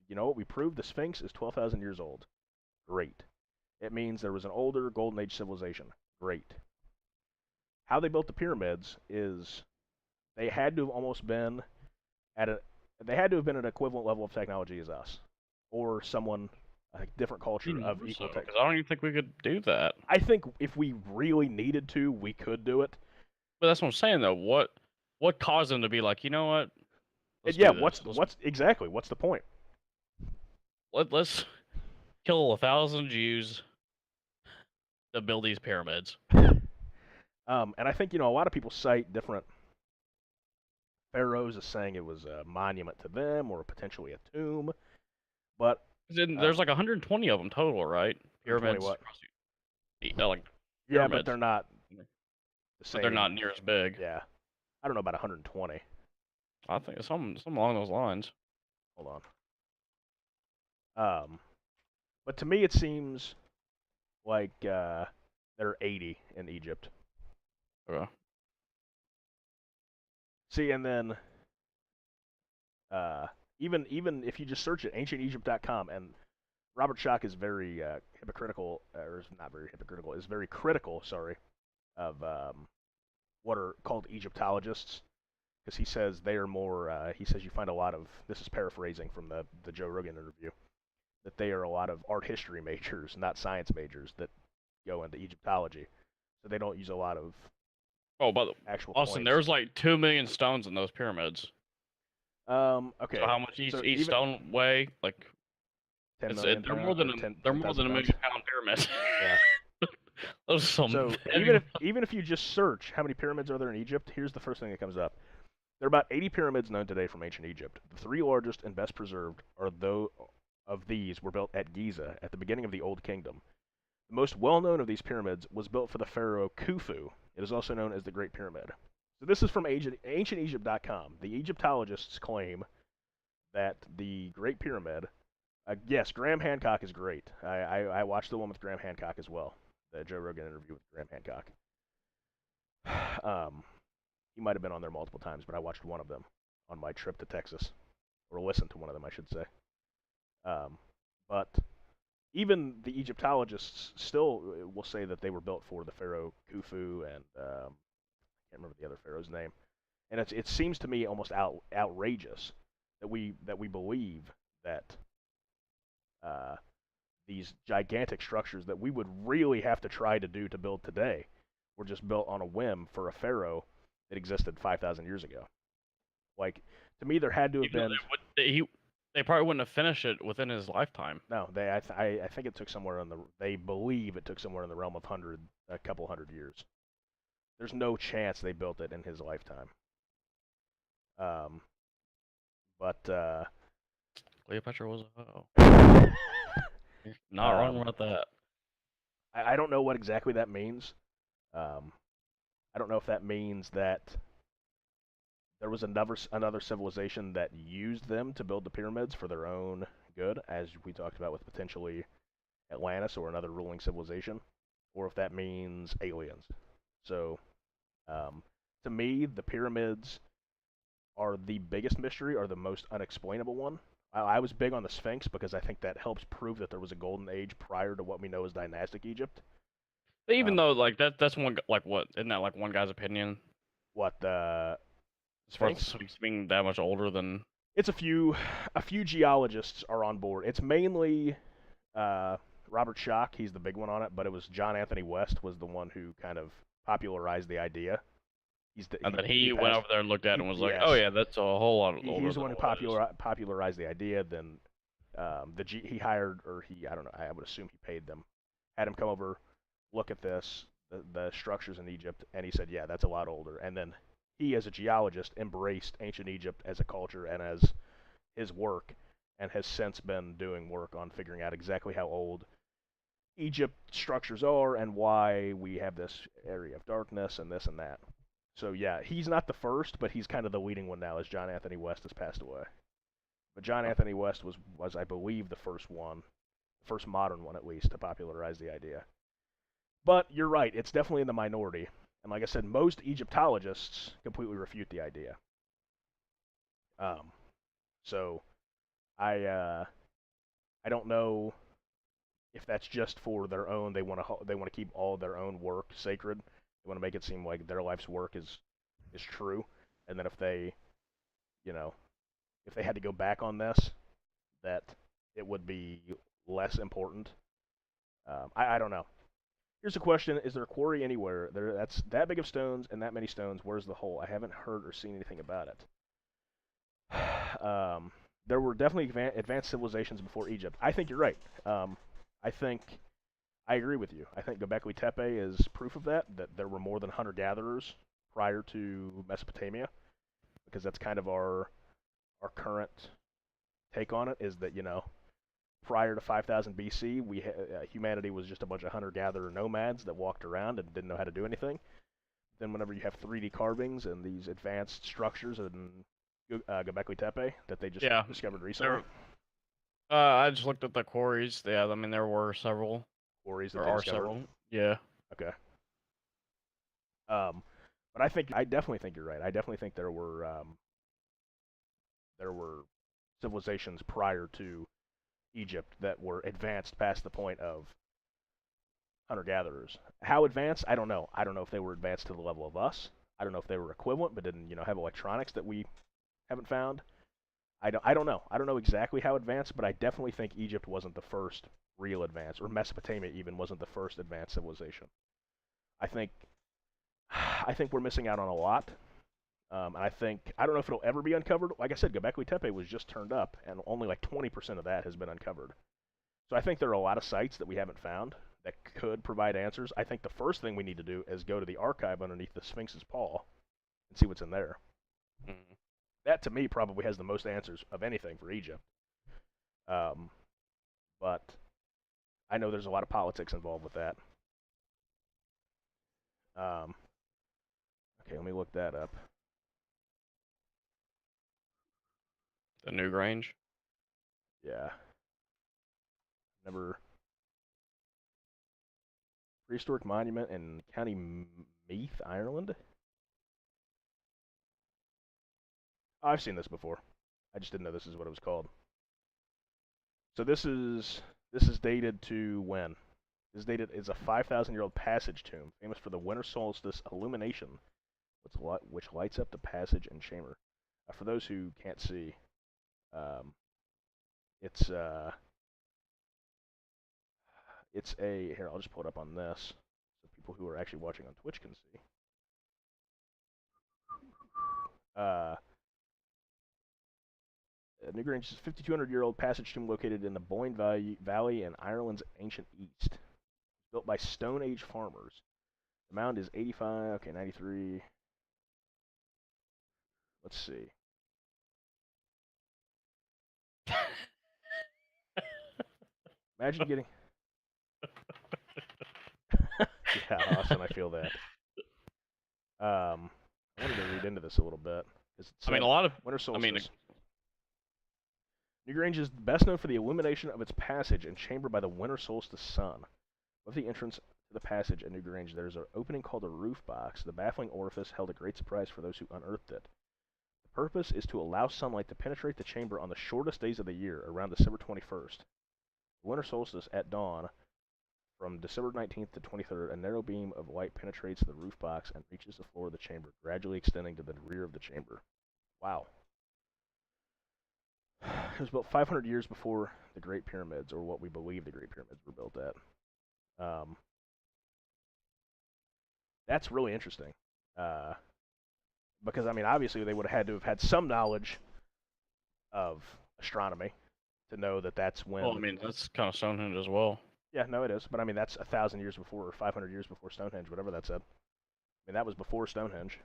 what we proved, the Sphinx is 12,000 years old. Great. It means there was an older Golden Age civilization. Great. How they built the pyramids is they had to have almost been they had to have been at an equivalent level of technology as us, or someone, a different culture of equal technology. Because I don't even think we could do that. I think if we really needed to, we could do it. But that's what I'm saying, though. What caused them to be like, you know what? What's the point? Let's kill 1,000 Jews to build these pyramids. And I think, a lot of people cite different pharaohs as saying it was a monument to them or potentially a tomb, but there's like 120 of them total, right? Pyramids. What? Like yeah, but they're not the same. But they're not near as big. Yeah, I don't know about 120. I think it's something along those lines. Hold on. But to me, it seems like there are 80 in Egypt. Okay. See, and then even if you just search it, ancientegypt.com, and Robert Schoch is very hypocritical, or is not very hypocritical, is very critical, of what are called Egyptologists, because he says they are more, he says you find a lot of, this is paraphrasing from the Joe Rogan interview, that they are a lot of art history majors, not science majors, that go into Egyptology. So they don't use a lot of Oh, but actual Austin, coins. there was like 2 million stones in those pyramids. Okay. So how much each So each even stone weigh? Like 10 million they're more pounds than or a 10 they're more 10,000 than a pounds. million-pound pyramids. Yeah. Those are some So heavy even if you just search how many pyramids are there in Egypt, here's the first thing that comes up. There are about 80 pyramids known today from ancient Egypt. The three largest and best preserved are those of these were built at Giza at the beginning of the Old Kingdom. The most well-known of these pyramids was built for the pharaoh Khufu. It is also known as the Great Pyramid. So this is from ancientegypt.com. The Egyptologists claim that the Great Pyramid. Yes, Graham Hancock is great. I watched the one with Graham Hancock as well, the Joe Rogan interview with Graham Hancock. He might have been on there multiple times, but I watched one of them on my trip to Texas, or listened to one of them, I should say. But even the Egyptologists still will say that they were built for the pharaoh Khufu, and I can't remember the other pharaoh's name. And it seems to me almost outrageous that we believe that these gigantic structures that we would really have to try to do to build today were just built on a whim for a pharaoh that existed 5,000 years ago. Like, to me, there had to have been. They probably wouldn't have finished it within his lifetime. No, I think it took somewhere in the. They believe it took somewhere in the realm of a couple hundred years. There's no chance they built it in his lifetime. But Cleopatra was a not wrong about that. I don't know what exactly that means. I don't know if that means that there was another civilization that used them to build the pyramids for their own good, as we talked about with potentially Atlantis or another ruling civilization, or if that means aliens. So, to me, the pyramids are the biggest mystery, or the most unexplainable one. I was big on the Sphinx because I think that helps prove that there was a golden age prior to what we know as dynastic Egypt. But even though like that's one like what isn't that like one guy's opinion? What the As far as Sphinx? the Sphinx being that much older than It's a few geologists are on board. It's mainly Robert Schoch. He's the big one on it, but it was John Anthony West was the one who kind of popularized the idea. And then he went over there and looked at it and was like, yes. "Oh yeah, that's a whole lot older." He's the one who popularized the idea. Then he hired, or I don't know, I would assume he paid them, had him come over, look at the structures in Egypt, and he said, yeah, that's a lot older. And then he, as a geologist, embraced ancient Egypt as a culture and as his work, and has since been doing work on figuring out exactly how old Egypt structures are and why we have this area of darkness and this and that. So yeah, he's not the first, but he's kind of the leading one now, as John Anthony West has passed away. But John Anthony West was I believe, the first modern one at least, to popularize the idea. But you're right, it's definitely in the minority. And like I said, most Egyptologists completely refute the idea. So I don't know if that's just for their own. They want to keep all their own work sacred. They want to make it seem like their life's work is true. And then if they had to go back on this, that it would be less important. I don't know. Here's a question: is there a quarry anywhere that's that big of stones and that many stones? Where's the hole? I haven't heard or seen anything about it. There were definitely advanced civilizations before Egypt. I think you're right. I agree with you. I think Göbekli Tepe is proof of that there were more than hunter-gatherers prior to Mesopotamia, because that's kind of our current take on it, is that, prior to 5000 BC, humanity was just a bunch of hunter-gatherer nomads that walked around and didn't know how to do anything. Then whenever you have 3D carvings and these advanced structures in Göbekli Tepe that they just discovered recently. I just looked at the quarries. Yeah, I mean there were several. Quarries that there they are discovered. several. Yeah. Okay. But I definitely think you're right. I definitely think there were civilizations prior to Egypt that were advanced past the point of hunter-gatherers. How advanced? I don't know. I don't know if they were advanced to the level of us. I don't know if they were equivalent but didn't, have electronics that we haven't found. I don't know. I don't know exactly how advanced, but I definitely think Egypt wasn't the first real advance, or Mesopotamia even wasn't the first advanced civilization. I think I think we're missing out on a lot. And I don't know if it'll ever be uncovered. Like I said, Göbekli Tepe was just turned up, and only like 20% of that has been uncovered. So I think there are a lot of sites that we haven't found that could provide answers. I think the first thing we need to do is go to the archive underneath the Sphinx's paw and see what's in there. Mm. That, to me, probably has the most answers of anything for Egypt. But I know there's a lot of politics involved with that. Okay, let me look that up. The New Grange. Yeah. Never. Prehistoric monument in County Meath, Ireland. Oh, I've seen this before. I just didn't know this is what it was called. So this is dated to when? It's a 5,000-year-old passage tomb, famous for the winter solstice illumination, which lights up the passage and chamber. For those who can't see, it's a here. I'll just pull it up on this, so people who are actually watching on Twitch can see. New Grange is a 5,200-year-old passage tomb located in the Boyne Valley in Ireland's ancient east. Built by Stone Age farmers. The mound is 85, okay, 93. Let's see. Imagine getting... Yeah, Austin, I feel that. I wanted to read into this a little bit. I mean, a lot of... Winter solstice. I mean... New Grange is best known for the illumination of its passage and chamber by the winter solstice sun. Above the entrance to the passage at New Grange, there is an opening called a roof box. The baffling orifice held a great surprise for those who unearthed it. The purpose is to allow sunlight to penetrate the chamber on the shortest days of the year, around December 21st. The winter solstice at dawn, from December 19th to 23rd, a narrow beam of light penetrates the roof box and reaches the floor of the chamber, gradually extending to the rear of the chamber. Wow. It was built 500 years before the Great Pyramids, or what we believe the Great Pyramids were built at. That's really interesting. Because, I mean, obviously they would have had to have had some knowledge of astronomy to know that that's when... Well, I mean, that's kind of Stonehenge as well. Yeah, no, it is. But, I mean, that's 1,000 years before, or 500 years before Stonehenge, whatever that said. I mean, that was before Stonehenge.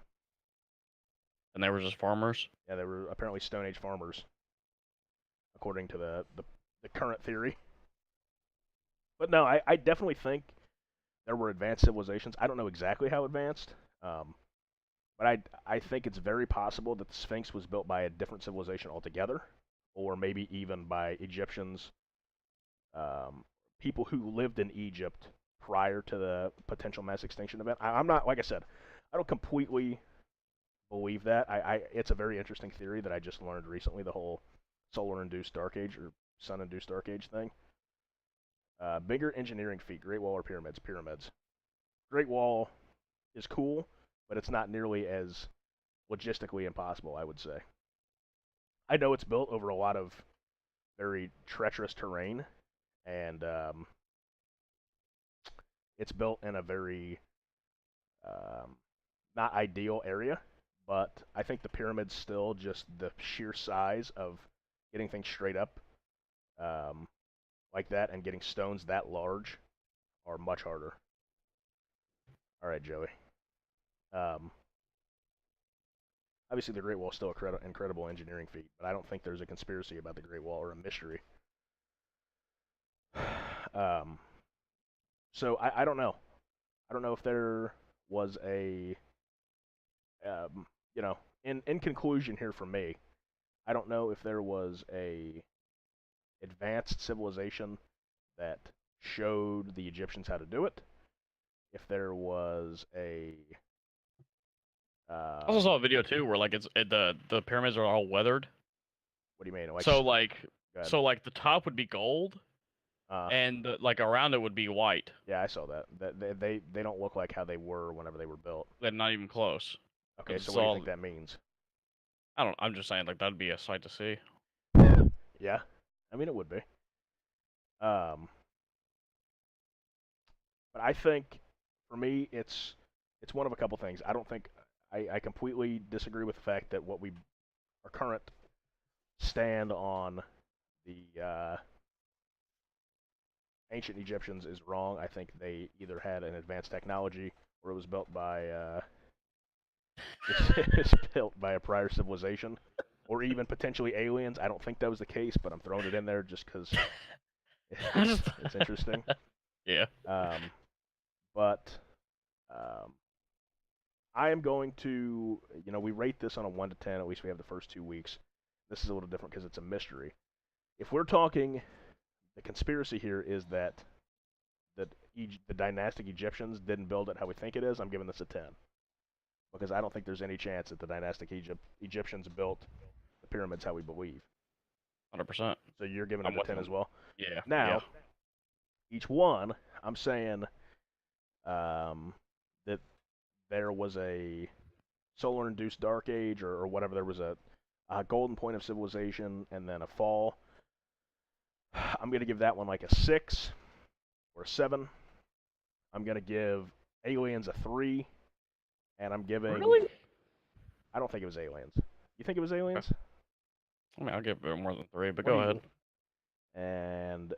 And they were just farmers? Yeah, they were apparently Stone Age farmers, according to the current theory. But no, I definitely think there were advanced civilizations. I don't know exactly how advanced, but I think it's very possible that the Sphinx was built by a different civilization altogether, or maybe even by Egyptians, people who lived in Egypt prior to the potential mass extinction event. I'm not, like I said, I don't completely believe that. It's a very interesting theory that I just learned recently, the whole solar-induced dark age or sun-induced dark age thing. Bigger engineering feat, Great Wall or pyramids? Pyramids. Great Wall is cool, but it's not nearly as logistically impossible, I would say. I know it's built over a lot of very treacherous terrain, and it's built in a very not ideal area, but I think the pyramids still, just the sheer size of getting things straight up like that and getting stones that large are much harder. All right, Joey. Obviously, the Great Wall is still an incredible engineering feat, but I don't think there's a conspiracy about the Great Wall or a mystery. So I don't know. I don't know if there was a, you know, in conclusion here for me, I don't know if there was a advanced civilization that showed the Egyptians how to do it. If there was a I also saw a video too where like the pyramids are all weathered. What do you mean? Like, so like the top would be gold, and like around it would be white. Yeah, I saw that. That they don't look like how they were whenever they were built. They're not even close. Okay, so what do you think that means? I'm just saying, like, that'd be a sight to see. Yeah, I mean it would be. But I think for me, it's one of a couple things. I don't think I completely disagree with the fact that our current stand on the ancient Egyptians is wrong. I think they either had an advanced technology or it was built by it's built by a prior civilization, or even potentially aliens. I don't think that was the case, but I'm throwing it in there just because it's interesting. Yeah. But I am going to, we rate this on a 1 to 10. At least we have the first 2 weeks. This is a little different because it's a mystery. If we're talking, the conspiracy here is that the dynastic Egyptians didn't build it how we think it is. I'm giving this a 10 because I don't think there's any chance that the dynastic Egyptians built the pyramids how we believe. 100%. So you're giving it a 10 as well? Yeah. Now, each one, I'm saying that there was a solar-induced dark age or whatever. There was a golden point of civilization and then a fall. I'm going to give that one like a 6 or a 7. I'm going to give aliens a 3. And I'm giving... Really? I don't think it was aliens. You think it was aliens? I mean, I'll give it more than 3, but go ahead. And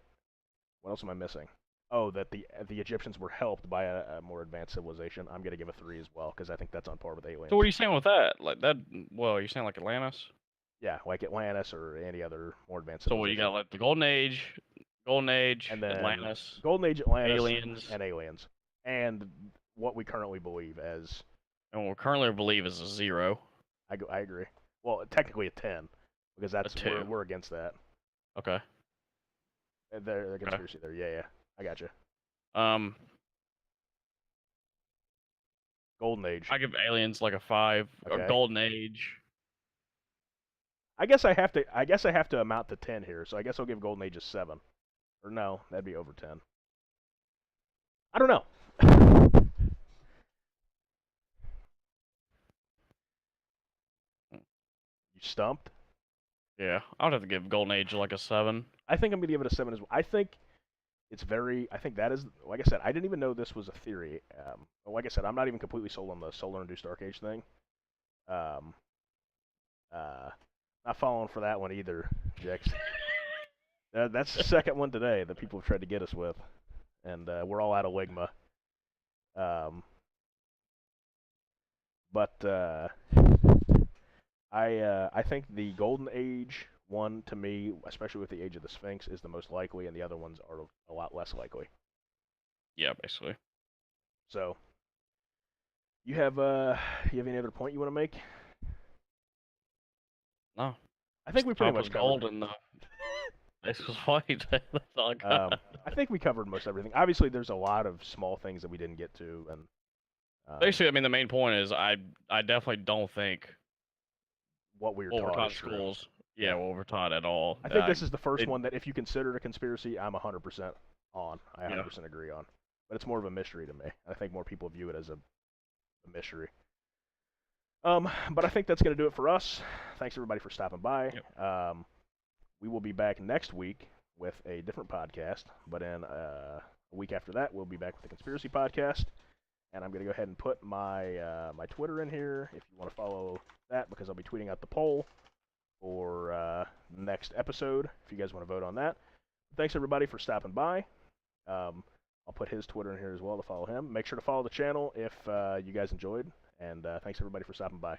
what else am I missing? Oh, that the Egyptians were helped by a more advanced civilization. I'm going to give a 3 as well, because I think that's on par with aliens. So what are you saying with that? Like that? Well, are you saying like Atlantis? Yeah, like Atlantis or any other more advanced So civilization. what, you got like the Golden Age, and then Atlantis, Golden Age, Atlantis, aliens. and aliens. And what we currently believe as... And what we currently believe is a 0. I agree. Well, technically a 10, because that's a 2. We're against that. Okay. The conspiracy there. Yeah, I got you. Golden Age. I give aliens like a 5. Okay. Or Golden Age. I guess I have to amount to 10 here, so I guess I'll give Golden Age a 7. Or no, that'd be over 10. I don't know. You stumped? Yeah, I would have to give Golden Age like a 7. I think I'm gonna give it a 7 as well. I think that is, like I said, I didn't even know this was a theory. Like I said, I'm not even completely sold on the solar-induced dark age thing. Not falling for that one either, Jex. That's the second one today that people have tried to get us with, and we're all out of Ligma. But I think the Golden Age one, to me, especially with the Age of the Sphinx, is the most likely, and the other ones are a lot less likely. Yeah, basically. So, you have any other point you want to make? No. I think we pretty much covered. Gold and this was white. That's all I got. I think we covered most everything. Obviously, there's a lot of small things that we didn't get to, and basically, I mean, the main point is I definitely don't think what we were taught taught in schools. Yeah, what we're taught at all. I think this is the first one that, if you consider it a conspiracy, I'm 100% on. I 100% agree on. But it's more of a mystery to me. I think more people view it as a mystery. But I think that's going to do it for us. Thanks, everybody, for stopping by. Yep. We will be back next week with a different podcast. But in a week after that, we'll be back with the Conspiracy Podcast. And I'm going to go ahead and put my my Twitter in here if you want to follow that, because I'll be tweeting out the poll for next episode if you guys want to vote on that. Thanks, everybody, for stopping by. I'll put his Twitter in here as well to follow him. Make sure to follow the channel if you guys enjoyed. And thanks, everybody, for stopping by.